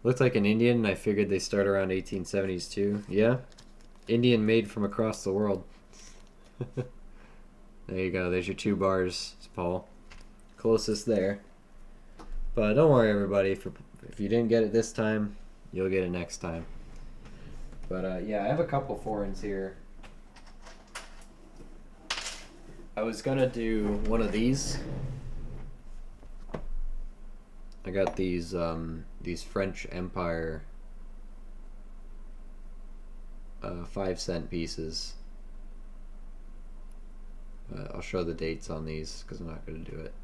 Looks like an Indian, and I figured they start around 1870s too. Yeah. Indian made from across the world. There you go. There's your 2 bars, Paul. Closest there. But don't worry, everybody. If you didn't get it this time, you'll get it next time. But yeah, I have a couple foreigns here. I was gonna do one of these. I got these French Empire 5-cent pieces. I'll show the dates on these because I'm not going to do it.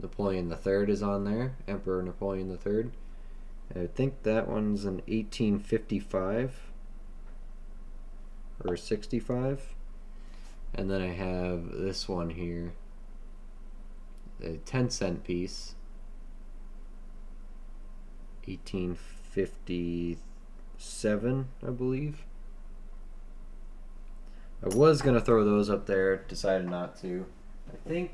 Napoleon III is on there, Emperor Napoleon III. I think that one's an 1855 or 65. And then I have this one here, a 10-cent piece, 1857, I believe. I was going to throw those up there, decided not to. I think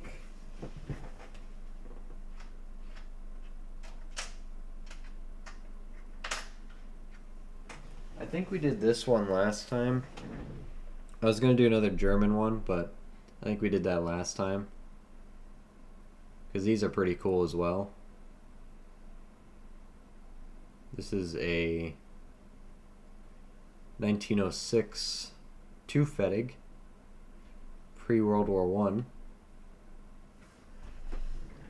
we did this one last time. I was going to do another German one, but I think we did that last time. Because these are pretty cool as well. This is a 1906 two-fettig, pre-World War One.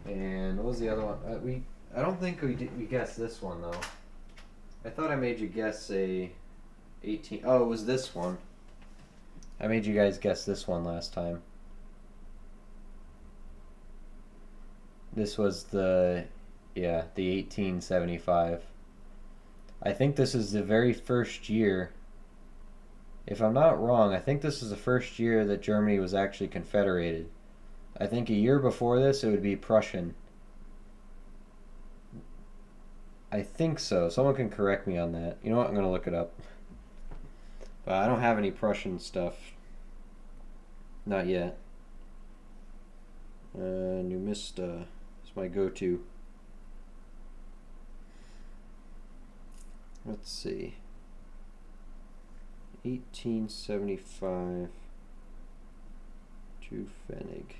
And what was the other one? I don't think we guessed this one though. I thought I made you guess a 18. Oh, it was this one. I made you guys guess this one last time. This was the 1875. I think this is the very first year. If I'm not wrong, I think this is the first year that Germany was actually confederated. I think a year before this it would be Prussian. I think so. Someone can correct me on that. You know what? I'm going to look it up. But I don't have any Prussian stuff. Not yet. New Mista. It's my go-to. Let's see. 1875 to Pfennig.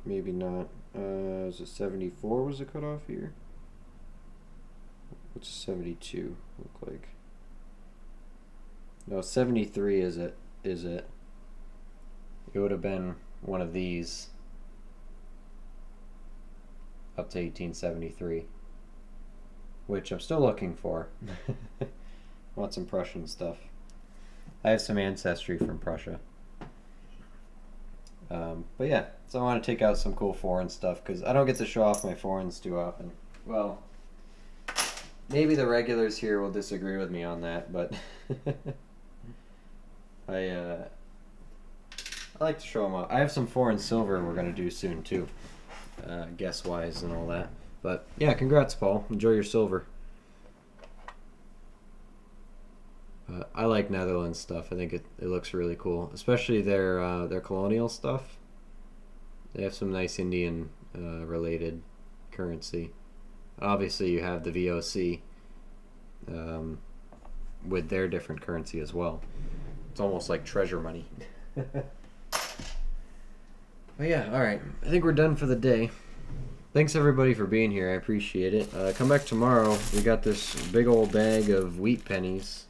Maybe not. Is it 74 was the cutoff here? What's 72 look like? No, 73 is it. It would have been one of these up to 1873, which I'm still looking for. Want some Prussian stuff. I have some ancestry from Prussia. But yeah, so I want to take out some cool foreign stuff because I don't get to show off my foreigns too often. Well, maybe the regulars here will disagree with me on that, but I like to show them off. I have some foreign silver we're going to do soon too, guess-wise and all that. But yeah, congrats, Paul. Enjoy your silver. I like Netherlands stuff. I think it looks really cool, especially their colonial stuff. They have some nice Indian related currency. Obviously, you have the VOC with their different currency as well. It's almost like treasure money. But yeah, all right. I think we're done for the day. Thanks everybody for being here. I appreciate it. Come back tomorrow. We got this big old bag of wheat pennies.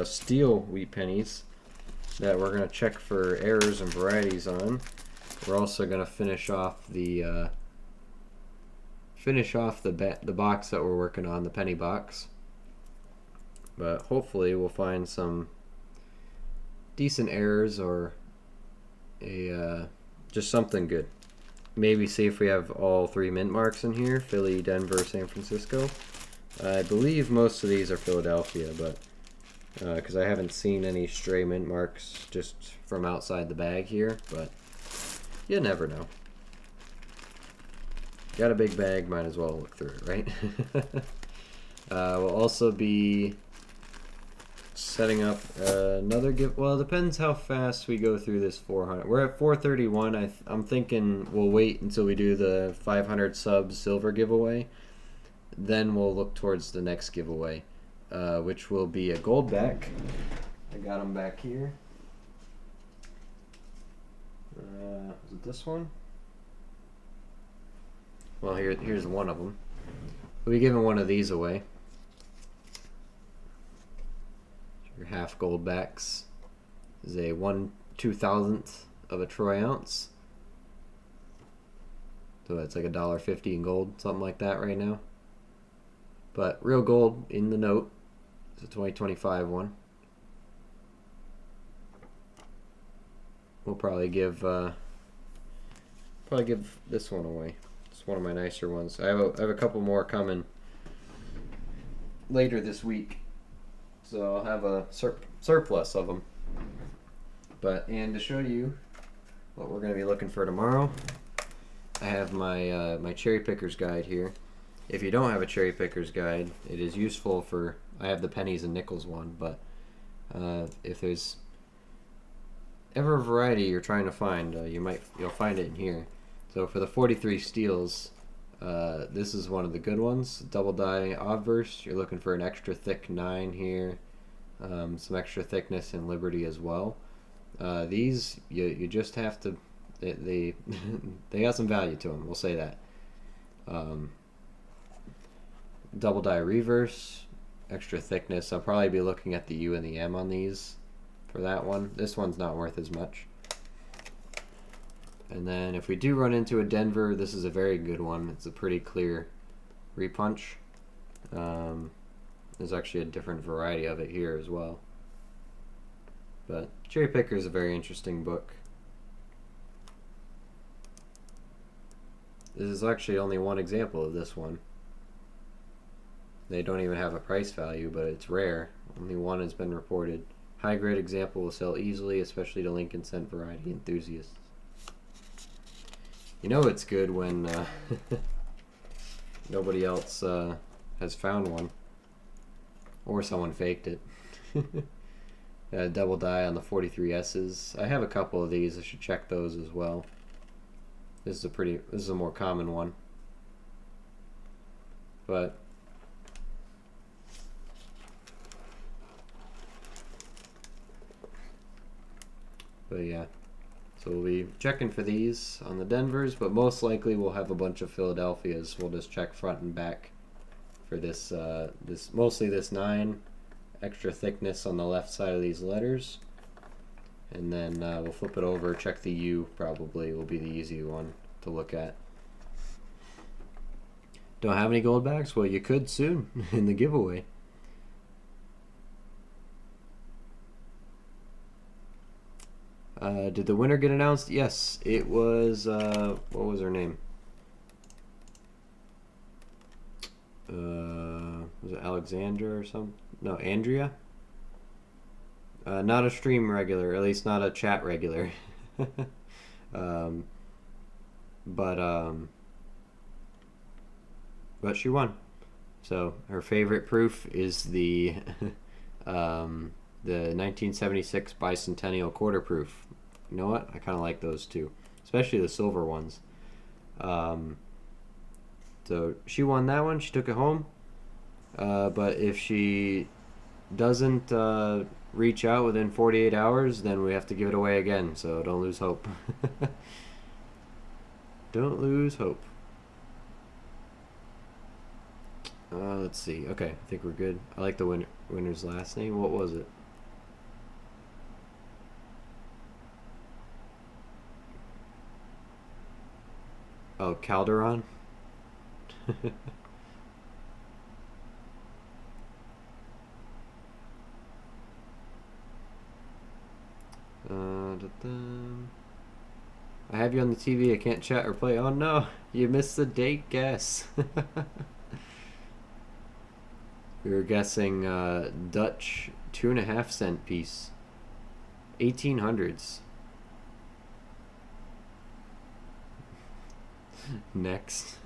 Steel wheat pennies that we're going to check for errors and varieties on. We're also going to finish off the box that we're working on, the penny box. But hopefully we'll find some decent errors or just something good. Maybe see if we have all 3 mint marks in here: Philly, Denver, San Francisco. I believe most of these are Philadelphia, but because I haven't seen any stray mint marks just from outside the bag here, but You never know. Got a big bag, might as well look through it, right? We'll also be setting up another gift. Well, it depends how fast we go through this 400. We're at 431. I'm thinking we'll wait until we do the 500 subs silver giveaway. Then we'll look towards the next giveaway, which will be a gold back. I got them back here. Is it this one? Well, here's one of them. We'll be giving one of these away. Your half gold backs. This is a 1/2000th of a troy ounce. So that's like $1.50 in gold, something like that right now. But real gold in the note. It's a 2025 one. We'll probably give this one away. It's one of my nicer ones. I have a couple more coming later this week, so I'll have a surplus of them. And to show you what we're going to be looking for tomorrow, I have my my cherry pickers guide here. If you don't have a cherry pickers guide, it is useful for. I have the pennies and nickels one, but if there's ever a variety you're trying to find, you'll find it in here. So for the 43 steels, this is one of the good ones. Double die obverse. You're looking for an extra thick 9 here, some extra thickness in Liberty as well. These you just have to. They they got some value to them. We'll say that. Double die reverse, extra thickness. I'll probably be looking at the U and the M on these for that one. This one's not worth as much. And then if we do run into a Denver, this is a very good one. It's a pretty clear repunch. There's actually a different variety of it here as well. But Cherry Picker is a very interesting book. This is actually only one example of this one. They don't even have a price value, but it's rare. Only one has been reported. High grade example will sell easily, especially to Lincoln Cent variety enthusiasts. You know it's good when nobody else has found one, or someone faked it. Double die on the 43S's. I have a couple of these. I should check those as well. This is a more common one. But yeah. So we'll be checking for these on the Denvers, but most likely we'll have a bunch of Philadelphias. We'll just check front and back for this, mostly this 9, extra thickness on the left side of these letters. And then we'll flip it over, check the U probably will be the easy one to look at. Don't have any gold backs? Well, you could soon in the giveaway. Did the winner get announced? Yes, it was, what was her name? Was it Alexandra or something? No, Andrea? Not a stream regular, at least not a chat regular. But she won. So her favorite proof is the the 1976 bicentennial quarter proof. You know what? I kind of like those too, especially the silver ones. So she won that one. She took it home. But if she doesn't reach out within 48 hours, then we have to give it away again. So don't lose hope. Don't lose hope. Let's see. Okay, I think we're good. I like the winner's last name. What was it? Oh, Calderon? I have you on the TV. I can't chat or play. Oh no, you missed the date guess. We were guessing Dutch 2.5 cent piece, 1800s. Next.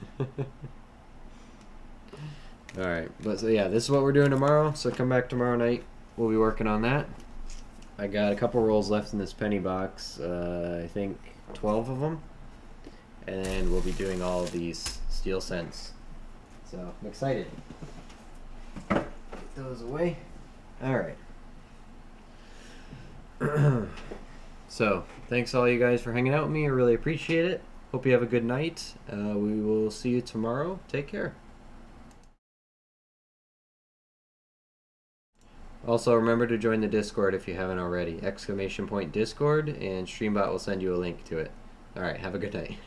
Alright, but so yeah, this is what we're doing tomorrow. So come back tomorrow night. We'll be working on that. I got a couple rolls left in this penny box. I think 12 of them. And then we'll be doing all of these steel cents. So I'm excited. Get those away. Alright. So, thanks all you guys for hanging out with me. I really appreciate it. Hope you have a good night. We will see you tomorrow. Take care. Also, remember to join the Discord if you haven't already. !Discord, and Streambot will send you a link to it. Alright, have a good night.